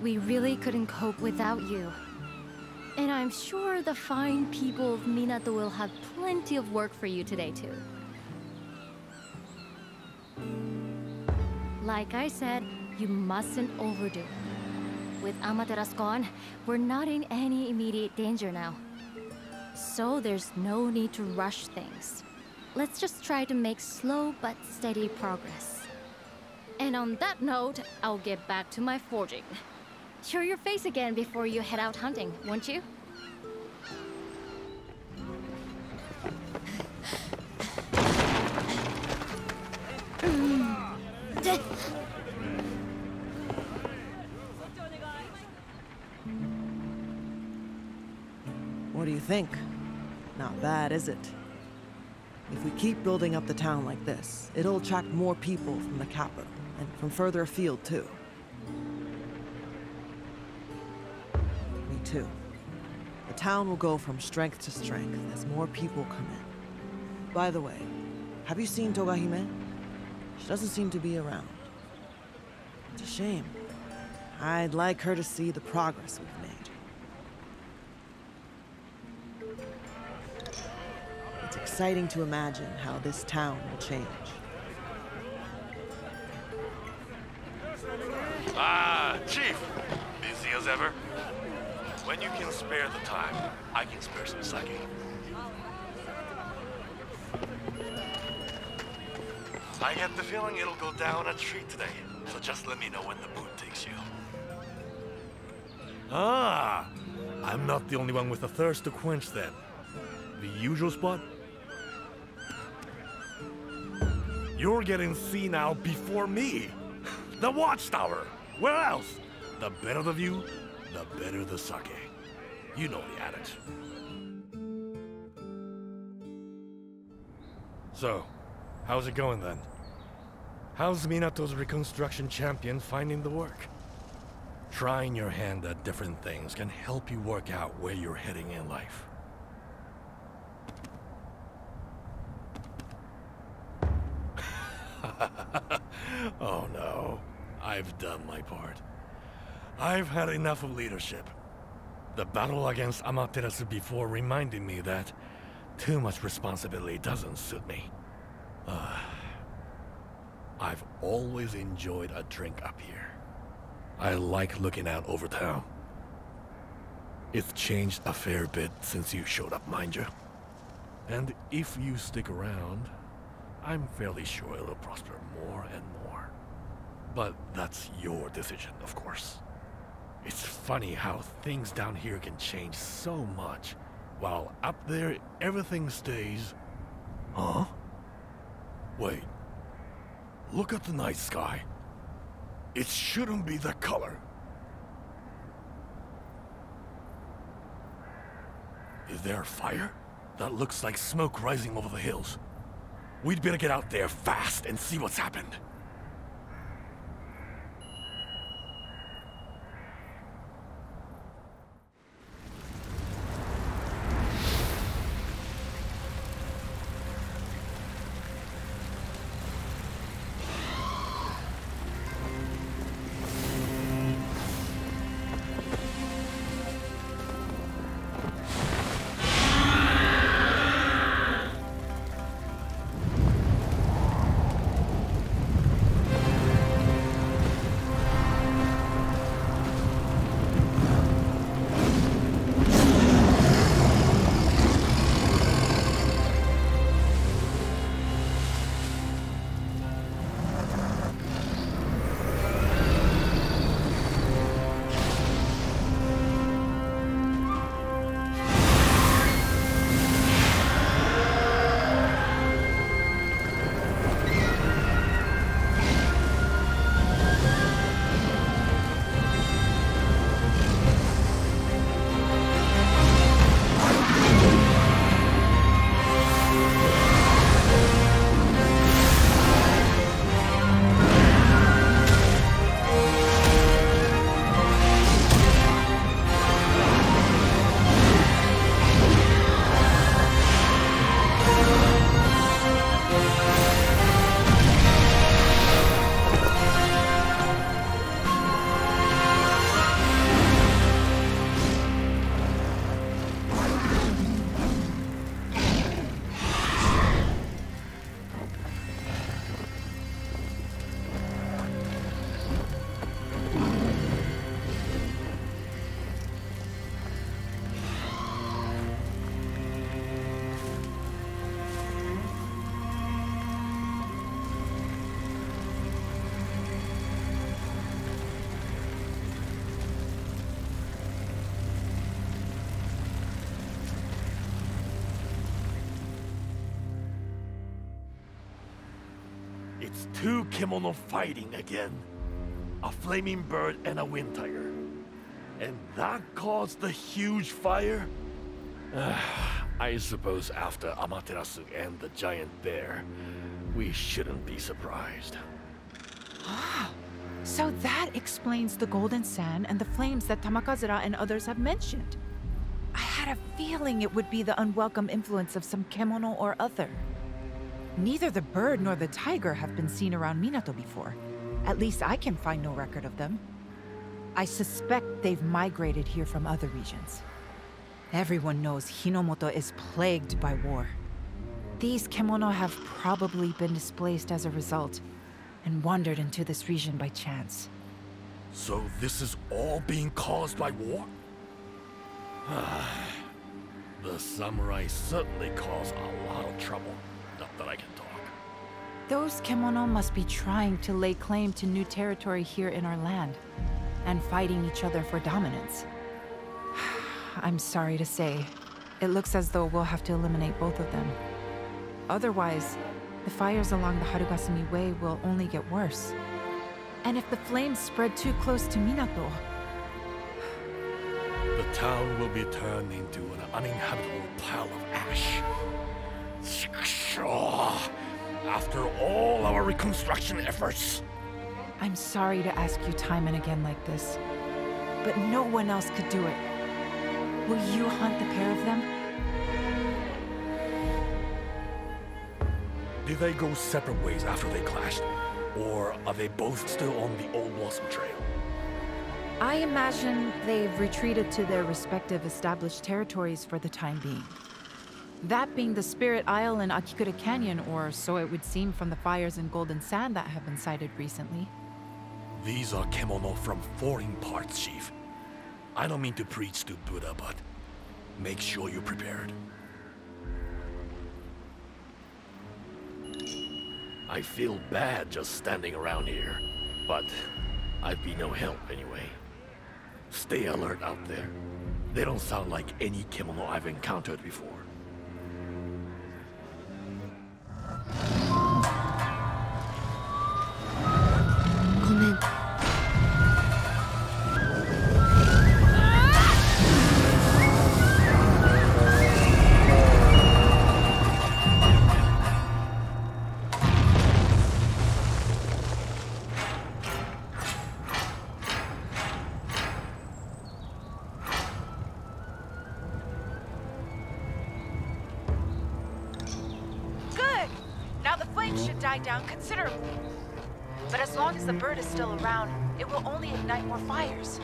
We really couldn't cope without you. And I'm sure the fine people of Minato will have plenty of work for you today, too. Like I said, you mustn't overdo it. With Amaterasu gone, we're not in any immediate danger now. So there's no need to rush things. Let's just try to make slow but steady progress. And on that note, I'll get back to my forging. Show your face again before you head out hunting, won't you?
What do you think? Not bad, is it? If we keep building up the town like this, it'll attract more people from the capital, and from further afield, too. Me too. The town will go from strength to strength as more people come in. By the way, have you seen Togahime? She doesn't seem to be around. It's a shame. I'd like her to see the progress we've made. It's exciting to imagine how this town will change.
Ah, Chief! Busy as ever? When you can spare the time, I can spare some sake. I get the feeling it'll go down a treat today, so just let me know when the mood takes you. Ah! I'm not the only one with a thirst to quench then. The usual spot? You're getting senile before me! The Watchtower! Where else? The better the view, the better the sake. You know the adage. So, how's it going then? How's Minato's reconstruction champion finding the work? Trying your hand at different things can help you work out where you're heading in life. Oh no, I've done my part. I've had enough of leadership. The battle against Amaterasu before reminded me that too much responsibility doesn't suit me. I've always enjoyed a drink up here. I like looking out over town. It's changed a fair bit since you showed up, mind you. And if you stick around, I'm fairly sure it'll prosper more and more. But that's your decision, of course. It's funny how things down here can change so much, while up there everything stays... Huh? Wait. Look at the night sky. It shouldn't be that color. Is there a fire? That looks like smoke rising over the hills. We'd better get out there fast and see what's happened. It's two kimono fighting again. A flaming bird and a wind tiger. And that caused the huge fire? I suppose after Amaterasu and the giant bear, we shouldn't be surprised.
So that explains the golden sand and the flames that Tamakazura and others have mentioned. I had a feeling it would be the unwelcome influence of some kemono or other. Neither the bird nor the tiger have been seen around Minato before. At least I can find no record of them. I suspect they've migrated here from other regions. Everyone knows Hinomoto is plagued by war. These kemono have probably been displaced as a result, and wandered into this region by chance.
So this is all being caused by war? The samurai certainly cause a lot of trouble. Not that I can talk.
Those kemono must be trying to lay claim to new territory here in our land, and fighting each other for dominance. I'm sorry to say, it looks as though we'll have to eliminate both of them. Otherwise, the fires along the Harugasumi Way will only get worse. And if the flames spread too close to Minato...
The town will be turned into an uninhabitable pile of ash. After all our reconstruction efforts.
I'm sorry to ask you time and again like this, but no one else could do it. Will you hunt the pair of them?
Did they go separate ways after they clashed? Or are they both still on the Old Blossom Trail?
I imagine they've retreated to their respective established territories for the time being. That being the Spirit Isle and Akikura Canyon, or so it would seem from the fires in Golden Sand that have been cited recently.
These are kemono from foreign parts, Chief. I don't mean to preach to Buddha, but make sure you're prepared. I feel bad just standing around here, but I'd be no help anyway. Stay alert out there. They don't sound like any kemono I've encountered before.
it should die down considerably. But as long as the bird is still around, it will only ignite more fires.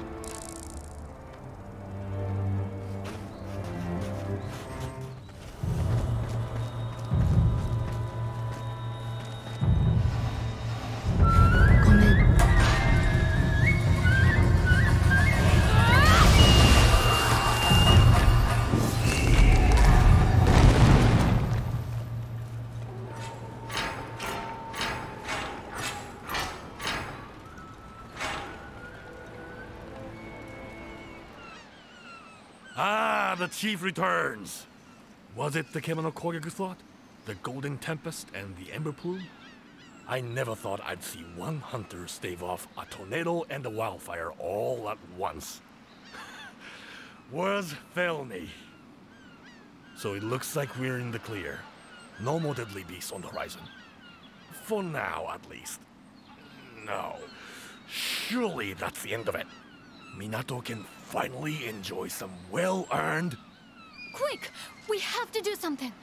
Ah, the chief returns. Was it the Kemono Kogyaku thought? The Golden Tempest and the Ember Plume? I never thought I'd see one hunter stave off a tornado and a wildfire all at once. Words fail me. So it looks like we're in the clear. No more deadly beasts on the horizon. For now, at least. No. Surely that's the end of it. Minato can finally enjoy some well-earned...
Quick! We have to do something!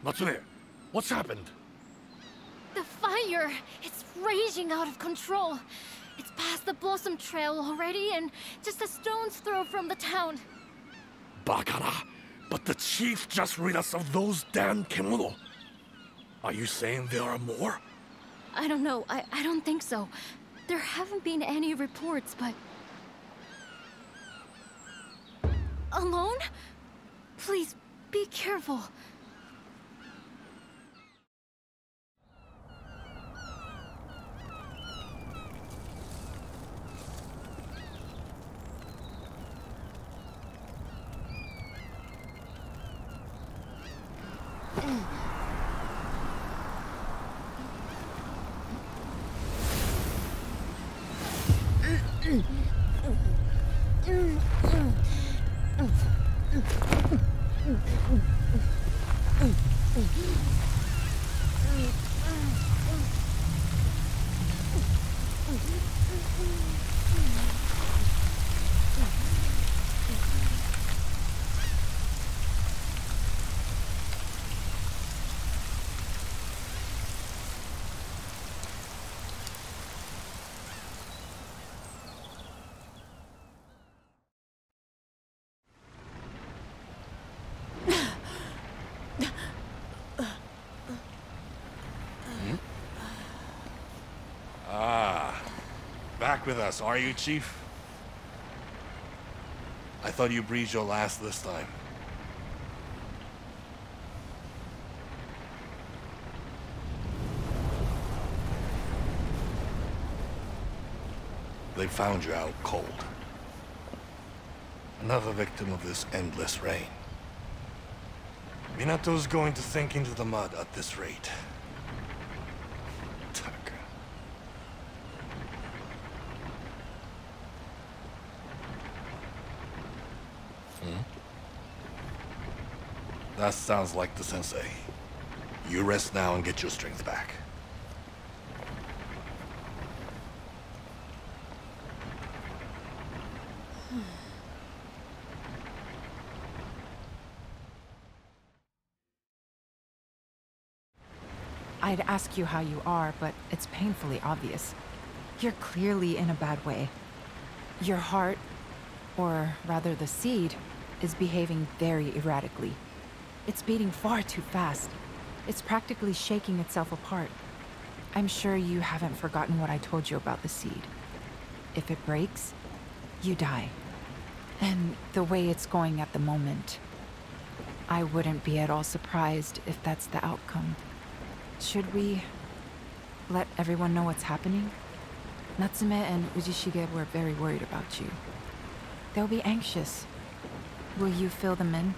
Natsume, what's happened?
The fire! It's raging out of control! It's past the Blossom Trail already and just a stone's throw from the town.
Bakara! But the chief just rid us of those damn Kemono! Are you saying there are more?
I don't know. I don't think so. There haven't been any reports, but... Alone? Please, be careful.
Back with us, are you, Chief? I thought you breathed your last this time. They found you out cold. Another victim of this endless rain. Minato's going to sink into the mud at this rate. That sounds like the sensei. You rest now and get your strength back.
I'd ask you how you are, but it's painfully obvious. You're clearly in a bad way. Your heart, or rather the seed, is behaving very erratically. It's beating far too fast. It's practically shaking itself apart. I'm sure you haven't forgotten what I told you about the seed. If it breaks, you die. And the way it's going at the moment, I wouldn't be at all surprised if that's the outcome. Should we let everyone know what's happening? Natsume and Ujishige were very worried about you. They'll be anxious. Will you fill them in?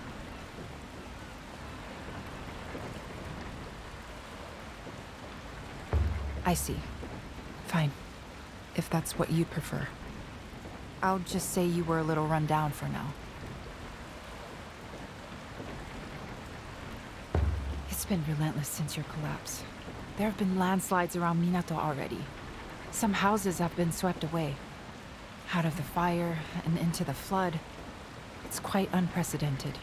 I see. Fine. If that's what you prefer. I'll just say you were a little run down for now. It's been relentless since your collapse. There have been landslides around Minato already. Some houses have been swept away. Out of the fire and into the flood. It's quite unprecedented.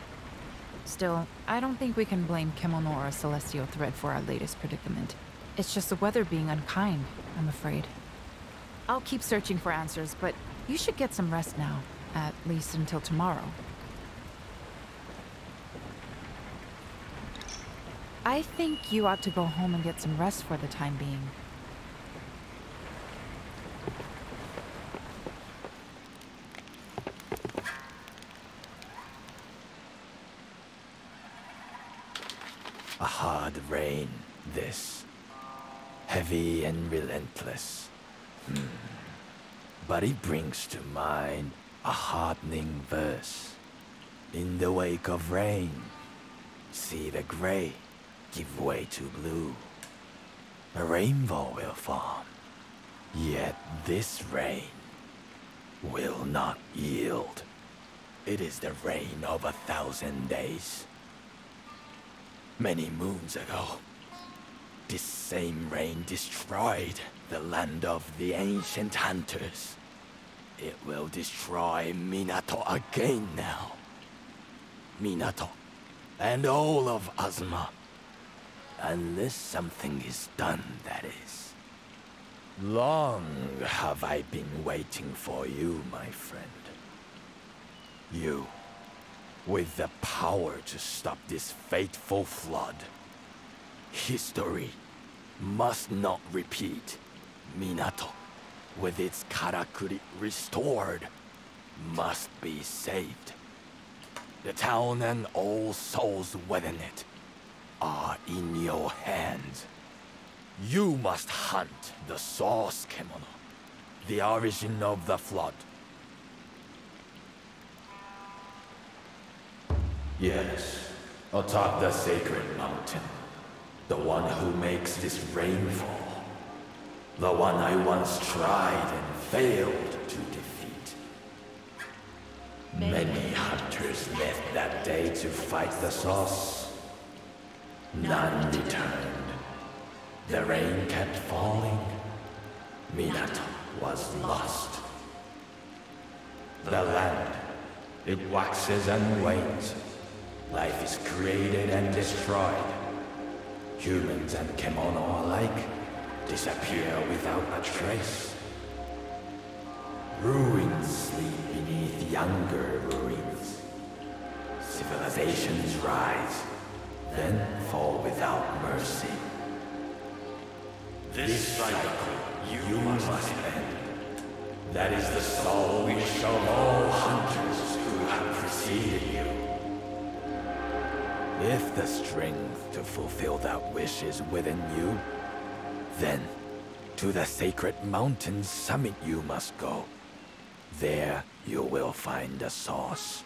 Still, I don't think we can blame Kemono or a Celestial thread for our latest predicament. It's just the weather being unkind, I'm afraid. I'll keep searching for answers, but you should get some rest now. At least until tomorrow. I think you ought to go home and get some rest for the time being.
A hard rain, this. Heavy and relentless. But it brings to mind a heartening verse. In the wake of rain, see the gray give way to blue. A rainbow will form, yet this rain will not yield. It is the rain of 1,000 days. Many moons ago, this same rain destroyed the land of the ancient hunters. It will destroy Minato again now. Minato and all of Azuma. Unless something is done, that is. Long have I been waiting for you, my friend. You, with the power to stop this fateful flood. History must not repeat. Minato, with its karakuri restored, must be saved. The town and all souls within it are in your hands. You must hunt the source, Kemono, the origin of the flood. Yes, atop the sacred mountain. The one who makes this rainfall. The one I once tried and failed to defeat. Many hunters left that day to fight the source. None returned. The rain kept falling. Minato was lost. The land, it waxes and wanes. Life is created and destroyed. Humans and Kemono alike disappear without a trace. Ruins sleep beneath younger ruins. Civilizations rise, then fall without mercy. This cycle you must end. That is the sole wish of all hunters who have preceded you. If the strength to fulfill that wish is within you, then to the sacred mountain's summit you must go. There you will find the source.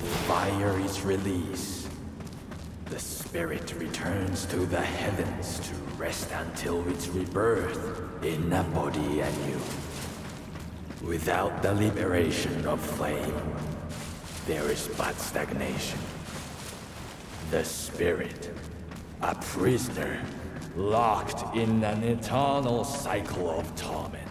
fire is released, the spirit returns to the heavens to rest until its rebirth in a body anew. Without the liberation of flame, there is but stagnation. The spirit, a prisoner, locked in an eternal cycle of torment.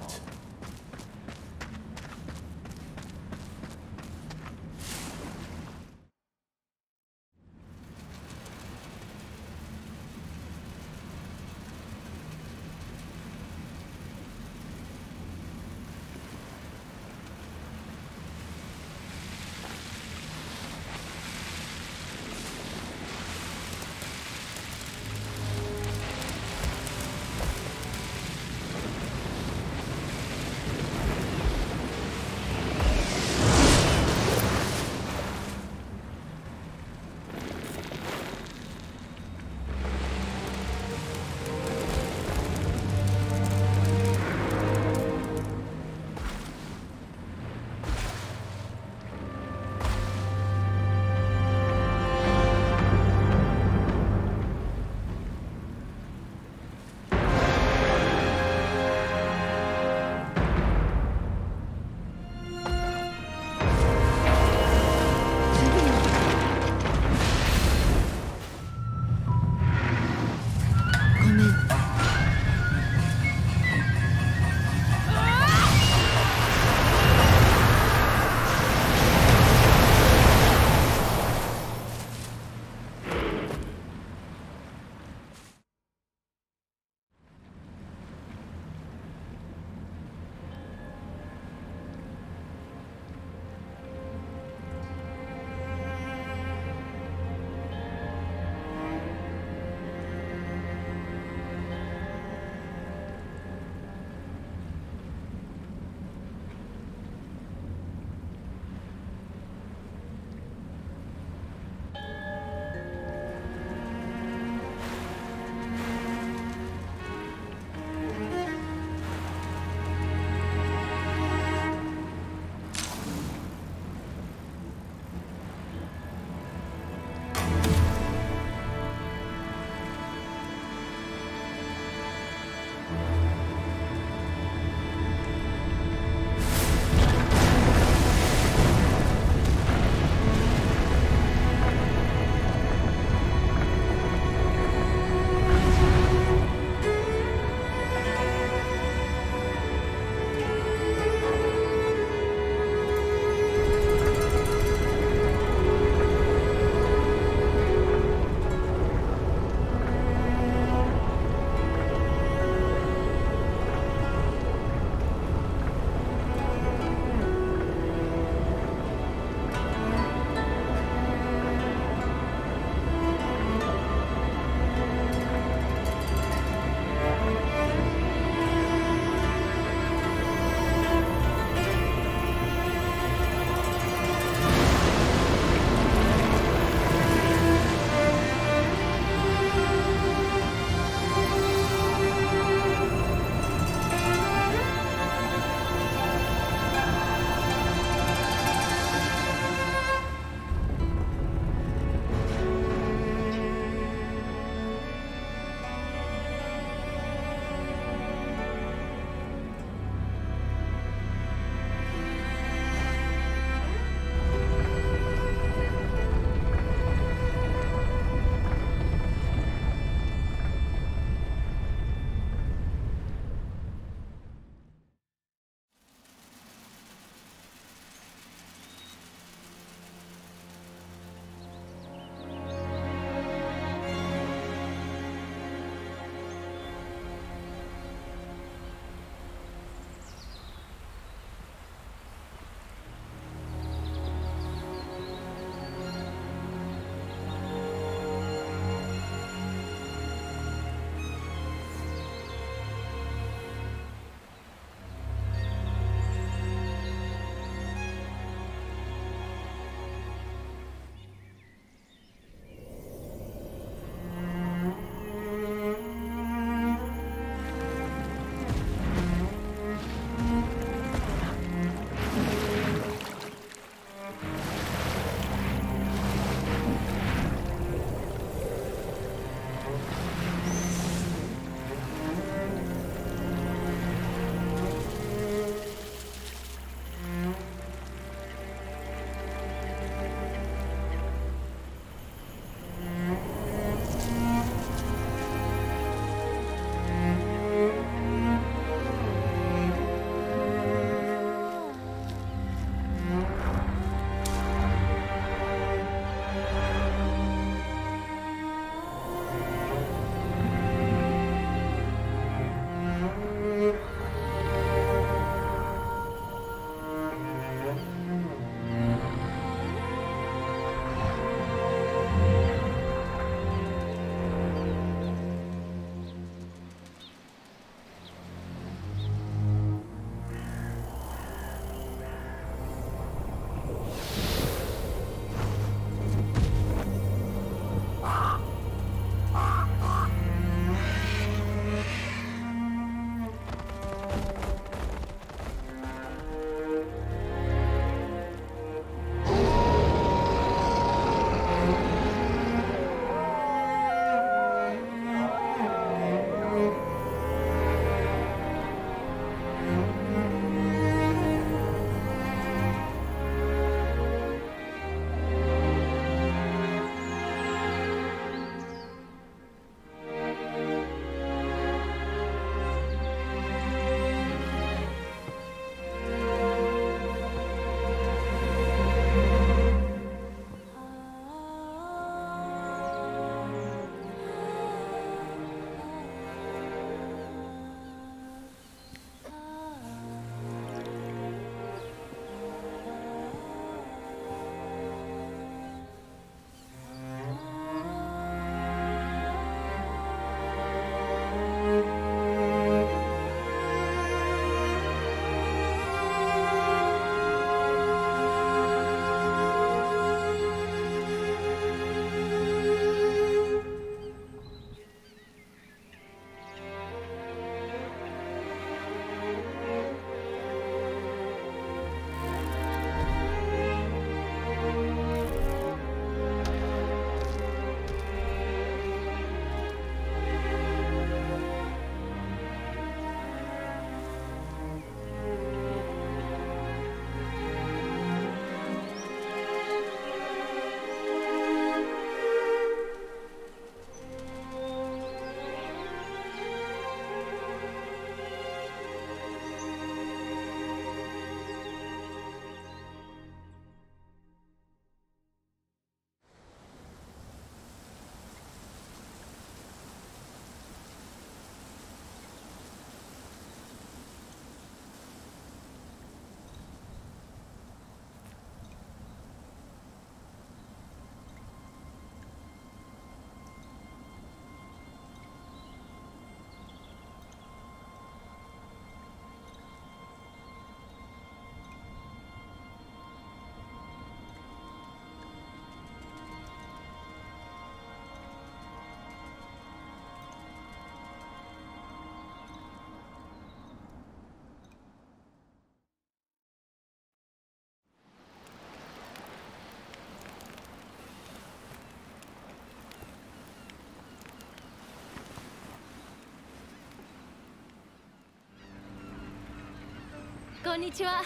Konnichiwa.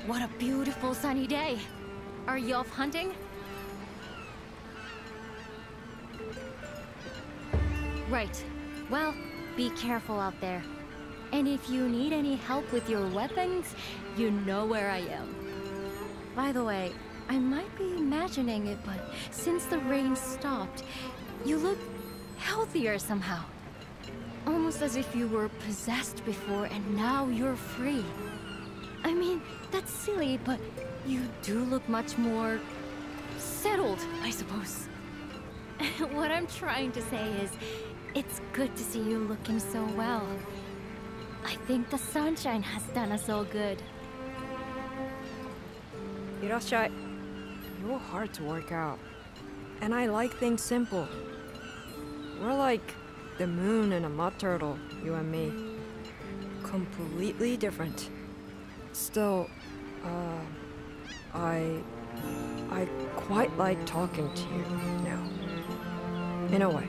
What a beautiful sunny day. Are you off hunting? Right. Well, be careful out there. And if you need any help with your weapons, you know where I am. By the way, I might be imagining it, but since the rain stopped, you look healthier somehow. Almost as if you were possessed before and now you're free. I mean, that's silly, but you do look much more settled, I suppose. What I'm trying to say is, it's good to see you looking so well. I think the sunshine has done us all good.
Irashai. You're hard to work out. And I like things simple. We're like the moon and a mud turtle, you and me. Completely different. Still, I quite like talking to you now. In a way.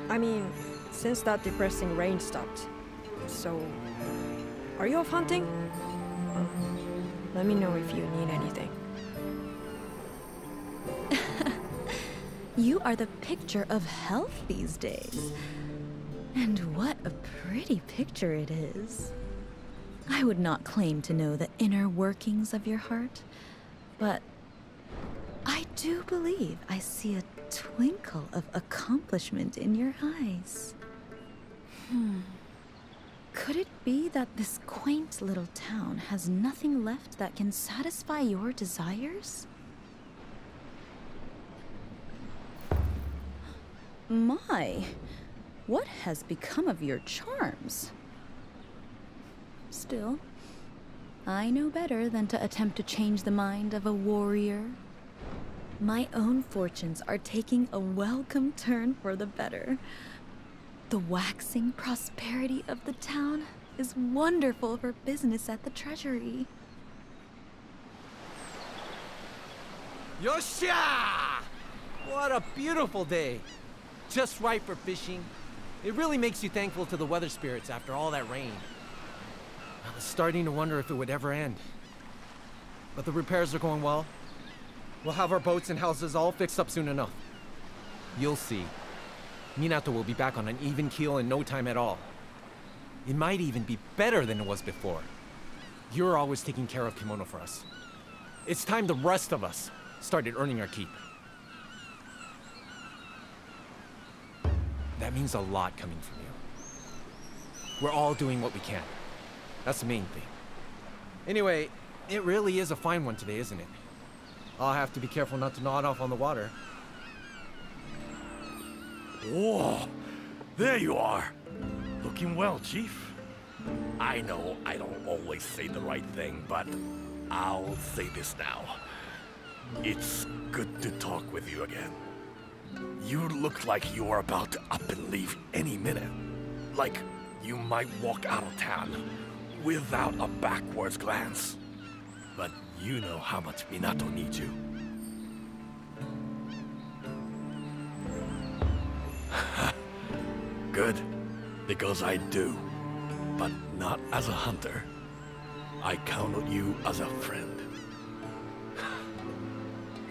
I mean, since that depressing rain stopped. So, are you off hunting? Let me know if you need anything.
You are the picture of health these days. And what a pretty picture it is. I would not claim to know the inner workings of your heart, but I do believe I see a twinkle of accomplishment in your eyes. Could it be that this quaint little town has nothing left that can satisfy your desires? My, what has become of your charms? Still, I know better than to attempt to change the mind of a warrior. My own fortunes are taking a welcome turn for the better. The waxing prosperity of the town is wonderful for business at the treasury.
Yosha! What a beautiful day. Just right for fishing. It really makes you thankful to the weather spirits after all that rain. I was starting to wonder if it would ever end. But the repairs are going well. We'll have our boats and houses all fixed up soon enough. You'll see. Minato will be back on an even keel in no time at all. It might even be better than it was before. You're always taking care of kimono for us. It's time the rest of us started earning our keep. That means a lot coming from you. We're all doing what we can. That's the main thing. Anyway, it really is a fine one today, isn't it? I'll have to be careful not to nod off on the water.
Whoa! There you are! Looking well, Chief. I know I don't always say the right thing, but I'll say this now. It's good to talk with you again. You look like you are about to up and leave any minute. Like you might walk out of town without a backwards glance. But you know how much Minato needs you. Good, because I do. But not as a hunter. I count on you as a friend.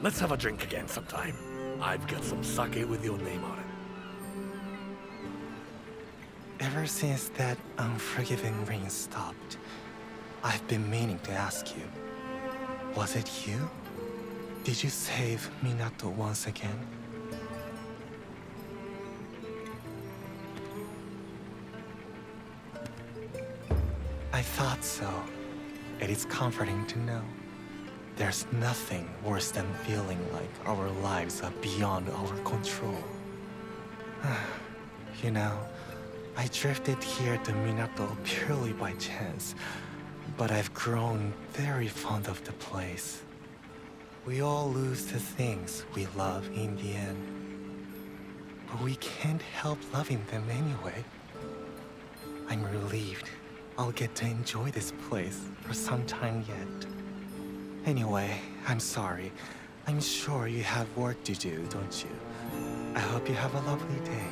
Let's have a drink again sometime. I've got some sake with your name on it.
Ever since that unforgiving rain stopped, I've been meaning to ask you. Was it you? Did you save Minato once again? I thought so. It is comforting to know. There's nothing worse than feeling like our lives are beyond our control. You know, I drifted here to Minato purely by chance, but I've grown very fond of the place. We all lose the things we love in the end, but we can't help loving them anyway. I'm relieved I'll get to enjoy this place for some time yet. Anyway, I'm sorry. I'm sure you have work to do, don't you? I hope you have a lovely day.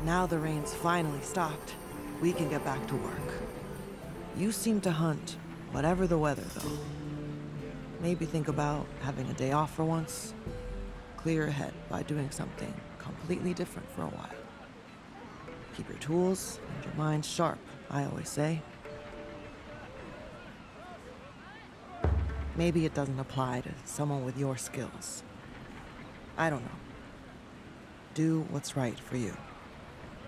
Now the rain's finally stopped. We can get back to work. You seem to hunt, whatever the weather, though. Maybe think about having a day off for once. Clear your head by doing something completely different for a while. Keep your tools and your mind sharp, I always say. Maybe it doesn't apply to someone with your skills. I don't know. Do what's right for you.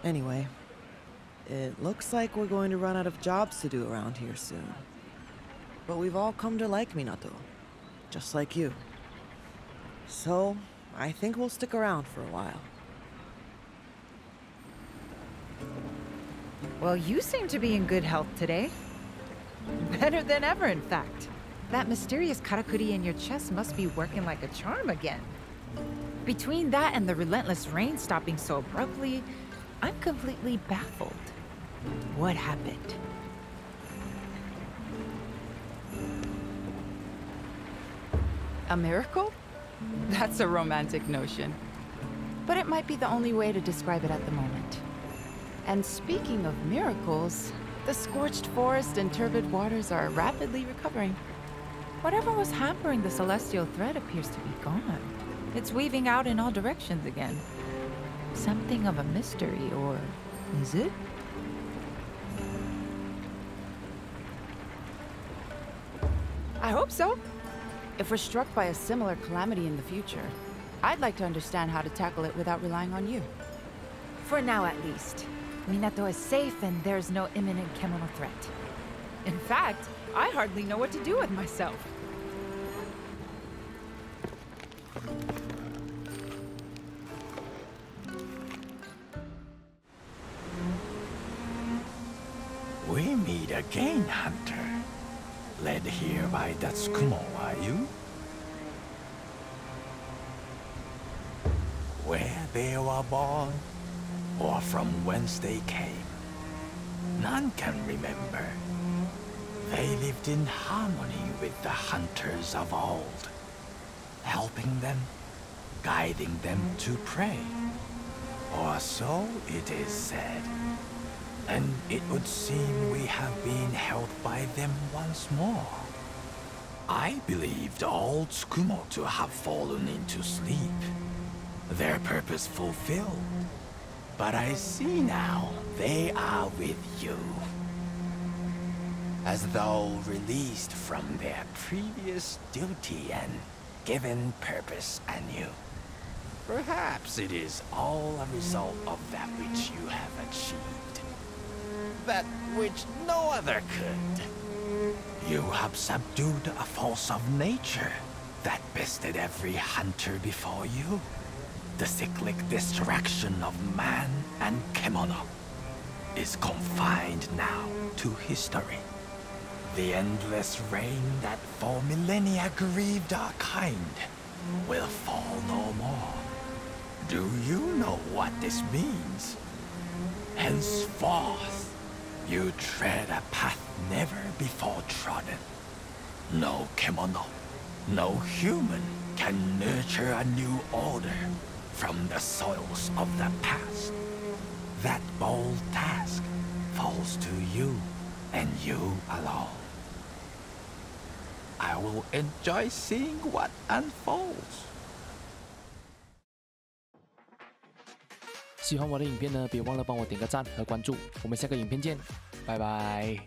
Anyway, it looks like we're going to run out of jobs to do around here soon. But we've all come to like Minato, just like you. So, I think we'll stick around for a while.
Well, you seem to be in good health today. Better than ever, in fact. That mysterious karakuri in your chest must be working like a charm again. Between that and the relentless rain stopping so abruptly, I'm completely baffled. What happened? A miracle? That's a romantic notion. But it might be the only way to describe it at the moment. And speaking of miracles, the scorched forest and turbid waters are rapidly recovering. Whatever was hampering the celestial thread appears to be gone. It's weaving out in all directions again. Something of a mystery, or is it? I hope so. If we're struck by a similar calamity in the future, I'd like to understand how to tackle it without relying on you. For now, at least. Minato is safe and there's no imminent Kemono threat. In fact, I hardly know what to do with myself.
We meet again, Hunter. Led here by Datsukumo, are you? Where they were born, or from whence they came, none can remember. They lived in harmony with the hunters of old, helping them, guiding them to prey. Or so it is said. And it would seem we have been held by them once more. I believed all Tsukumo to have fallen into sleep, their purpose fulfilled. But I see now they are with you. As though released from their previous duty and given purpose anew. Perhaps it is all a result of that which you have achieved. That which no other could. You have subdued a force of nature that bested every hunter before you. The cyclic distraction of man and Kemono is confined now to history. The endless rain that for millennia grieved our kind will fall no more. Do you know what this means? Henceforth, you tread a path never before trodden. No Kemono, no human can nurture a new order from the soils of the past. That bold task falls to you and you alone. I will enjoy seeing what unfolds.
喜欢我的影片呢，别忘了帮我点个赞和关注。我们下个影片见，拜拜。